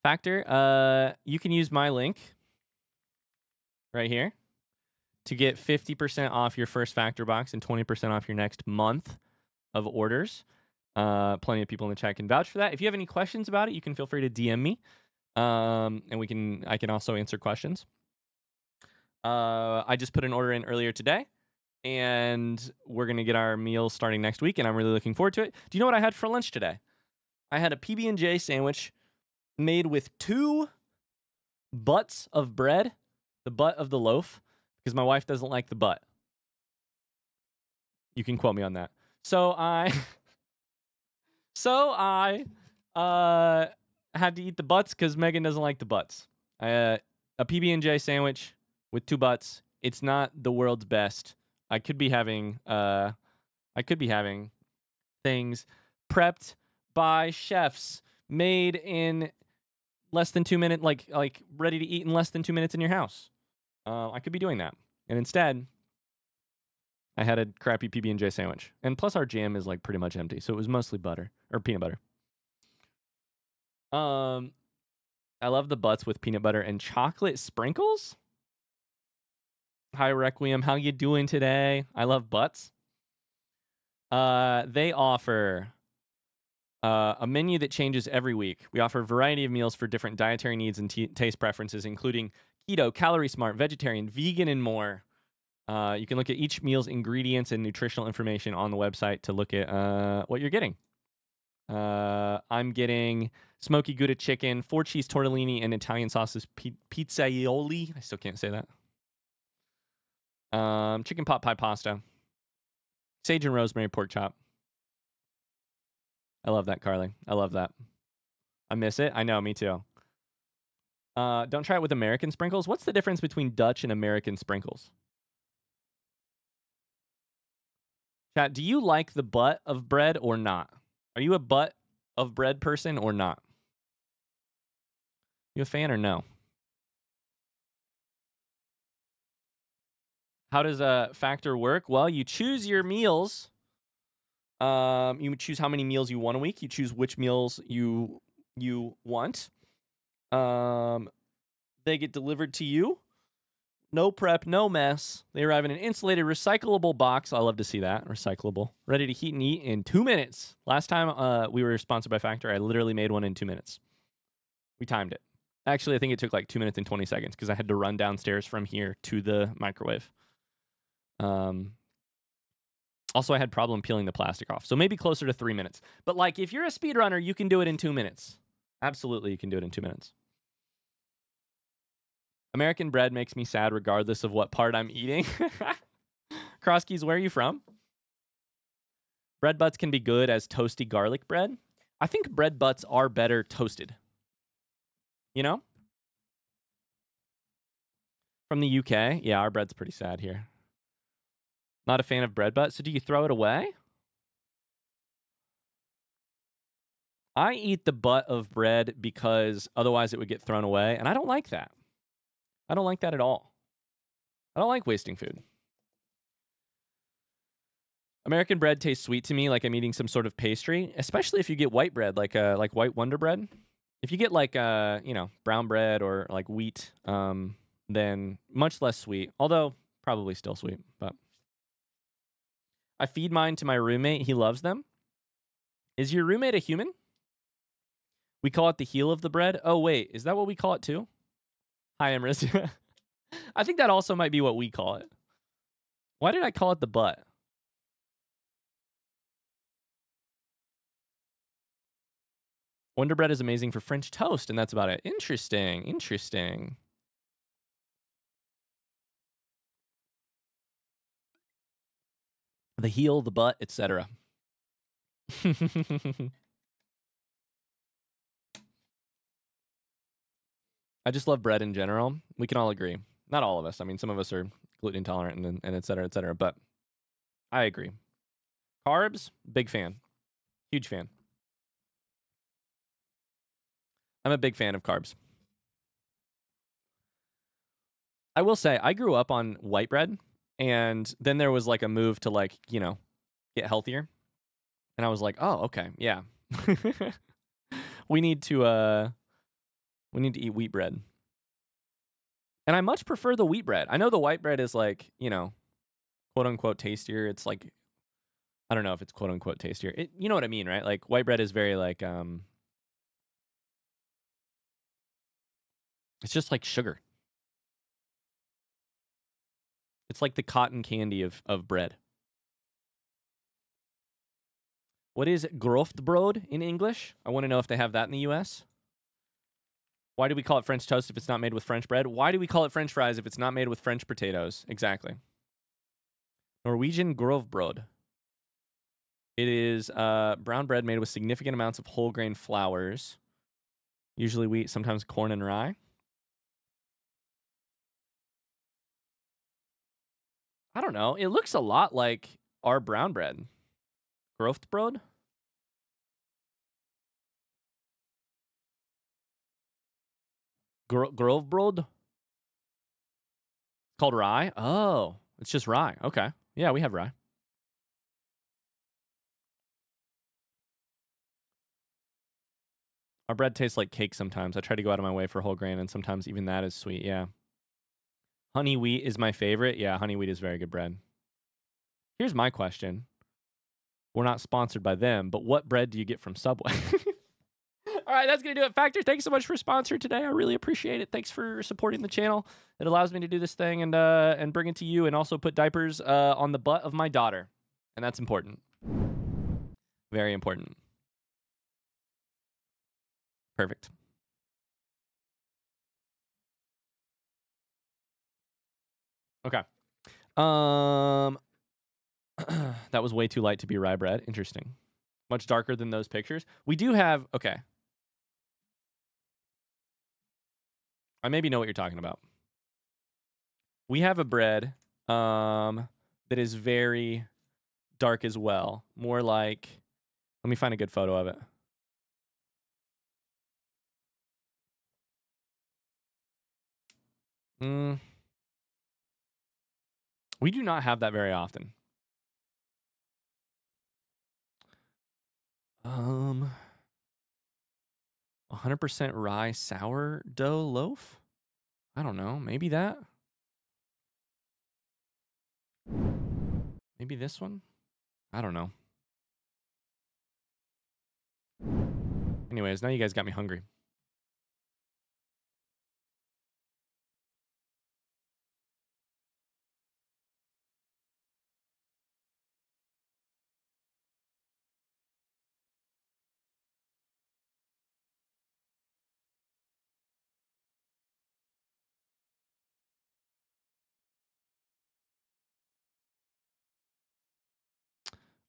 Factor, you can use my link right here to get 50% off your first Factor box and 20% off your next month of orders. Plenty of people in the chat can vouch for that. If you have any questions about it, you can feel free to DM me, and I can also answer questions. I just put an order in earlier today, and we're gonna get our meals starting next week, and I'm really looking forward to it. Do you know what I had for lunch today? I had a PB&J sandwich made with 2 butts of bread, the butt of the loaf, because my wife doesn't like the butt. You can quote me on that. So I had to eat the butts because Megan doesn't like the butts. A PB&J sandwich with 2 butts. It's not the world's best. I could be having things prepped by chefs, made in less than 2 minutes, like ready to eat in less than 2 minutes in your house. I could be doing that, and instead, I had a crappy PB&J sandwich. And plus, our jam is like pretty much empty, so it was mostly butter or peanut butter. I love the butts with peanut butter and chocolate sprinkles. Hi, Requiem. How you doing today? I love butts. They offer a menu that changes every week. We offer a variety of meals for different dietary needs and taste preferences, including keto, calorie smart, vegetarian, vegan, and more. You can look at each meal's ingredients and nutritional information on the website to look at what you're getting. I'm getting smoky Gouda chicken, 4-cheese tortellini, and Italian sauces pizzaioli. I still can't say that. Chicken pot pie pasta. Sage and rosemary pork chop. I love that, Carly. I love that. I miss it. I know, me too. Don't try it with American sprinkles. What's the difference between Dutch and American sprinkles? Chat, do you like the butt of bread or not? Are you a butt of bread person or not? You a fan or no? How does a factor work? Well, you choose your meals. You choose how many meals you want a week. You choose which meals you want. They get delivered to you. No prep, no mess. They arrive in an insulated, recyclable box. I love to see that. Recyclable. Ready to heat and eat in 2 minutes. Last time we were sponsored by Factor, I literally made one in 2 minutes. We timed it. Actually, I think it took like 2 minutes and 20 seconds because I had to run downstairs from here to the microwave. Also, I had problem peeling the plastic off. So maybe closer to 3 minutes. But like, if you're a speedrunner, you can do it in 2 minutes. Absolutely, you can do it in 2 minutes. American bread makes me sad regardless of what part I'm eating. Crosskeys, where are you from? Bread butts can be good as toasty garlic bread. I think bread butts are better toasted. You know? From the UK? Yeah, our bread's pretty sad here. Not a fan of bread butt, so do you throw it away? I eat the butt of bread because otherwise it would get thrown away, and I don't like that. I don't like that at all. I don't like wasting food. American bread tastes sweet to me, like I'm eating some sort of pastry, especially if you get white bread, like white Wonder Bread. If you get like brown bread or like wheat, then much less sweet, although probably still sweet. But I feed mine to my roommate. He loves them. Is your roommate a human? We call it the heel of the bread. Oh wait, is that what we call it too? Hi, Emrys. I think that also might be what we call it. Why did I call it the butt? Wonder Bread is amazing for French toast, and that's about it. Interesting, interesting. The heel, the butt, etc. I just love bread in general. We can all agree. Not all of us. I mean, some of us are gluten intolerant and et cetera, but I agree. Carbs, big fan. Huge fan. I'm a big fan of carbs. I will say, I grew up on white bread, and then there was like a move to like, get healthier. And I was like, oh, okay, yeah. we need to eat wheat bread. And I much prefer the wheat bread. I know the white bread is like, quote unquote tastier. It's like, I don't know if it's quote unquote tastier. You know what I mean, right? Like white bread is very like, it's just like sugar. It's like the cotton candy of bread. What is groftebrod in English? I want to know if they have that in the US. Why do we call it French toast if it's not made with French bread? Why do we call it French fries if it's not made with French potatoes? Exactly. Norwegian grovbrod. It is brown bread made with significant amounts of whole grain flours. Usually wheat, sometimes corn and rye. I don't know. It looks a lot like our brown bread. Groftebrod? Grovbrod? Called rye? Oh, it's just rye. Okay. Yeah, we have rye. Our bread tastes like cake sometimes. I try to go out of my way for whole grain, and sometimes even that is sweet. Yeah. Honey wheat is my favorite. Yeah, honey wheat is very good bread. Here's my question. We're not sponsored by them, but what bread do you get from Subway? All right, that's going to do it. Factor, thanks so much for sponsoring today. I really appreciate it. Thanks for supporting the channel. It allows me to do this thing and bring it to you, and also put diapers on the butt of my daughter. And that's important. Very important. Perfect. Okay. That was way too light to be rye bread. Interesting. Much darker than those pictures. We do have... Okay. I maybe know what you're talking about. We have a bread that is very dark as well. More like... Let me find a good photo of it. We do not have that very often. 100% rye sourdough loaf? I don't know. Maybe that? Maybe this one? I don't know. Anyways, now you guys got me hungry.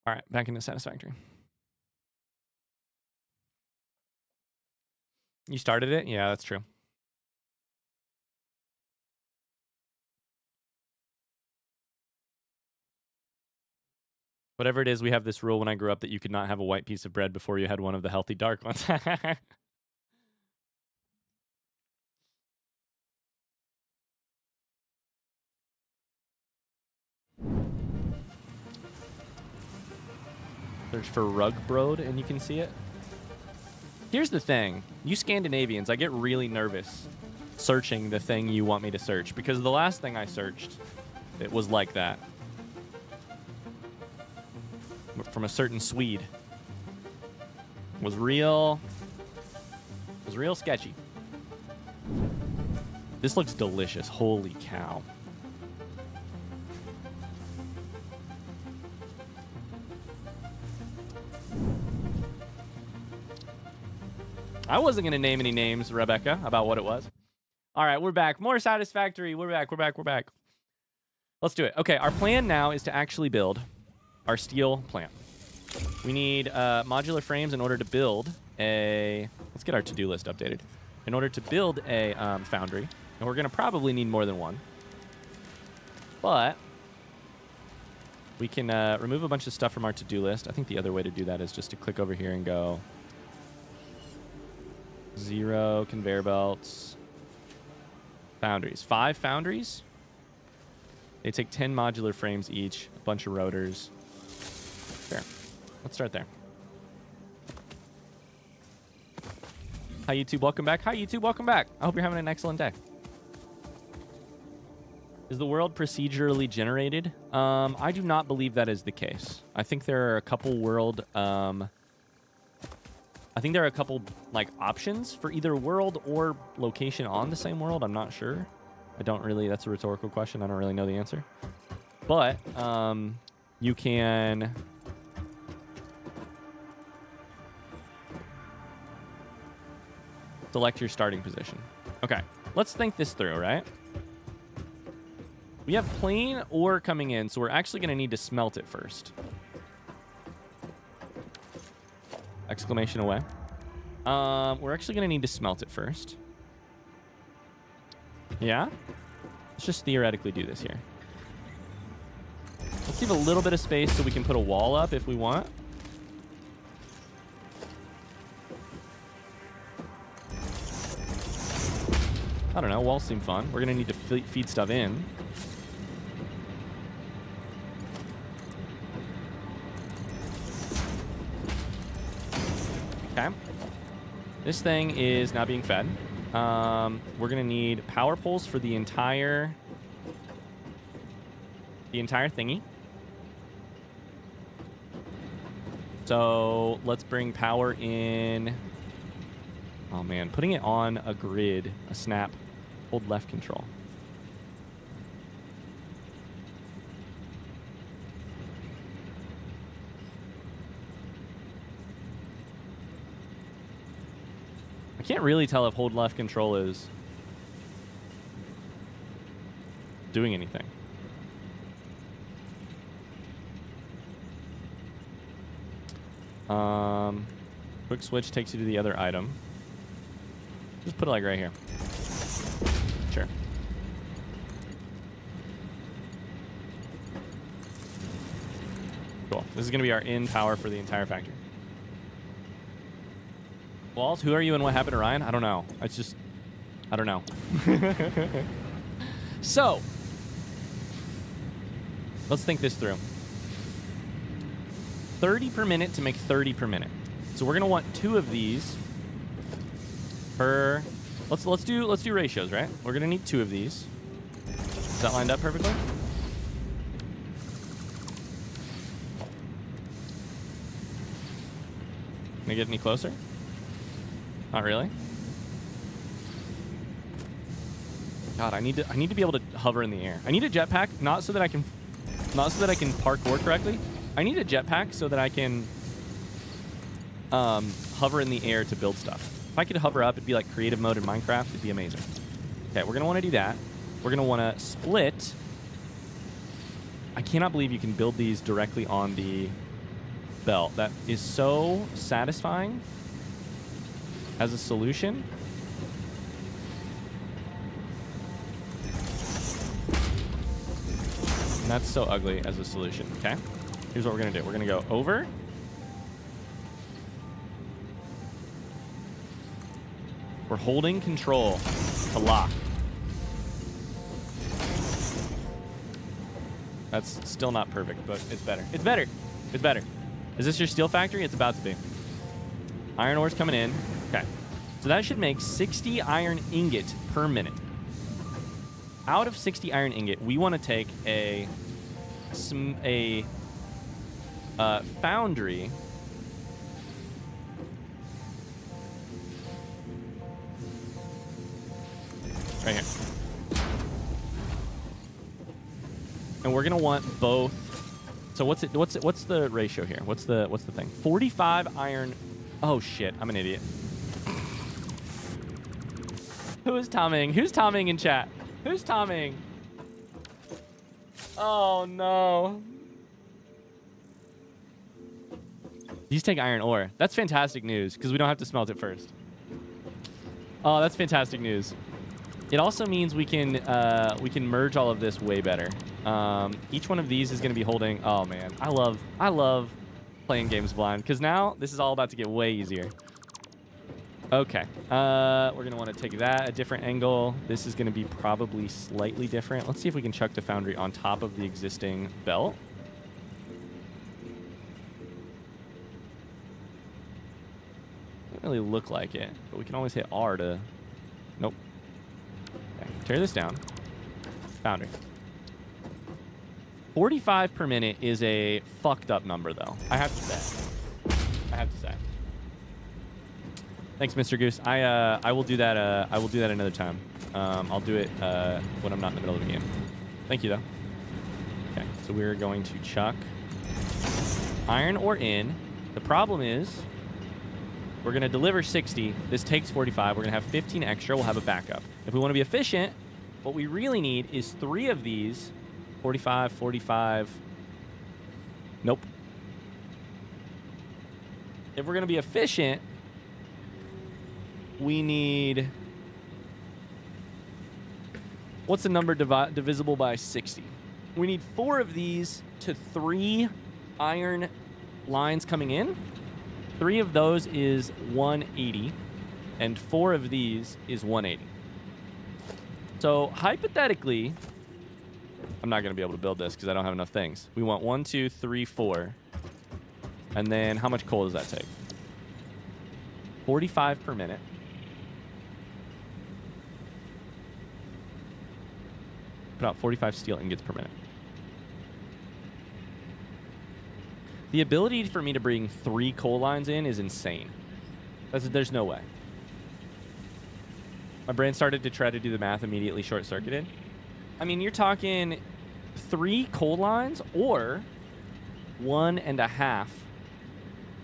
All right, back into Satisfactory. You started it? Yeah, that's true. Whatever it is, we have this rule when I grew up that you could not have a white piece of bread before you had one of the healthy dark ones. Search for Rugbrod and you can see it. Here's the thing. You Scandinavians, I get really nervous searching the thing you want me to search, because the last thing I searched, it was like that. From a certain Swede. It was real sketchy. This looks delicious. Holy cow. I wasn't going to name any names, Rebecca, about what it was. All right, we're back. More Satisfactory. We're back. Let's do it. Okay, our plan now is to actually build our steel plant. We need modular frames in order to build a... Let's get our to-do list updated. In order to build a foundry. And we're going to probably need more than one. But we can remove a bunch of stuff from our to-do list. I think the other way to do that is just to click over here and go... 0 conveyor belts. Foundries. 5 foundries. They take 10 modular frames each. A bunch of rotors. Fair. Let's start there. Hi, YouTube. Welcome back. Hi, YouTube. Welcome back. I hope you're having an excellent day. Is the world procedurally generated? I do not believe that is the case. I think there are a couple world... I think there are a couple like options for either world or location on the same world. I'm not sure. I don't really, that's a rhetorical question. I don't really know the answer. But you can select your starting position. Okay, let's think this through, right? We have plain ore coming in, so we're actually going to need to smelt it first. Exclamation away. We're actually going to need to smelt it first. Yeah? Let's just theoretically do this here. Let's leave a little bit of space so we can put a wall up if we want. I don't know. Walls seem fun. We're going to need to feed stuff in. Okay. This thing is not being fed. We're going to need power poles for the entire thingy. So let's bring power in. Oh, man. Putting it on a grid, a snap. Hold left control. I can't really tell if hold left control is doing anything. Quick switch takes you to the other item. Just put it like right here. Sure. Cool. This is going to be our in power for the entire factory. Walls, who are you and what happened to Ryan? I don't know. It's just, I don't know. So, let's think this through. 30 per minute to make 30 per minute. So we're gonna want 2 of these per. Let's do ratios, right? We're gonna need 2 of these. Is that lined up perfectly? Can I get any closer? Not really. God, I need to be able to hover in the air. I need a jetpack, not so that I can parkour correctly. I need a jetpack so that I can hover in the air to build stuff. If I could hover up, it'd be like creative mode in Minecraft. It'd be amazing. Okay, we're gonna want to do that. We're gonna want to split. I cannot believe you can build these directly on the belt. That is so satisfying as a solution. And that's so ugly as a solution. Okay, here's what we're gonna do. We're gonna go over. We're holding control to lock. That's still not perfect, but it's better. It's better. It's better. Is this your steel factory? It's about to be. Iron ore's coming in. Okay. So that should make 60 iron ingot per minute. Out of 60 iron ingot, we want to take a foundry. Right here. And we're gonna want both. So what's the ratio here? What's the thing? 45 iron. Oh shit, I'm an idiot. Who is Tomming? Who's Tomming in chat? Who's Tomming? Oh no. These take iron ore. That's fantastic news because we don't have to smelt it first. Oh, that's fantastic news. It also means we can merge all of this way better. Each one of these is going to be holding. Oh man, I love playing games blind because now this is all about to get way easier. Okay, we're going to want to take that a different angle. This is going to be probably slightly different. Let's see if we can chuck the foundry on top of the existing belt. Doesn't really look like it, but we can always hit R to. Nope. Okay, tear this down. Foundry. 45 per minute is a fucked up number, though. I have to say. Thanks, Mr. Goose. I will do that. I will do that another time. I'll do it when I'm not in the middle of the game. Thank you, though. Okay, so we're going to chuck iron ore in. The problem is we're going to deliver 60. This takes 45. We're going to have 15 extra. We'll have a backup. If we want to be efficient, what we really need is 3 of these. 45, 45. Nope. If we're going to be efficient, we need... What's the number divisible by 60? We need 4 of these to 3 iron lines coming in. 3 of those is 180, and 4 of these is 180. So hypothetically, I'm not going to be able to build this because I don't have enough things. We want 1, 2, 3, 4. And then how much coal does that take? 45 per minute. Put out 45 steel ingots per minute. The ability for me to bring 3 coal lines in is insane. There's no way. My brain started to try to do the math, immediately short-circuited. I mean, you're talking 3 coal lines or 1.5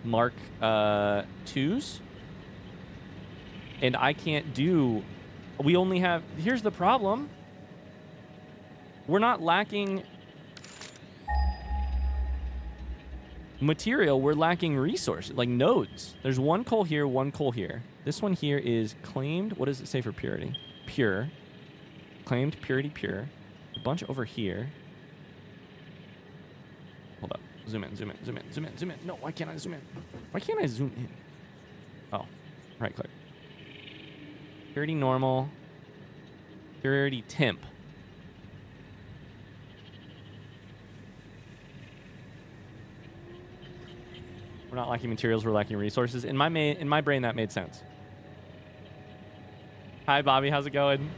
Mark 2s. And I can't do... We only have... Here's the problem. We're not lacking material. We're lacking resources, like nodes. There's 1 coal here, 1 coal here. This one here is claimed. What does it say for purity? Pure. Claimed purity pure. A bunch over here. Hold up. Zoom in, zoom in, zoom in, zoom in, zoom in. No, why can't I zoom in? Why can't I zoom in? Oh, right click. Purity normal. Purity temp. We're not lacking materials, we're lacking resources. In my brain, that made sense. Hi, Bobby. How's it going?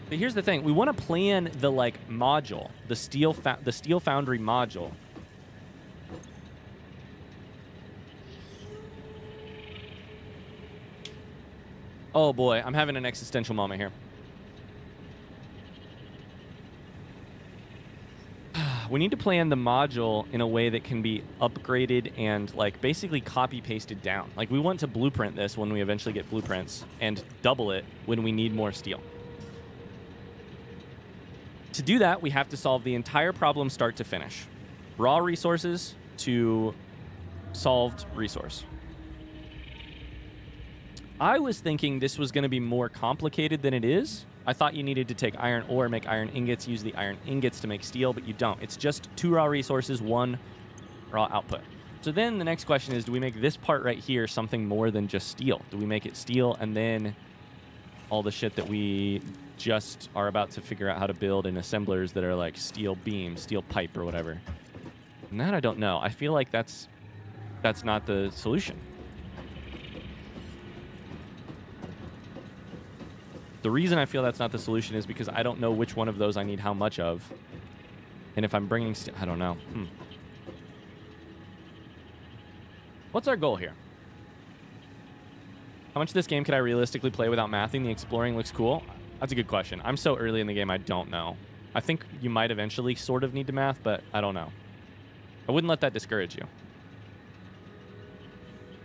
But here's the thing. We want to plan the, like, module. The steel foundry module. Oh, boy. I'm having an existential moment here. We need to plan the module in a way that can be upgraded and, like, basically copy-pasted down. Like, we want to blueprint this when we eventually get blueprints and double it when we need more steel. To do that, we have to solve the entire problem start to finish. Raw resources to solved resource. I was thinking this was going to be more complicated than it is. I thought you needed to take iron ore, make iron ingots, use the iron ingots to make steel, but you don't. It's just 2 raw resources, 1 raw output. So then the next question is, do we make this part right here something more than just steel? Do we make it steel and then all the shit that we just are about to figure out how to build in assemblers that are like steel beam, steel pipe, or whatever? And that I don't know. I feel like that's not the solution. The reason I feel that's not the solution is because I don't know which one of those I need how much of. And if I'm bringing... I don't know. What's our goal here? How much of this game could I realistically play without mathing? The exploring looks cool. That's a good question. I'm so early in the game, I don't know. I think you might eventually sort of need to math, but I don't know. I wouldn't let that discourage you.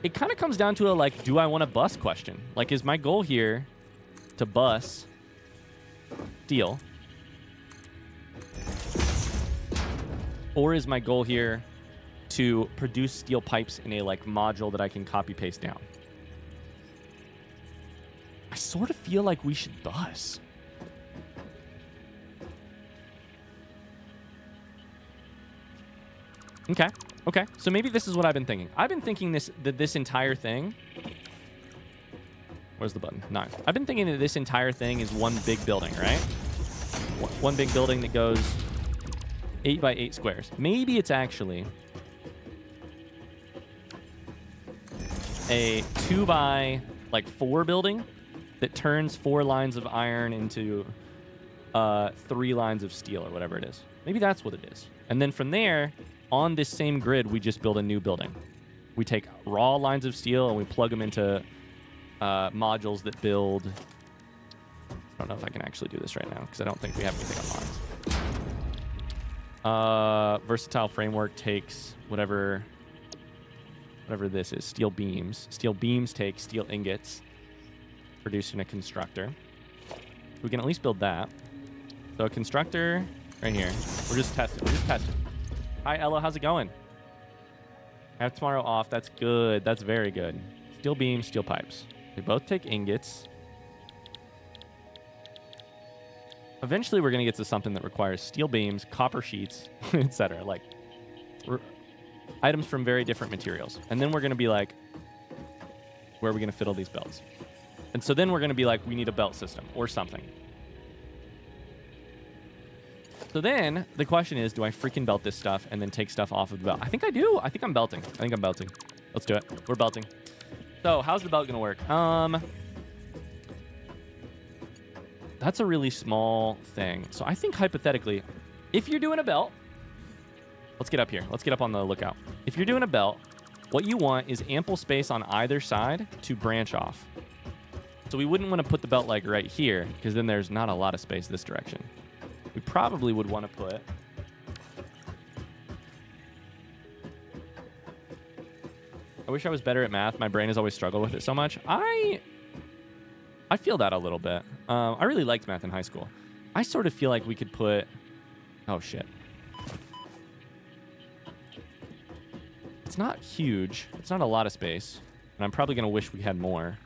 It kind of comes down to a, like, do I want to bus question? Like, is my goal here to bus steel? Or is my goal here to produce steel pipes in a, like, module that I can copy paste down? I sort of feel like we should bus. Okay. Okay. So maybe this is what I've been thinking. I've been thinking that this entire thing... Where's the button? 9. I've been thinking that this entire thing is one big building, right? One big building that goes 8 by 8 squares. Maybe it's actually a 2 by, like, 4 building that turns 4 lines of iron into 3 lines of steel or whatever it is. Maybe that's what it is. And then from there, on this same grid, we just build a new building. We take raw lines of steel and we plug them into modules that build... I don't know if I can actually do this right now because I don't think we have anything on lines. Versatile framework takes whatever this is. Steel beams. Steel beams take steel ingots, produced in a constructor. We can at least build that. So a constructor right here. We're just testing. Hi, Ella. How's it going? I have tomorrow off. That's good. That's very good. Steel beams, steel pipes. They both take ingots. Eventually, we're going to get to something that requires steel beams, copper sheets, etc. Like, items from very different materials. And then we're going to be like, where are we going to fit all these belts? And so then we're going to be like, we need a belt system or something. So then the question is, do I freaking belt this stuff and then take stuff off of the belt? I think I do. I think I'm belting. Let's do it. We're belting. So how's the belt gonna work? That's a really small thing. So I think hypothetically, if you're doing a belt, let's get up here. Let's get up on the lookout. If you're doing a belt, what you want is ample space on either side to branch off. So we wouldn't want to put the belt like right here, because then there's not a lot of space this direction. We probably would want to put... I wish I was better at math. My brain has always struggled with it so much. I feel that a little bit. I really liked math in high school. I sort of feel like we could put... Oh, shit. It's not huge. It's not a lot of space. And I'm probably going to wish we had more.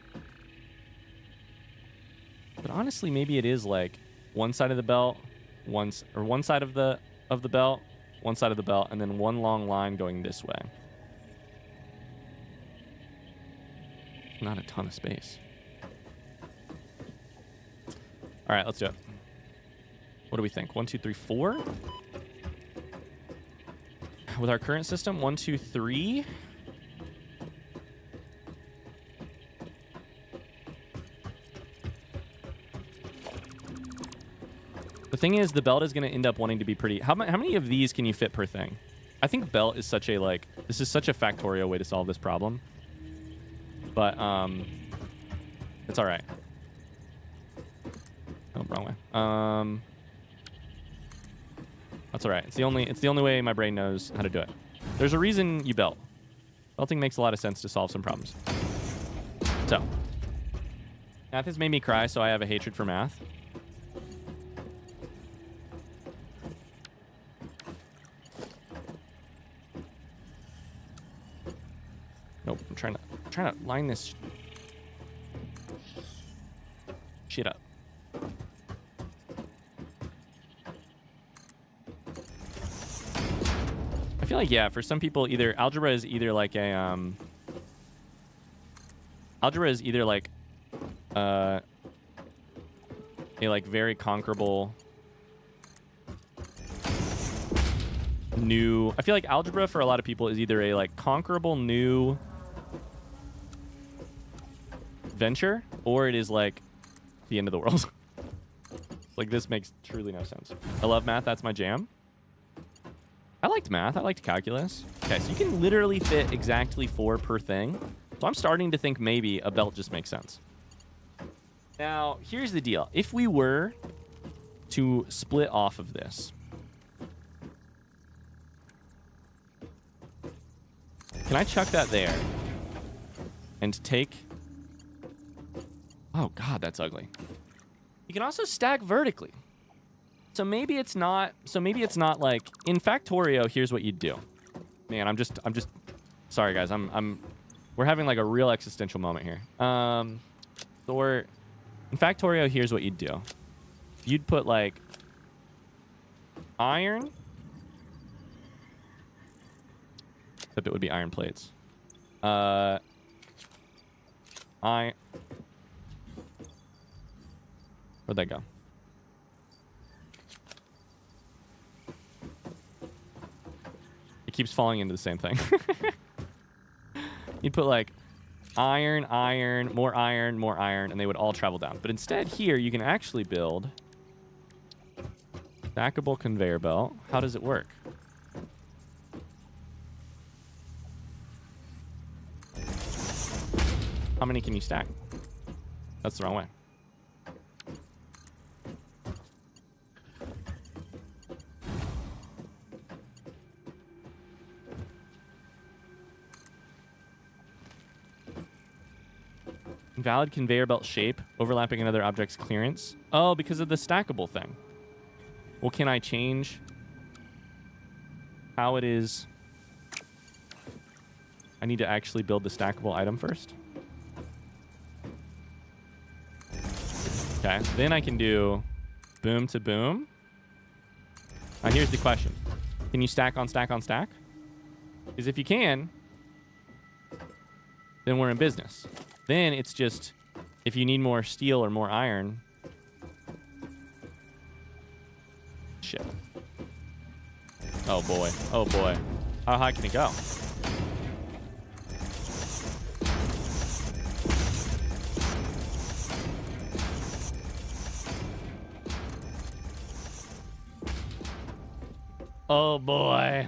But honestly, maybe it is like one side of the belt, one side of the belt, one side of the belt, and then one long line going this way. Not a ton of space. All right, let's do it. What do we think? 1, 2, 3, 4. With our current system, 1, 2, 3. The thing is, the belt is going to end up wanting to be pretty... How many of these can you fit per thing? I think belt is such a, like... This is such a factorial way to solve this problem. But, it's all right. Oh, wrong way. That's all right. It's the only way my brain knows how to do it. There's a reason you belt. Belting makes a lot of sense to solve some problems. So, math has made me cry, so I have a hatred for math. Nope, I'm trying to line this shit up. I feel like, yeah, for some people, algebra is either like a like very conquerable new... I feel like algebra for a lot of people is either a like conquerable new venture, or it is like the end of the world. Like, this makes truly no sense. I love math. That's my jam. I liked math. I liked calculus. Okay, so you can literally fit exactly 4 per thing. So I'm starting to think maybe a belt just makes sense. Now, here's the deal. If we were to split off of this, can I chuck that there and take... Oh, God, that's ugly. You can also stack vertically. So maybe it's not like in Factorio, here's what you'd do. Man, I'm just sorry guys. We're having like a real existential moment here. In Factorio, here's what you'd do. You'd put like iron, except it would be iron plates. Where'd that go? It keeps falling into the same thing. You'd put like iron, iron, more iron, more iron, and they would all travel down. But instead here, you can actually build stackable conveyor belt. How does it work? How many can you stack? That's the wrong way. Valid conveyor belt shape, overlapping another object's clearance. Oh, because of the stackable thing. Well, can I change how it is? I need to actually build the stackable item first. Okay, then I can do boom to boom. Now here's the question. Can you stack on stack on stack? Because if you can, then we're in business. Then it's just, if you need more steel or more iron. Shit. Oh boy. Oh boy. How high can it go? Oh boy.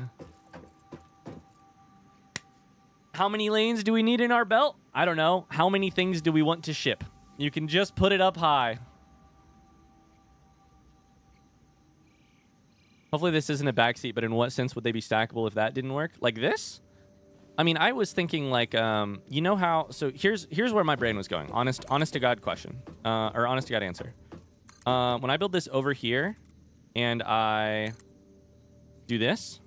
How many lanes do we need in our belt? I don't know. How many things do we want to ship? You can just put it up high. Hopefully this isn't a backseat, but in what sense would they be stackable if that didn't work? Like this? I mean, I was thinking like, you know how, so here's where my brain was going. Honest to God question, or honest to God answer. When I build this over here and I do this,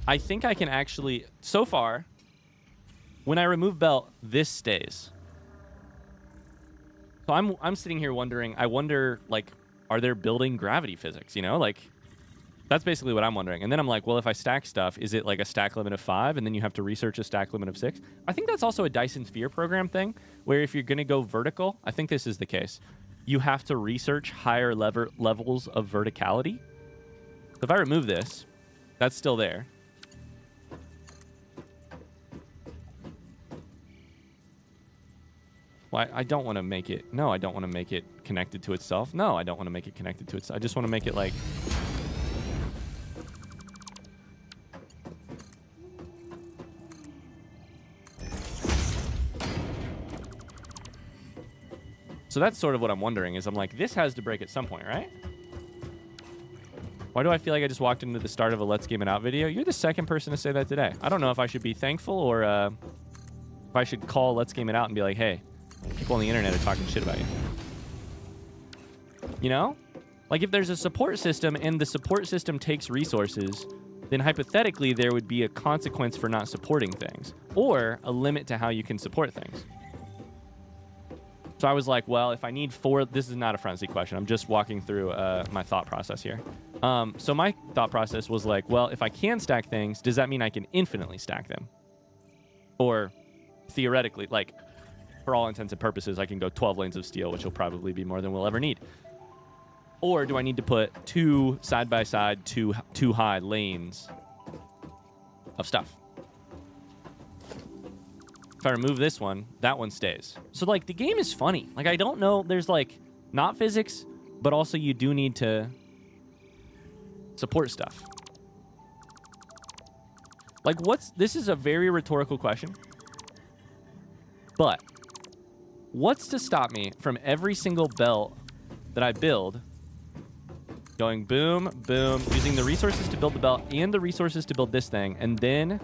I think I can actually, so far, when I remove belt, this stays. So I'm sitting here wondering, I wonder, like, are there building gravity physics, you know? Like, that's basically what I'm wondering. And then I'm like, well, if I stack stuff, is it like a stack limit of 5 and then you have to research a stack limit of 6? I think that's also a Dyson Sphere program thing, where if you're going to go vertical, I think this is the case, you have to research higher levels of verticality. So if I remove this, that's still there. Well, I don't want to make it... No, I don't want to make it connected to itself. No, I don't want to make it connected to itself. I just want to make it like... So that's sort of what I'm wondering, is I'm like, this has to break at some point, right? Why do I feel like I just walked into the start of a Let's Game It Out video? You're the second person to say that today. I don't know if I should be thankful or if I should call Let's Game It Out and be like, hey, people on the internet are talking shit about you. You know? Like, if there's a support system and the support system takes resources, then hypothetically there would be a consequence for not supporting things, or a limit to how you can support things. So I was like, well, if I need 4... This is not a frenzy question. I'm just walking through my thought process here. So my thought process was like, well, if I can stack things, does that mean I can infinitely stack them? Or theoretically, like, for all intents and purposes, I can go 12 lanes of steel, which will probably be more than we'll ever need. Or do I need to put 2 side-by-side, two high lanes of stuff? If I remove this one, that one stays. So, like, the game is funny. Like, I don't know. There's, like, not physics, but also you do need to support stuff. Like, this is a very rhetorical question. But what's to stop me from every single belt that I build going boom, boom, using the resources to build the belt and the resources to build this thing, and then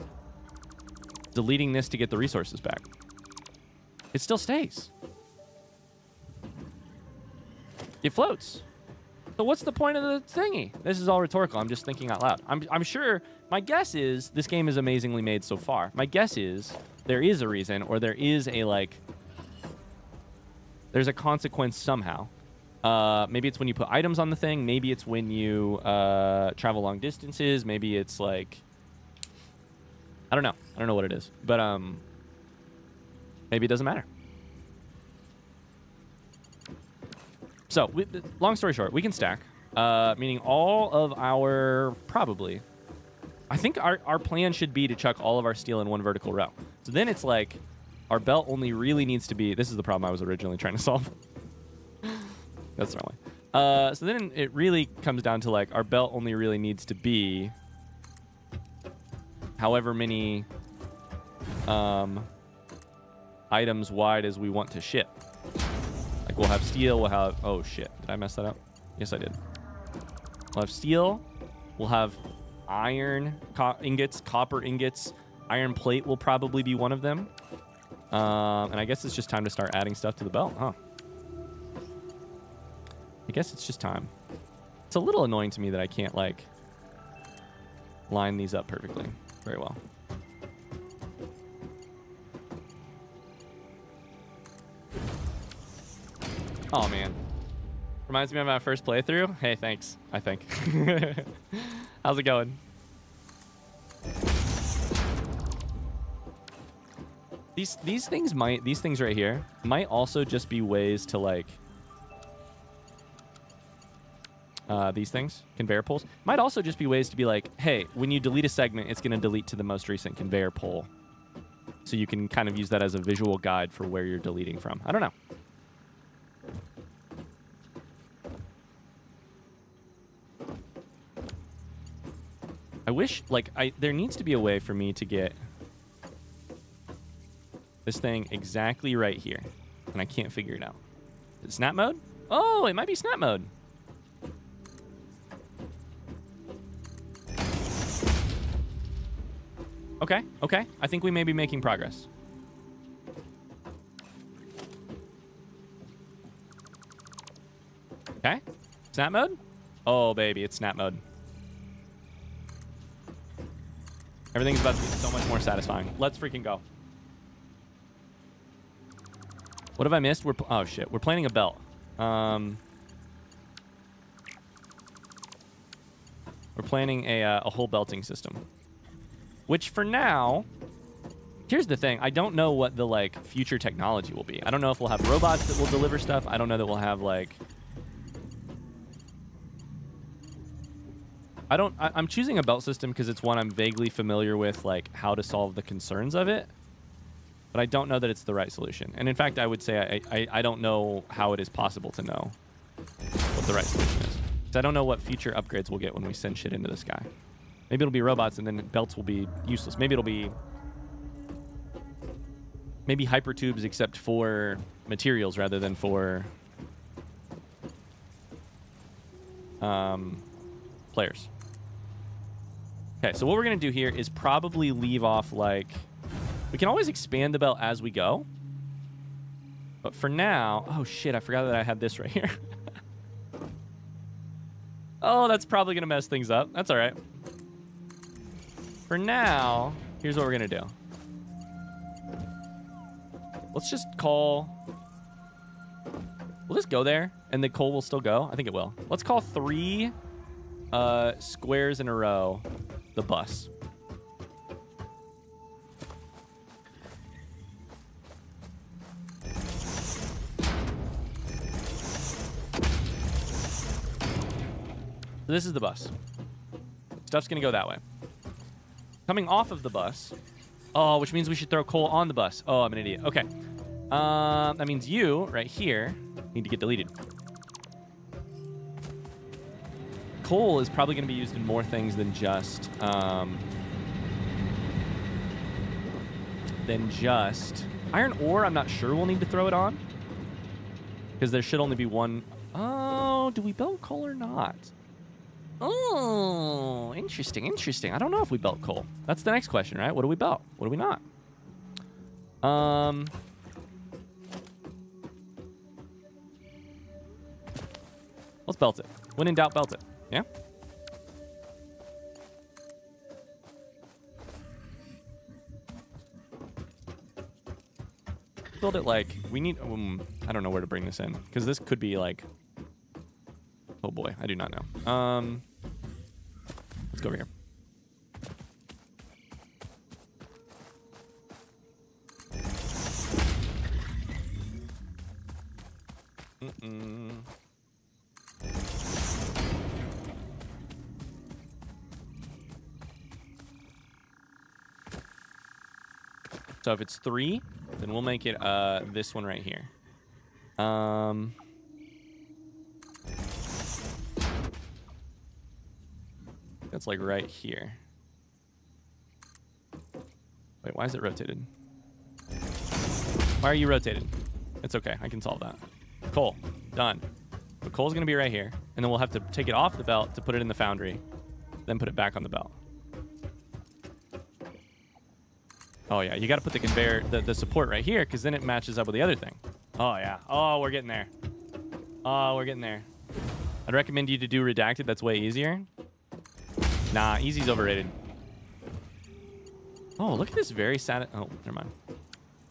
deleting this to get the resources back? It still stays. It floats. So what's the point of the thingy? This is all rhetorical. I'm just thinking out loud. I'm sure, my guess is this game is amazingly made so far. My guess is there is a reason, or there is a, like, there's a consequence somehow. Maybe it's when you put items on the thing. Maybe it's when you travel long distances. Maybe it's like, I don't know. I don't know what it is. But maybe it doesn't matter. So, long story short, we can stack. Meaning all of our, probably, I think our plan should be to chuck all of our steel in one vertical row. So then it's like, our belt only really needs to be, this is the problem I was originally trying to solve. That's not why. So then it really comes down to, like, our belt only really needs to be however many items wide as we want to ship. Like, we'll have steel, we'll have... Oh, shit. Did I mess that up? Yes, I did. We'll have steel. We'll have iron ingots, copper ingots. Iron plate will probably be one of them. And I guess it's just time to start adding stuff to the belt, huh? I guess it's just time. It's a little annoying to me that I can't, like, line these up perfectly very well. Oh, man. Reminds me of my first playthrough. Hey, thanks, I think. How's it going? These things might, these things right here might also just be ways to, like, these things, conveyor pulls, might also just be ways to be like, hey, when you delete a segment, it's going to delete to the most recent conveyor pull. So you can kind of use that as a visual guide for where you're deleting from. I don't know. I wish, like, there needs to be a way for me to get this thing exactly right here. And I can't figure it out. Is it snap mode? Oh, it might be snap mode. Okay, okay. I think we may be making progress. Okay. Snap mode? Oh, baby, it's snap mode. Everything's about to be so much more satisfying. Let's freaking go. What have I missed? Oh, shit. We're planning a belt. We're planning a whole belting system. Which, for now... Here's the thing. I don't know what the, like, future technology will be. I don't know if we'll have robots that will deliver stuff. I don't know that we'll have, like... I'm choosing a belt system because it's one I'm vaguely familiar with, like, how to solve the concerns of it. But I don't know that it's the right solution. And in fact, I would say I don't know how it is possible to know what the right solution is. Because I don't know what future upgrades we'll get when we send shit into the sky. Maybe it'll be robots and then belts will be useless. Maybe it'll be... Maybe hypertubes except for materials rather than for... players. Okay, so what we're going to do here is probably leave off, like... We can always expand the belt as we go. But for now... Oh, shit, I forgot that I had this right here. Oh, that's probably going to mess things up. That's all right. For now, here's what we're going to do. Let's just call... Will this go there? And the coal will still go? I think it will. Let's call 3 squares in a row the bus. So this is the bus. Stuff's going to go that way. Coming off of the bus. Oh, which means we should throw coal on the bus. Oh, I'm an idiot. Okay. That means you, right here, need to get deleted. Coal is probably going to be used in more things than just... Iron ore, I'm not sure we'll need to throw it on. Because there should only be one... Oh, do we belt coal or not? Oh, interesting, interesting. I don't know if we belt coal. That's the next question, right? What do we belt? What do we not? Let's belt it. When in doubt, belt it. Yeah? Build it like... We need... I don't know where to bring this in. Because this could be like... Oh boy, I do not know. Let's go over here. So if it's 3, then we'll make it this one right here. That's like right here. Wait, why is it rotated? Why are you rotated? It's okay, I can solve that. Coal, done. But coal's gonna be right here, and then we'll have to take it off the belt to put it in the foundry, then put it back on the belt. Oh yeah, you gotta put the conveyor, the support right here, because then it matches up with the other thing. Oh yeah, oh, we're getting there. Oh, we're getting there. I'd recommend you to do redacted, that's way easier. Nah, easy's overrated. Oh, look at this very sad... Oh, never mind.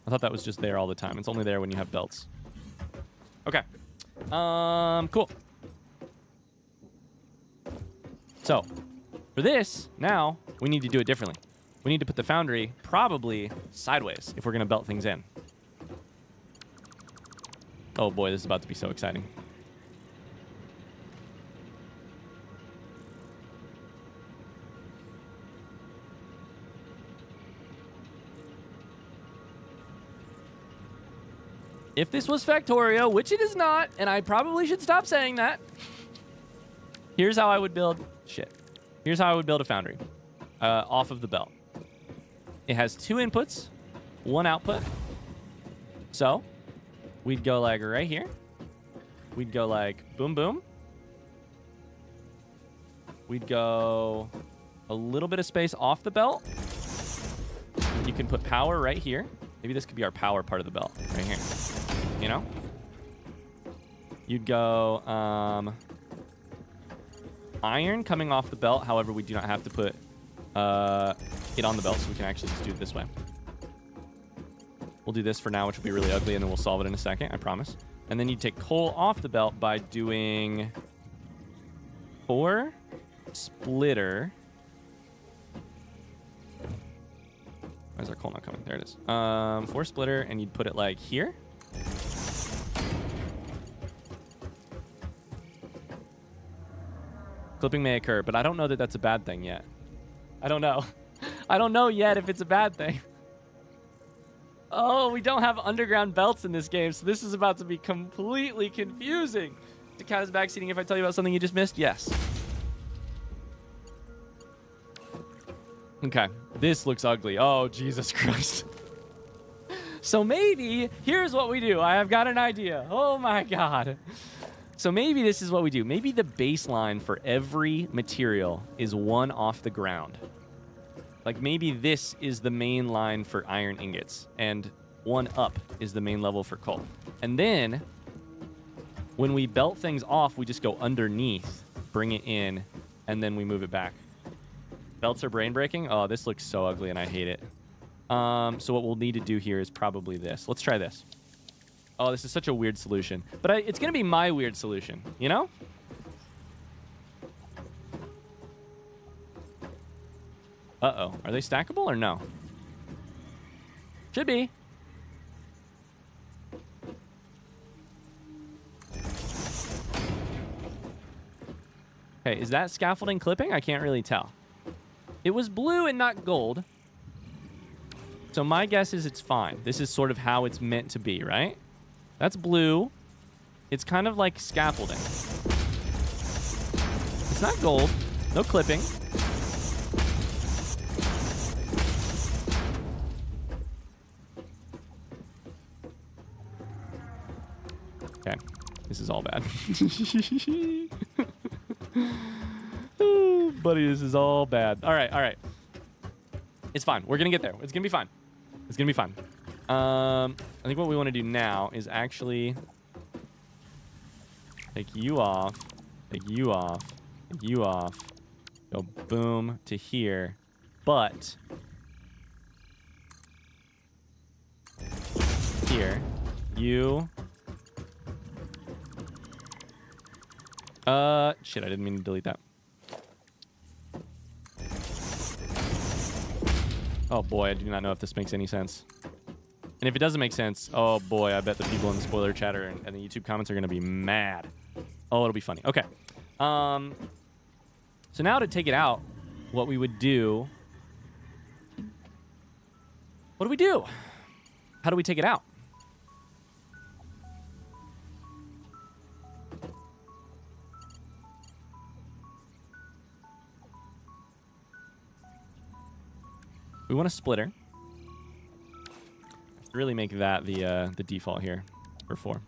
I thought that was just there all the time. It's only there when you have belts. Okay. Cool. So, for this, now, we need to do it differently. We need to put the foundry probably sideways if we're going to belt things in. Oh boy, this is about to be so exciting. If this was Factorio, which it is not, and I probably should stop saying that, here's how I would build... Shit. Here's how I would build a foundry. off of the belt. It has 2 inputs, 1 output. So we'd go like right here. We'd go like boom, boom. We'd go a little bit of space off the belt. You can put power right here. Maybe this could be our power part of the belt right here. You know? You'd go iron coming off the belt. However, we do not have to put it on the belt, so we can actually just do it this way. We'll do this for now, which will be really ugly, and then we'll solve it in a second, I promise. And then you take coal off the belt by doing 4 splitter. Why is our coal not coming? There it is. 4 splitter, and you'd put it like here. Clipping may occur, but I don't know that that's a bad thing yet. I don't know. I don't know yet if it's a bad thing. Oh, we don't have underground belts in this game, so this is about to be completely confusing. To count as backseating if I tell you about something you just missed? Yes. Okay, this looks ugly. Oh, Jesus Christ. So maybe, here's what we do. I have got an idea. Oh my God. So maybe this is what we do. Maybe the baseline for every material is 1 off the ground. Like maybe this is the main line for iron ingots, and 1 up is the main level for coal. And then when we belt things off, we just go underneath, bring it in, and then we move it back. Belts are brain breaking. Oh, this looks so ugly and I hate it. So what we'll need to do here is probably this. Let's try this. Oh, this is such a weird solution. But it's going to be my weird solution, you know? Uh-oh. Are they stackable or no? Should be. Okay, is that scaffolding clipping? I can't really tell. It was blue and not gold. So my guess is it's fine. This is sort of how it's meant to be, right? That's blue. It's kind of like scaffolding. It's not gold. No clipping. Okay. This is all bad. Oh, buddy, this is all bad. All right, all right. It's fine. We're going to get there. It's going to be fine. It's going to be fine. I think what we want to do now is actually take you off, take you off, take you off, go boom to here, but here, you, shit, I didn't mean to delete that. Oh boy, I do not know if this makes any sense. And if it doesn't make sense, oh boy, I bet the people in the spoiler chatter and the YouTube comments are going to be mad. Oh, it'll be funny. Okay. So now to take it out, what we would do... What do we do? How do we take it out? We want a splitter. Really make that the default here for 4.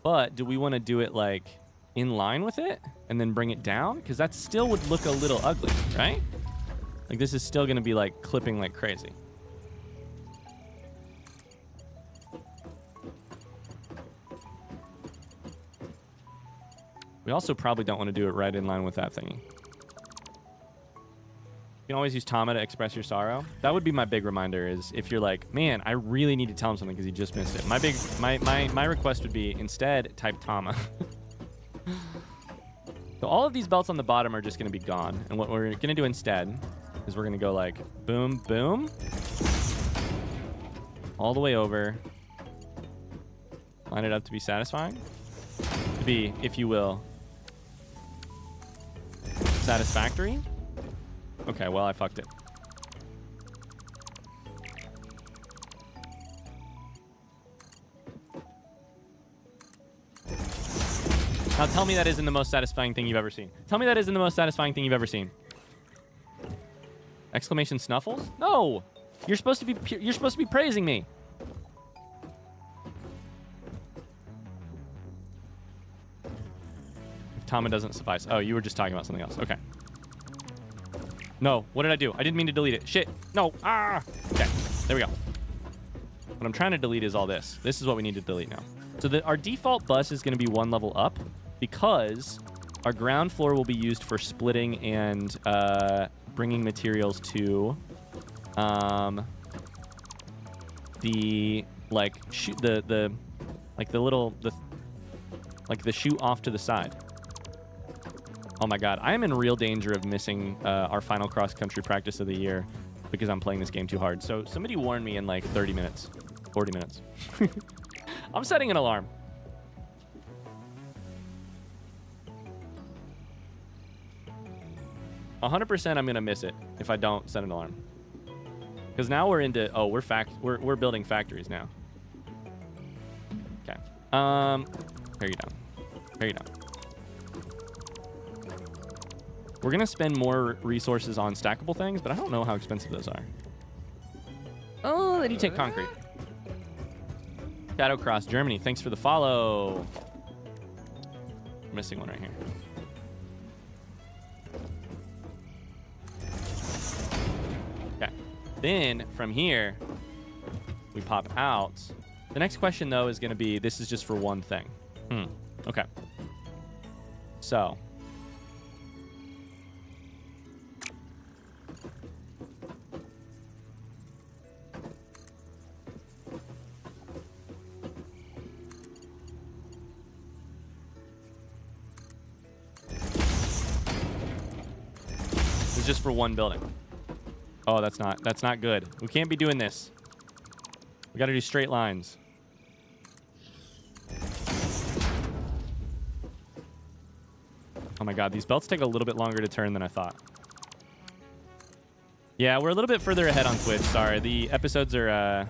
But do we want to do it like in line with it and then bring it down? Because that still would look a little ugly, right? Like this is still going to be like clipping like crazy. We also probably don't want to do it right in line with that thingy. You can always use Tama to express your sorrow. That would be my big reminder is if you're like, man, I really need to tell him something because he just missed it. My request would be instead type Tama. So all of these belts on the bottom are just going to be gone. And what we're going to do instead is we're going to go like boom, boom. All the way over. Line it up to be satisfying. To be, if you will, satisfactory. Okay, well, I fucked it. Now tell me that isn't the most satisfying thing you've ever seen. Tell me that isn't the most satisfying thing you've ever seen. Exclamation snuffles? No! You're supposed to be praising me. If Tama doesn't suffice. Oh, you were just talking about something else. Okay. No, what did I do? I didn't mean to delete it. Shit. No. Ah! Okay, there we go. What I'm trying to delete is all this. This is what we need to delete now. So our default bus is going to be 1 level up because our ground floor will be used for splitting and bringing materials to the chute off to the side. Oh my god, I am in real danger of missing our final cross-country practice of the year because I'm playing this game too hard. So somebody warn me in like 30 minutes, 40 minutes. I'm setting an alarm. "100% I'm gonna miss it if I don't set an alarm." Because now we're into we're building factories now. Okay. Here you go. Here you go. We're gonna spend more resources on stackable things, but I don't know how expensive those are. Oh, then you take concrete. Shadowcross Germany, thanks for the follow. Missing one right here. Okay. Then from here, we pop out. The next question though is gonna be, this is just for one thing. Okay. So. Just for one building. Oh, that's not good. We can't be doing this. We got to do straight lines. Oh my god, these belts take a little bit longer to turn than I thought. Yeah, we're a little bit further ahead on Twitch. Sorry, the episodes are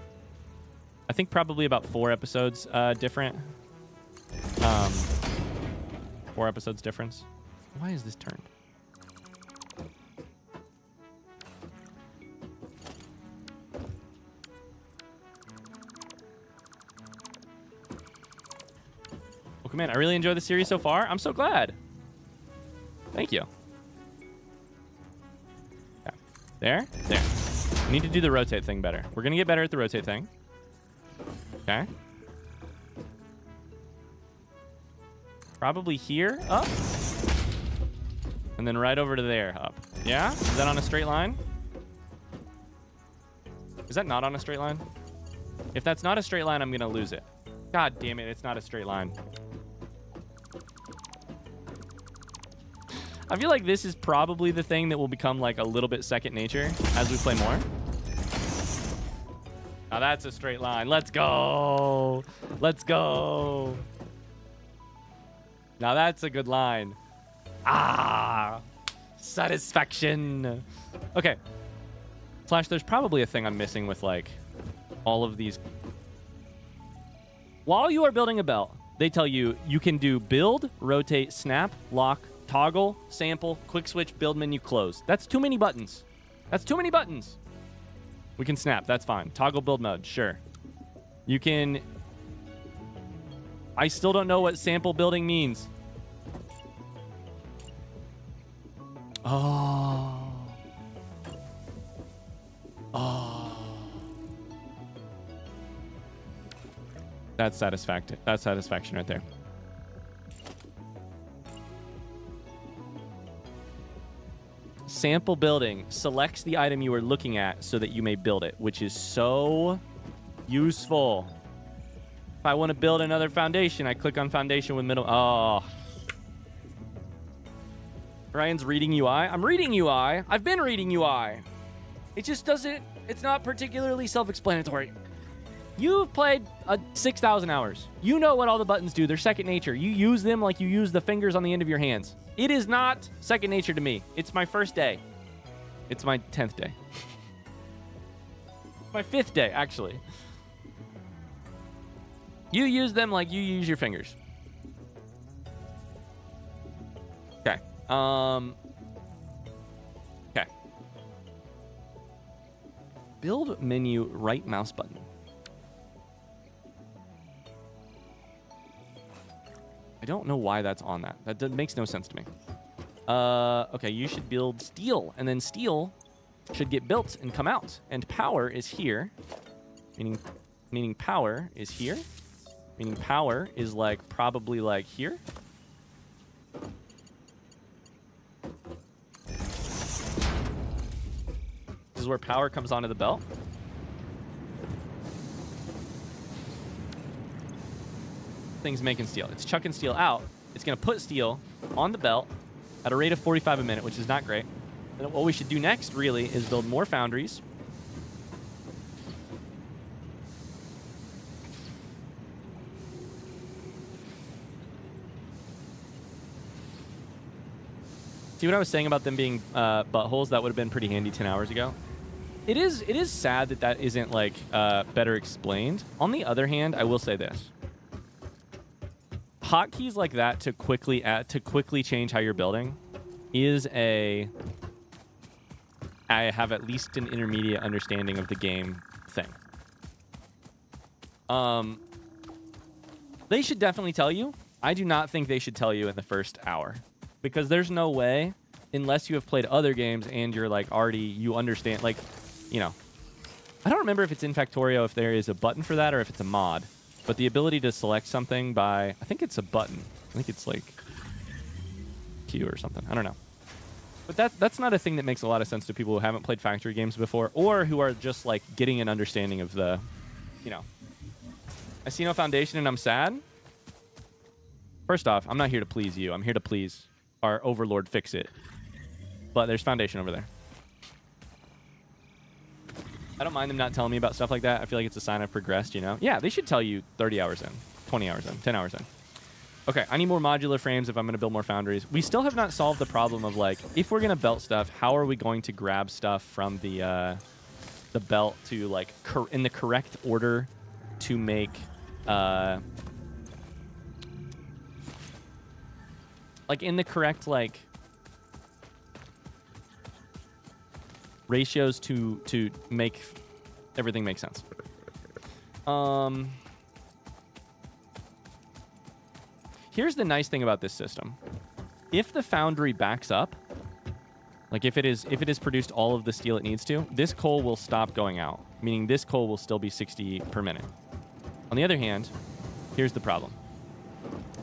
I think probably about 4 episodes different. 4 episodes difference. Why is this turned? Man, I really enjoyed the series so far. I'm so glad. Thank you. Okay. There. We need to do the rotate thing better. We're going to get better at the rotate thing. Okay. Probably here, up. And then right over to there, up. Yeah? Is that on a straight line? Is that not on a straight line? If that's not a straight line, I'm going to lose it. God damn it, it's not a straight line. I feel like this is probably the thing that will become like a little bit second nature as we play more. Now that's a straight line. Let's go. Let's go. Now that's a good line. Ah, satisfaction. Okay. Flash, there's probably a thing I'm missing with like all of these. While you are building a belt, they tell you you can do build, rotate, snap, lock, toggle, sample, quick switch, build menu, close. That's too many buttons. That's too many buttons. We can snap. That's fine. Toggle build mode. Sure. You can... I still don't know what sample building means. Oh. That's satisfaction. That's satisfaction right there. Sample building selects the item you are looking at so that you may build it, which is so useful. If I want to build another foundation, I click on foundation with middle. Oh. Ryan's reading UI. I'm reading UI. I've been reading UI. It just doesn't, it's not particularly self-explanatory. You've played 6,000 hours. You know what all the buttons do. They're second nature. You use them like you use the fingers on the end of your hands. It is not second nature to me. It's my first day. It's my 10th day. My 5th day, actually. You use them like you use your fingers. Okay. Build menu, right mouse button. I don't know why that's on that. That makes no sense to me. Okay, you should build steel, and then steel should get built and come out. And power is here, meaning power is here, meaning power is like probably like here. This is where power comes onto the belt. Thing's making steel. It's chucking steel out. It's going to put steel on the belt at a rate of 45 a minute, which is not great. And what we should do next, really, is build more foundries. See what I was saying about them being buttholes? That would have been pretty handy 10 hours ago. It is sad that that isn't, like, better explained. On the other hand, I will say this. Hotkeys like that to quickly change how you're building is I have at least an intermediate understanding of the game thing. They should definitely tell you. I do not think they should tell you in the first hour, because there's no way, unless you have played other games and you're like already, you understand, like, you know, I don't remember if it's in Factorio, if there is a button for that or if it's a mod. But the ability to select something by, I think it's a button. I think it's like Q or something. I don't know. But that's not a thing that makes a lot of sense to people who haven't played factory games before, or who are just like getting an understanding of the, you know. I see no foundation and I'm sad. First off, I'm not here to please you. I'm here to please our overlord Fix-It. But there's foundation over there. I don't mind them not telling me about stuff like that. I feel like it's a sign I've progressed, you know? Yeah, they should tell you 30 hours in, 20 hours in, 10 hours in. Okay, I need more modular frames if I'm going to build more foundries. We still have not solved the problem of, like, if we're going to belt stuff, how are we going to grab stuff from the belt to, like, in the correct order to make... like, in the correct, like... ratios to make everything make sense. Here's the nice thing about this system. If the foundry backs up, like if it is produced all of the steel it needs to, this coal will stop going out, meaning this coal will still be 60 per minute. On the other hand, here's the problem.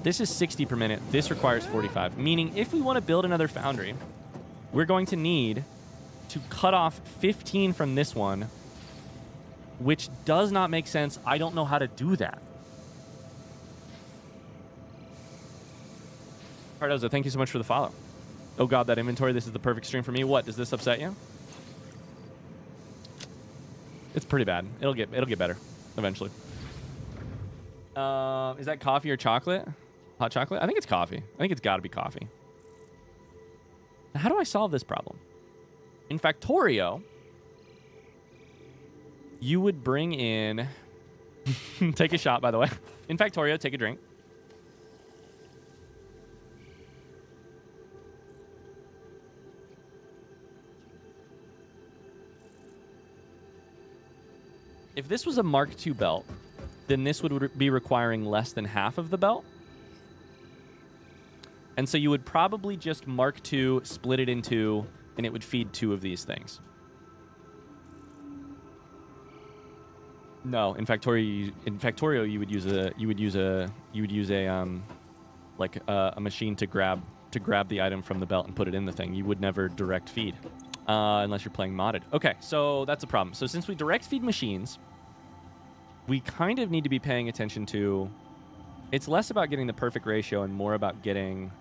This is 60 per minute. This requires 45, meaning if we want to build another foundry, we're going to need to cut off 15 from this one, which does not make sense. I don't know how to do that. Cardozo, thank you so much for the follow. Oh god, that inventory, this is the perfect stream for me. What, does this upset you? It's pretty bad. It'll get better eventually. Is that coffee or chocolate? Hot chocolate? I think it's coffee. I think it's got to be coffee. Now, how do I solve this problem? In Factorio, you would bring in... take a shot, by the way. In Factorio, take a drink. If this was a Mark II belt, then this would be requiring less than half of the belt. And so you would probably just Mark II, split it in two, and it would feed two of these things. No, in Factorio you would use a machine to grab the item from the belt and put it in the thing. You would never direct feed unless you're playing modded. Okay, so that's a problem. So since we direct feed machines, we kind of need to be paying attention to... It's less about getting the perfect ratio and more about getting...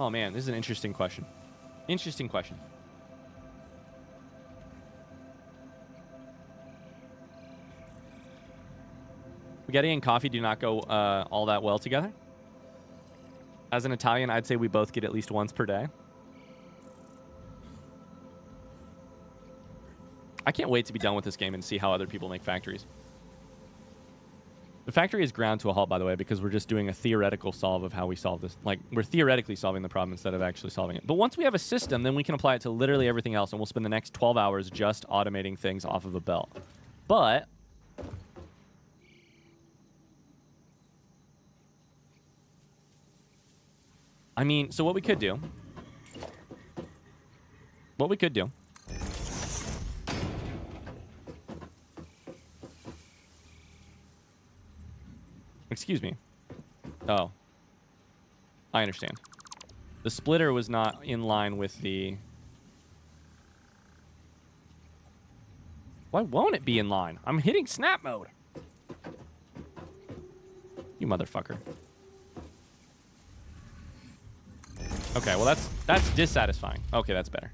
Oh man, this is an interesting question. Interesting question. Spaghetti and coffee do not go all that well together. As an Italian, I'd say we both get at least once per day. I can't wait to be done with this game and see how other people make factories. The factory is ground to a halt, by the way, because we're just doing a theoretical solve of how we solve this. Like, we're theoretically solving the problem instead of actually solving it. But once we have a system, then we can apply it to literally everything else, and we'll spend the next 12 hours just automating things off of a belt. But I mean, so what we could do... Excuse me. Oh. I understand. The splitter was not in line with the... Why won't it be in line? I'm hitting snap mode. You motherfucker. Okay, well that's dissatisfying. Okay, that's better.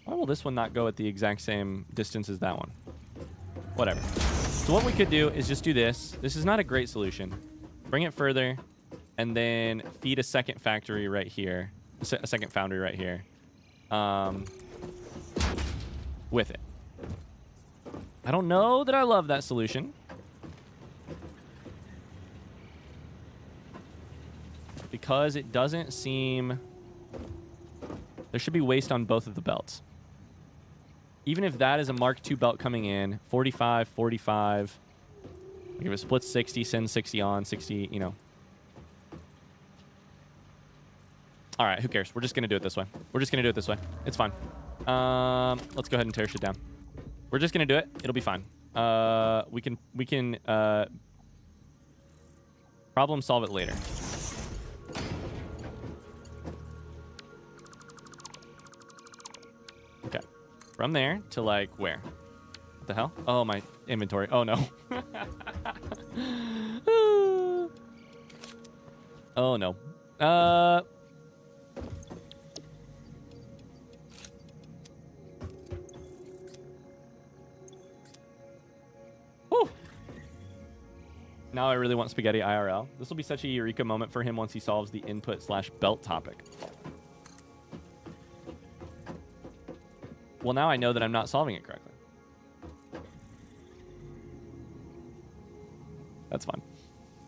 Why will this one not go at the exact same distance as that one? Whatever. So what we could do is just do this. This is not a great solution. Bring it further, and then feed a second factory right here. A second foundry right here. With it. I don't know that I love that solution. Because it doesn't seem... There should be waste on both of the belts. Even if that is a Mark II belt coming in, 45, 45. If it splits 60, send 60 on, 60, you know. All right, who cares? We're just going to do it this way. We're just going to do it this way. It's fine. Let's go ahead and tear shit down. We're just going to do it. It'll be fine. We can problem solve it later. Okay. From there to, like, where? What the hell? Oh, my inventory. Oh, no. Oh, no. Whew. Now I really want spaghetti IRL. This will be such a eureka moment for him once he solves the input/belt topic. Well, now I know that I'm not solving it correctly. That's fine.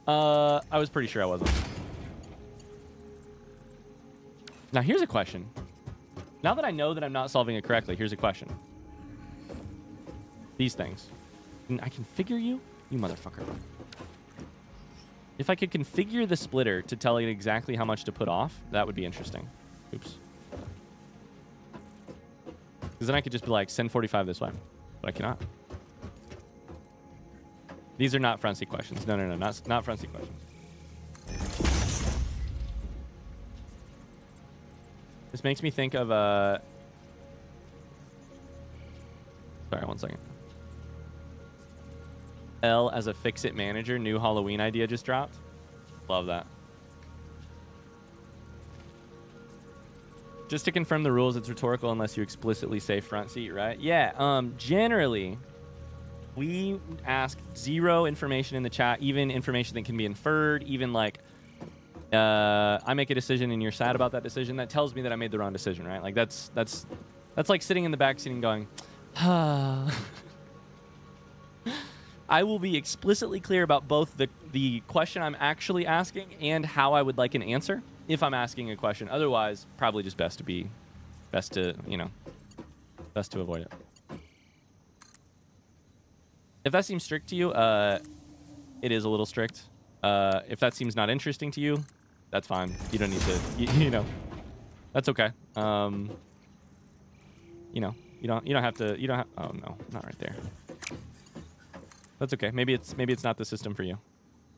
I was pretty sure I wasn't. Now, here's a question. Now that I know that I'm not solving it correctly, here's a question. These things. I configure you? You motherfucker. If I could configure the splitter to tell it exactly how much to put off, that would be interesting. Oops. Because then I could just be like, send 45 this way. But I cannot. These are not front seat questions. No, not front seat questions. This makes me think of sorry, one second. L as a fix-it manager. New Halloween idea just dropped. Love that. Just to confirm the rules, it's rhetorical unless you explicitly say front seat, right? Yeah, generally, we ask zero information in the chat, even information that can be inferred, even like, I make a decision and you're sad about that decision. That tells me that I made the wrong decision, right? Like, that's like sitting in the back seat and going, I will be explicitly clear about both the question I'm actually asking and how I would like an answer. If I'm asking a question, otherwise, probably just best to avoid it. If that seems strict to you, it is a little strict. If that seems not interesting to you, that's fine. You don't need to, you know, that's okay. You know, you don't have to, oh no, not right there. That's okay. Maybe it's not the system for you.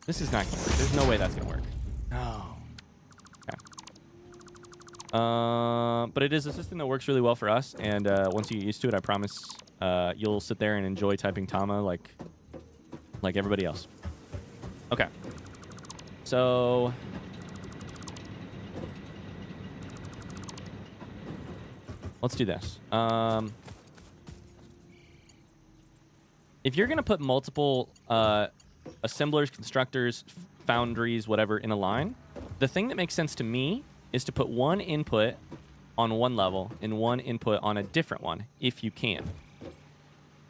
This is not gonna work. There's no way that's gonna work. No. But it is a system that works really well for us, and once you get used to it, I promise you'll sit there and enjoy typing Tama like everybody else. Okay. So let's do this. If you're gonna put multiple assemblers, constructors, foundries, whatever, in a line, the thing that makes sense to me is to put one input on one level and one input on a different one, if you can.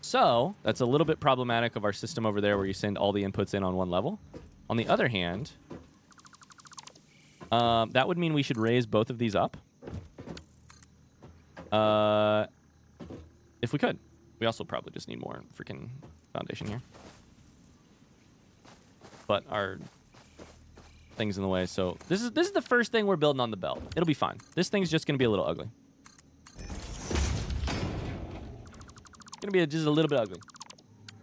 So that's a little bit problematic of our system over there where you send all the inputs in on one level. On the other hand, that would mean we should raise both of these up. If we could. We also probably just need more freaking foundation here. But our thing's in the way, so this is the first thing we're building on the belt. It'll be fine. This thing's just gonna be a little ugly. Gonna be just a little bit ugly.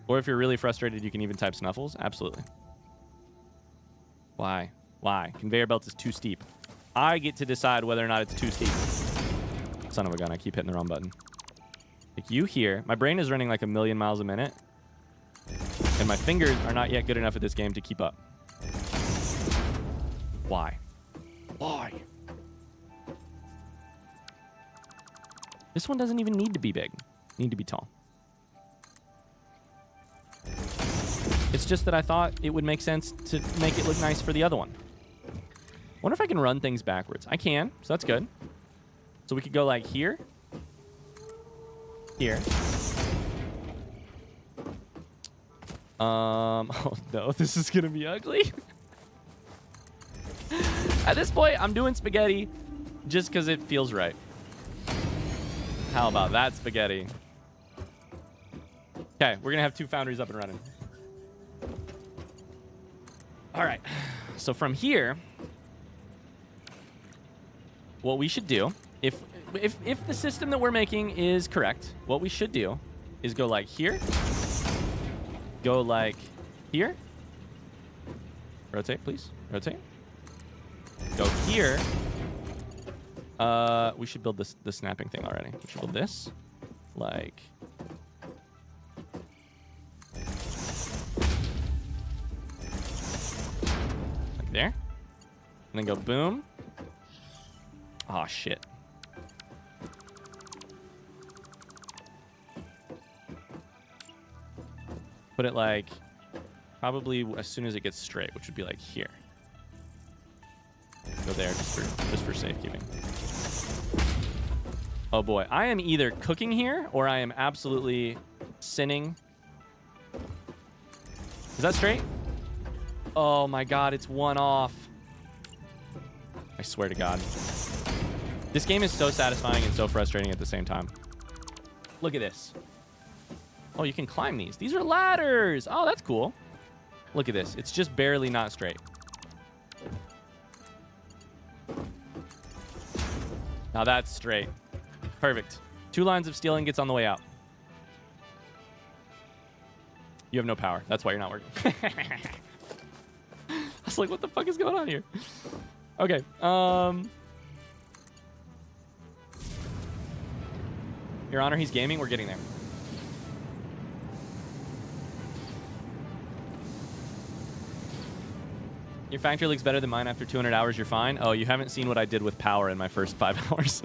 Or if you're really frustrated, you can even type Snuffles. Absolutely. Why? Why? Conveyor belt is too steep. I get to decide whether or not it's too steep. Son of a gun, I keep hitting the wrong button. Like you here, my brain is running like 1,000,000 miles a minute. And my fingers are not yet good enough at this game to keep up. Why? Why? This one doesn't even need to be big. Need to be tall. It's just that I thought it would make sense to make it look nice for the other one. Wonder if I can run things backwards. I can, so that's good. So we could go like here. Here. Oh no, this is gonna be ugly. At this point, I'm doing spaghetti just because it feels right. How about that spaghetti? Okay, we're gonna have 2 foundries up and running. All right, so from here, what we should do, if the system that we're making is correct, what we should do is go like here, go like here, rotate please, rotate, go here. We should build the snapping thing already. We should build this like there, and then go boom. Oh shit. Put it like probably as soon as it gets straight, which would be like here. Go there just for safekeeping. Oh boy, I am either cooking here or I am absolutely sinning. Is that straight? Oh my god, it's one off. I swear to God. This game is so satisfying and so frustrating at the same time. Look at this. Oh, you can climb these. These are ladders. Oh, that's cool. Look at this. It's just barely not straight. Now that's straight. Perfect. 2 lines of steel ingots on the way out. You have no power. That's why you're not working. I was like, what the fuck is going on here? Okay. Your Honor, he's gaming. We're getting there. Your factory looks better than mine after 200 hours. You're fine. Oh, you haven't seen what I did with power in my first 5 hours.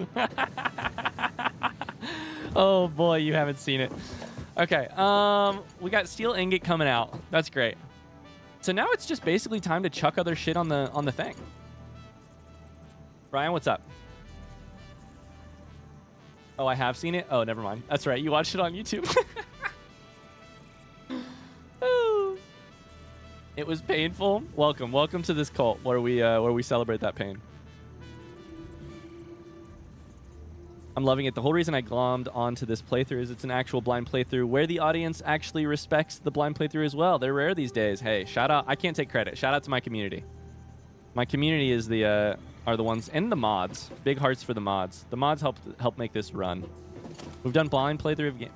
Oh boy, you haven't seen it. Okay. We got steel ingot coming out. That's great. So now it's just basically time to chuck other shit on the thing. Brian, what's up? Oh, I have seen it? Oh, never mind. That's right. You watched it on YouTube. Oh. It was painful. Welcome. Welcome to this cult where we celebrate that pain. I'm loving it. The whole reason I glommed onto this playthrough is it's an actual blind playthrough where the audience actually respects the blind playthrough as well. They're rare these days. Hey, shout out. I can't take credit. Shout out to my community. My community is are the ones, and the mods. Big hearts for the mods. The mods help make this run. We've done blind playthrough.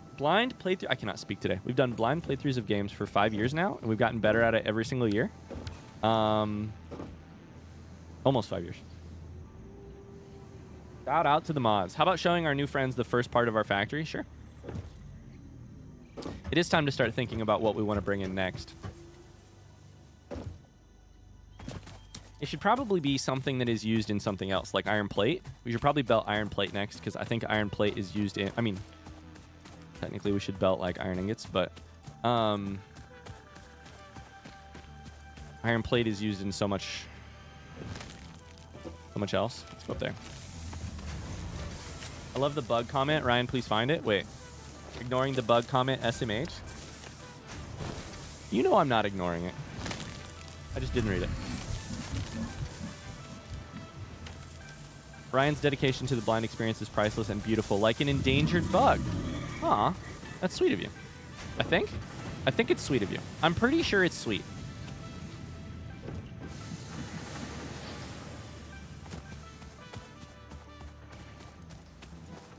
I cannot speak today. We've done blind playthroughs of games for 5 years now, and we've gotten better at it every single year. Almost 5 years. Shout out to the mods. How about showing our new friends the first part of our factory? Sure. It is time to start thinking about what we want to bring in next. It should probably be something that is used in something else, like iron plate. We should probably belt iron plate next, because I think iron plate is used in... I mean, technically we should belt like iron ingots, but... iron plate is used in so much else. Let's go up there. I love the bug comment. Ryan, please find it. Wait. Ignoring the bug comment, SMH. You know I'm not ignoring it. I just didn't read it. Ryan's dedication to the blind experience is priceless and beautiful, like an endangered bug. Aw, that's sweet of you. I think it's sweet of you. I'm pretty sure it's sweet.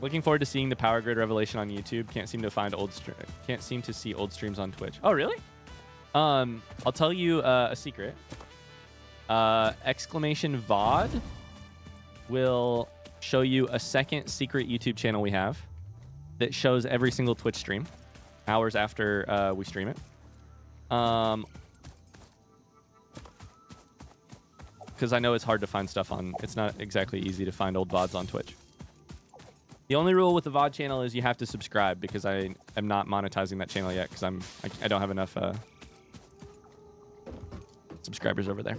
Looking forward to seeing the power grid revelation on YouTube. Can't seem to see old streams on Twitch. Oh, really? I'll tell you a secret. Exclamation VOD will show you a second secret YouTube channel we have that shows every single Twitch stream hours after we stream it. Because I know it's hard to find stuff on... It's not exactly easy to find old VODs on Twitch. The only rule with the VOD channel is you have to subscribe, because I am not monetizing that channel yet because I don't have enough subscribers over there.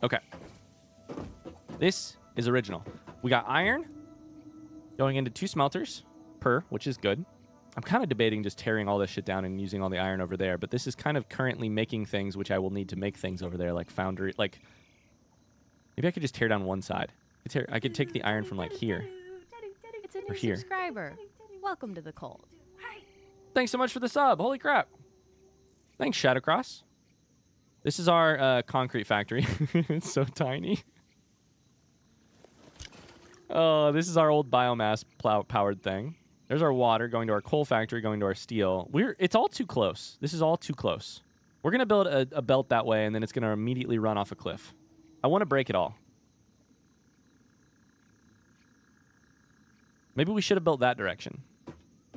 Okay. This is original. We got iron going into 2 smelters per, which is good. I'm kind of debating just tearing all this shit down and using all the iron over there, but this is kind of currently making things which I will need to make things over there, like foundry. Like, maybe I could just tear down one side. I could take the iron from like here It's a or new here. subscriber. Welcome to the cult. Thanks so much for the sub. Holy crap. Thanks, Shadowcross. This is our concrete factory. It's so tiny. Oh, this is our old biomass powered thing. There's our water going to our coal factory, going to our steel. It's all too close. This is all too close. We're going to build a belt that way, and then it's going to immediately run off a cliff. I want to break it all. Maybe we should have built that direction.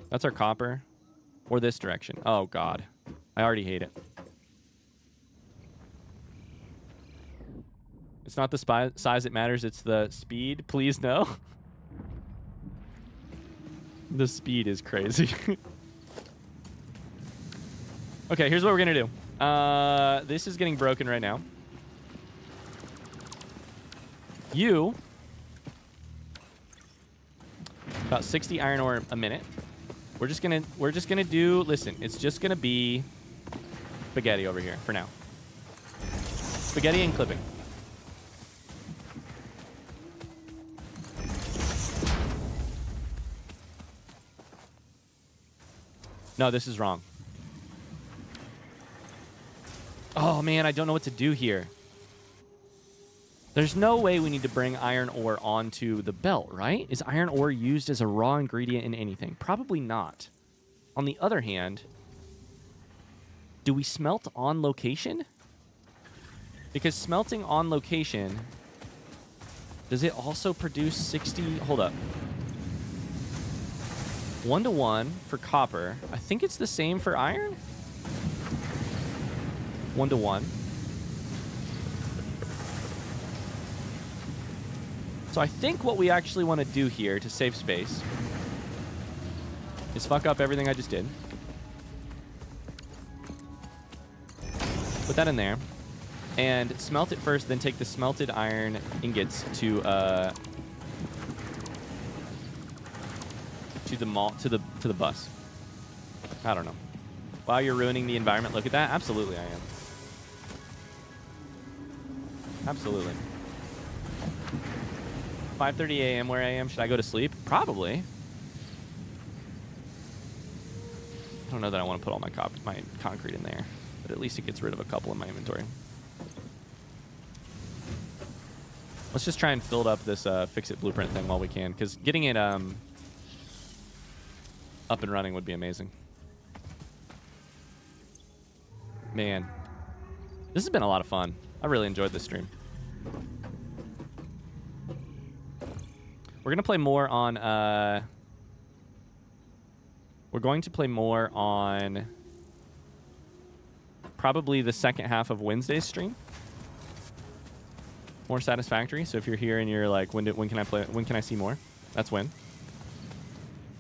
That's our copper. Or this direction. Oh, God. I already hate it. It's not the size that matters. It's the speed. Please, no. The speed is crazy. Okay, here's what we're going to do. This is getting broken right now. About 60 iron ore a minute. We're just gonna do, listen, it's just gonna be spaghetti over here for now. Spaghetti and clipping. No, this is wrong. Oh man, I don't know what to do here. There's no way we need to bring iron ore onto the belt, right? Is iron ore used as a raw ingredient in anything? Probably not. On the other hand, do we smelt on location? Because smelting on location, does it also produce 60? Hold up. 1-to-1 for copper. I think it's the same for iron. 1-to-1. So I think what we actually want to do here to save space is fuck up everything I just did. Put that in there. And smelt it first, then take the smelted iron ingots to the bus. I don't know. Wow, you're ruining the environment. Look at that. Absolutely I am. Absolutely. 5:30 a.m. where I am. Should I go to sleep? Probably. I don't know that I want to put all my concrete in there, but at least it gets rid of a couple in my inventory. Let's just try and build up this fix-it blueprint thing while we can, because getting it up and running would be amazing. Man, this has been a lot of fun. I really enjoyed this stream. We're going to play more on... we're going to play more on probably the second half of Wednesday's stream. More Satisfactory. So if you're here and you're like, when can I play? When can I see more? That's when.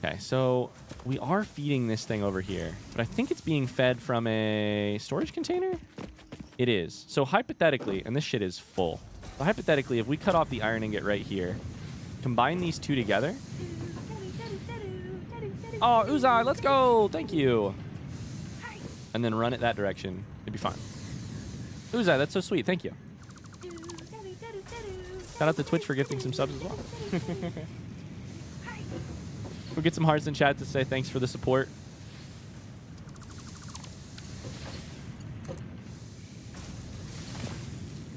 Okay, so we are feeding this thing over here, but I think it's being fed from a storage container. It is. So hypothetically, and this shit is full. So hypothetically, if we cut off the iron ingot right here, combine these two together. Oh, Uzai, let's go. Thank you. And then run it that direction. It'd be fine. Uzai, that's so sweet. Thank you. Shout out to Twitch for gifting some subs as well. We'll get some hearts in chat to say thanks for the support.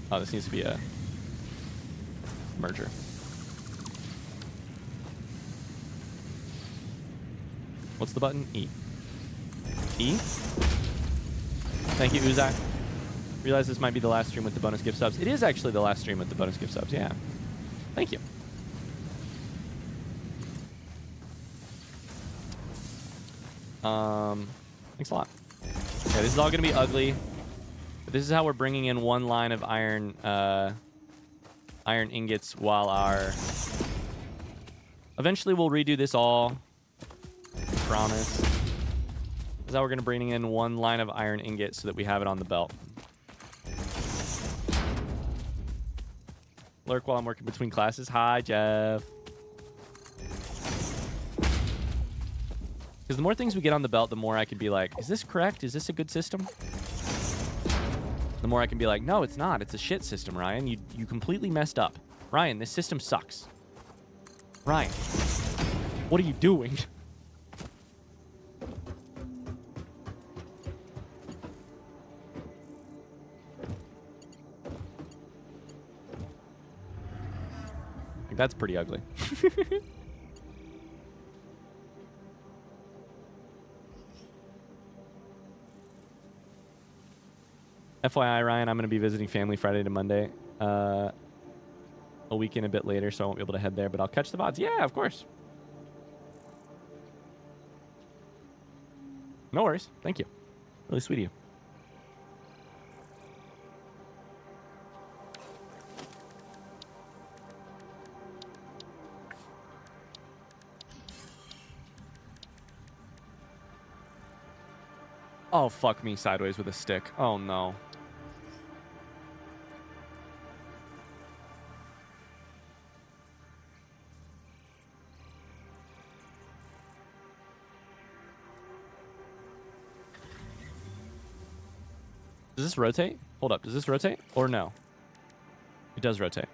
Oh, this needs to be a merger. What's the button? E. E? Thank you, Uzai. Realize this might be the last stream with the bonus gift subs. It is actually the last stream with the bonus gift subs, yeah. Thank you. Thanks a lot. Okay, this is all going to be ugly. But this is how we're bringing in one line of iron ingots while our... Eventually we'll redo this all. I promise. This is how we're going to bring in one line of iron ingot so that we have it on the belt. Lurk while I'm working between classes. Hi, Jeff. Because the more things we get on the belt, the more I could be like, is this correct? Is this a good system? The more I can be like, no, it's not. It's a shit system, Ryan. You completely messed up. Ryan, this system sucks. Ryan, what are you doing? That's pretty ugly. FYI, Ryan, I'm going to be visiting family Friday to Monday. A weekend a bit later, so I won't be able to head there, but I'll catch the VODs. Yeah, of course. No worries. Thank you. Really sweet of you. Oh, fuck me sideways with a stick. Oh, no. Does this rotate? Hold up. Does this rotate? Or no? It does rotate.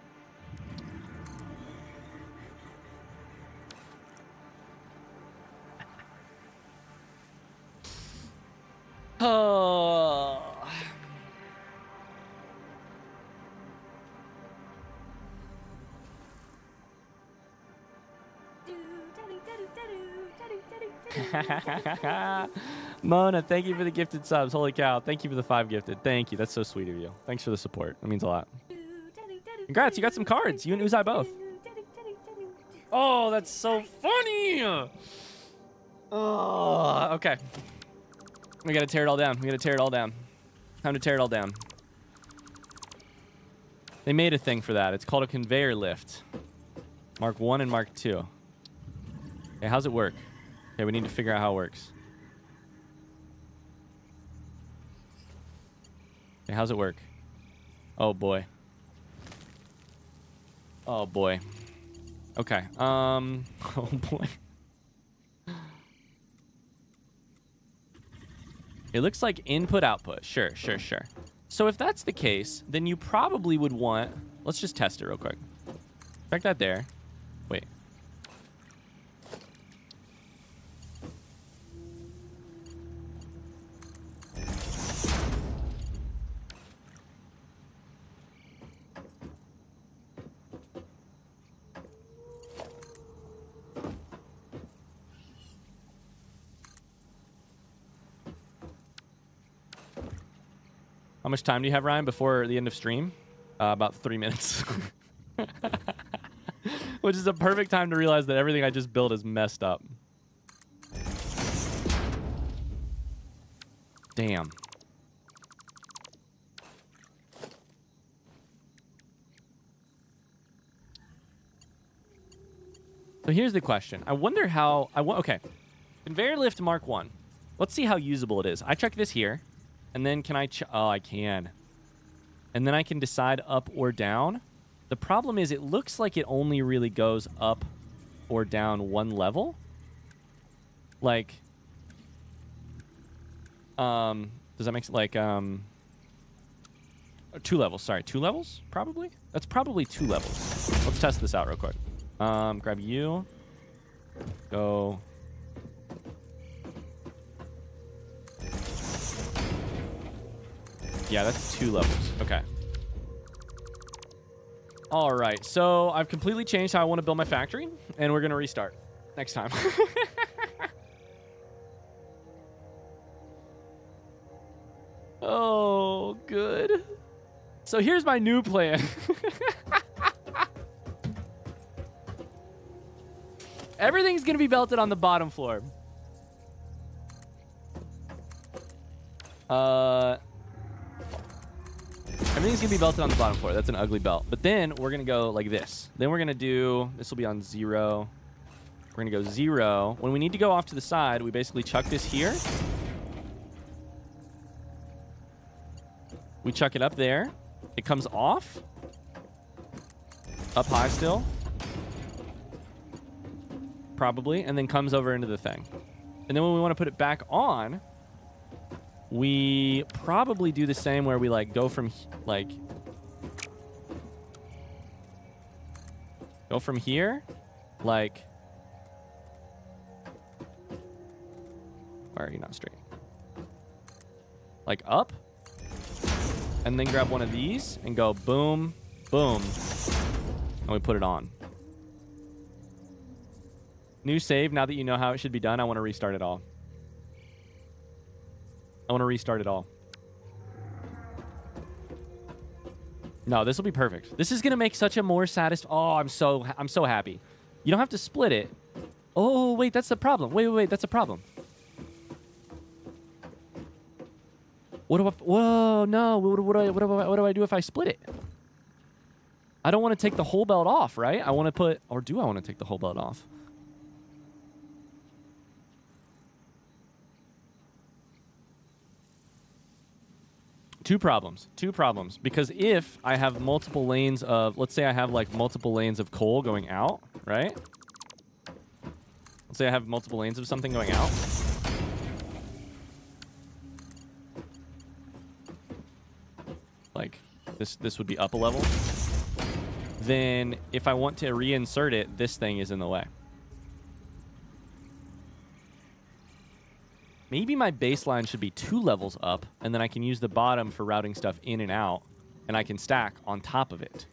Oh. Mona, thank you for the gifted subs. Holy cow. Thank you for the 5 gifted. Thank you. That's so sweet of you. Thanks for the support. That means a lot. Congrats. You got some cards. You and Uzai both. Oh, that's so funny. Oh, okay. We gotta tear it all down. We gotta tear it all down. Time to tear it all down. They made a thing for that. It's called a conveyor lift. Mark 1 and Mark 2. Okay, how's it work? Okay, we need to figure out how it works. Okay, how's it work? Oh, boy. Oh, boy. Okay, oh, boy. It looks like input output. Sure. So if that's the case, then you probably would want... Let's just test it real quick. Check that there. Wait. How much time do you have, Ryan, before the end of stream? About 3 minutes. Which is a perfect time to realize that everything I just built is messed up. Damn. So here's the question. I wonder how... Okay. Conveyor lift Mark 1. Let's see how usable it is. I check this here. And then can I... Oh, I can. And then I can decide up or down. The problem is it looks like it only really goes up or down one level. Like, does that make sense? Like, 2 levels. Sorry, 2 levels? Probably? That's probably 2 levels. Let's test this out real quick. Grab you. Go. Yeah, that's 2 levels. Okay. All right, so I've completely changed how I want to build my factory, and we're going to restart next time. Oh, good. So here's my new plan. Everything's going to be belted on the bottom floor. Everything's going to be belted on the bottom floor. That's an ugly belt. But then we're going to go like this. Then we're going to do... This will be on 0. We're going to go 0. When we need to go off to the side, we basically chuck this here. We chuck it up there. It comes off. Up high still. Probably. And then comes over into the thing. And then when we want to put it back on... We probably do the same where we like go from here, like, why are you not straight? Like up, and then grab one of these and go boom, boom, and we put it on. New save. Now that you know how it should be done, I want to restart it all. I want to restart it all. No, this will be perfect. This is going to make such a more satisfying... Oh, I'm so happy. You don't have to split it. Oh, wait, that's the problem. Wait, that's a problem. What do I... Whoa, no. What do I do if I split it? I don't want to take the whole belt off, right? I want to put... Or do I want to take the whole belt off? Two problems. Because if I have multiple lanes of... Let's say I have, like, multiple lanes of coal going out, right? Let's say I have multiple lanes of something going out. Like, this would be up a level. Then, if I want to reinsert it, this thing is in the way. Maybe my baseline should be 2 levels up, and then I can use the bottom for routing stuff in and out, and I can stack on top of it.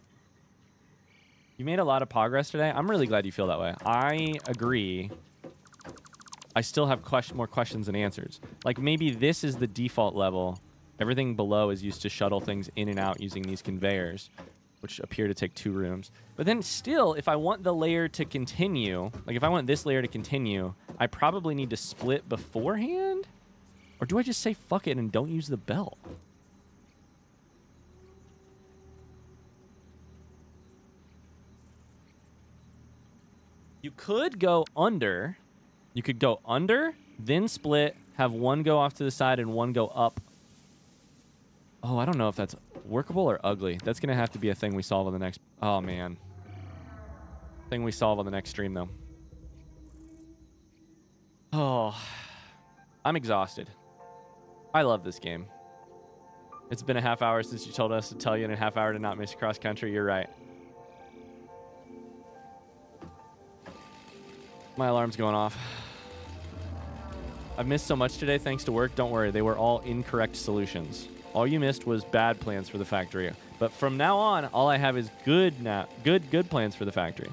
You made a lot of progress today. I'm really glad you feel that way. I agree. I still have more questions than answers. Like, maybe this is the default level. Everything below is used to shuttle things in and out using these conveyors, which appear to take 2 rooms. But then still, if I want the layer to continue, like if I want this layer to continue, I probably need to split beforehand? Or do I just say fuck it and don't use the belt? You could go under. You could go under, then split, have one go off to the side and one go up. Oh, I don't know if that's workable or ugly. That's going to have to be a thing we solve on the next... Oh, man. Thing we solve on the next stream, though. Oh. I'm exhausted. I love this game. It's been a half hour since you told us to tell you in a half hour to not miss cross country. You're right. My alarm's going off. I've missed so much today thanks to work. Don't worry. They were all incorrect solutions. All you missed was bad plans for the factory. But from now on, all I have is good plans for the factory.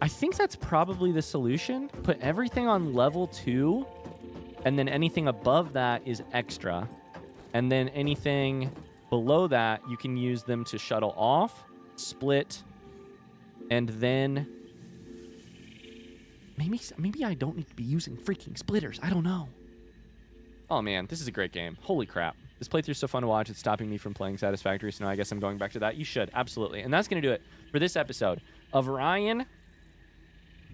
I think that's probably the solution. Put everything on level 2, and then anything above that is extra. And then anything below that, you can use them to shuttle off, split, and then... Maybe I don't need to be using freaking splitters. I don't know. Oh, man, this is a great game. Holy crap. This This playthrough's so fun to watch, it's stopping me from playing Satisfactory, so now I guess I'm going back to that. You should, absolutely. And that's going to do it for this episode of Ryan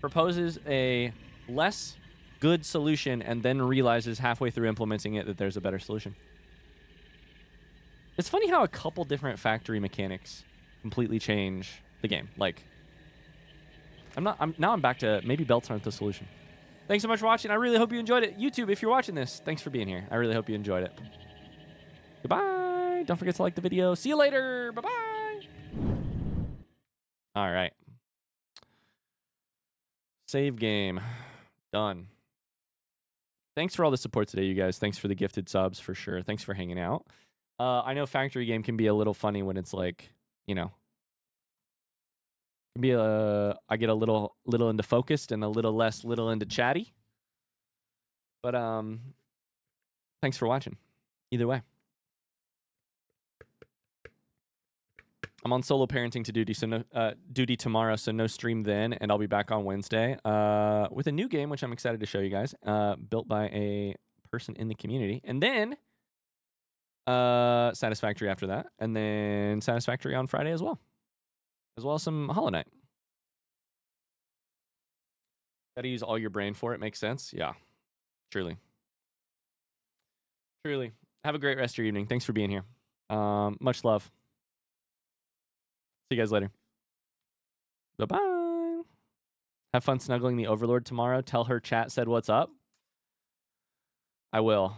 proposes a less good solution and then realizes halfway through implementing it that there's a better solution. It's funny how a couple different factory mechanics completely change the game. Like, now I'm back to maybe belts aren't the solution. Thanks so much for watching. I really hope you enjoyed it. YouTube, if you're watching this, thanks for being here. I really hope you enjoyed it. Goodbye. Don't forget to like the video. See you later. Bye-bye. All right. Save game. Done. Thanks for all the support today, you guys. Thanks for the gifted subs, for sure. Thanks for hanging out. I know factory game can be a little funny when it's like, you know, can be I get a little into focused and a little into chatty. But thanks for watching. Either way. I'm on solo parenting to duty, so no duty tomorrow, so no stream then, and I'll be back on Wednesday with a new game, which I'm excited to show you guys, built by a person in the community, and then Satisfactory after that, and then Satisfactory on Friday as well as some Hollow Knight. Gotta use all your brain for it. Makes sense. Yeah, truly. Have a great rest of your evening. Thanks for being here. Much love. See you guys later. Bye-bye. Have fun snuggling the Overlord tomorrow. Tell her chat said what's up. I will.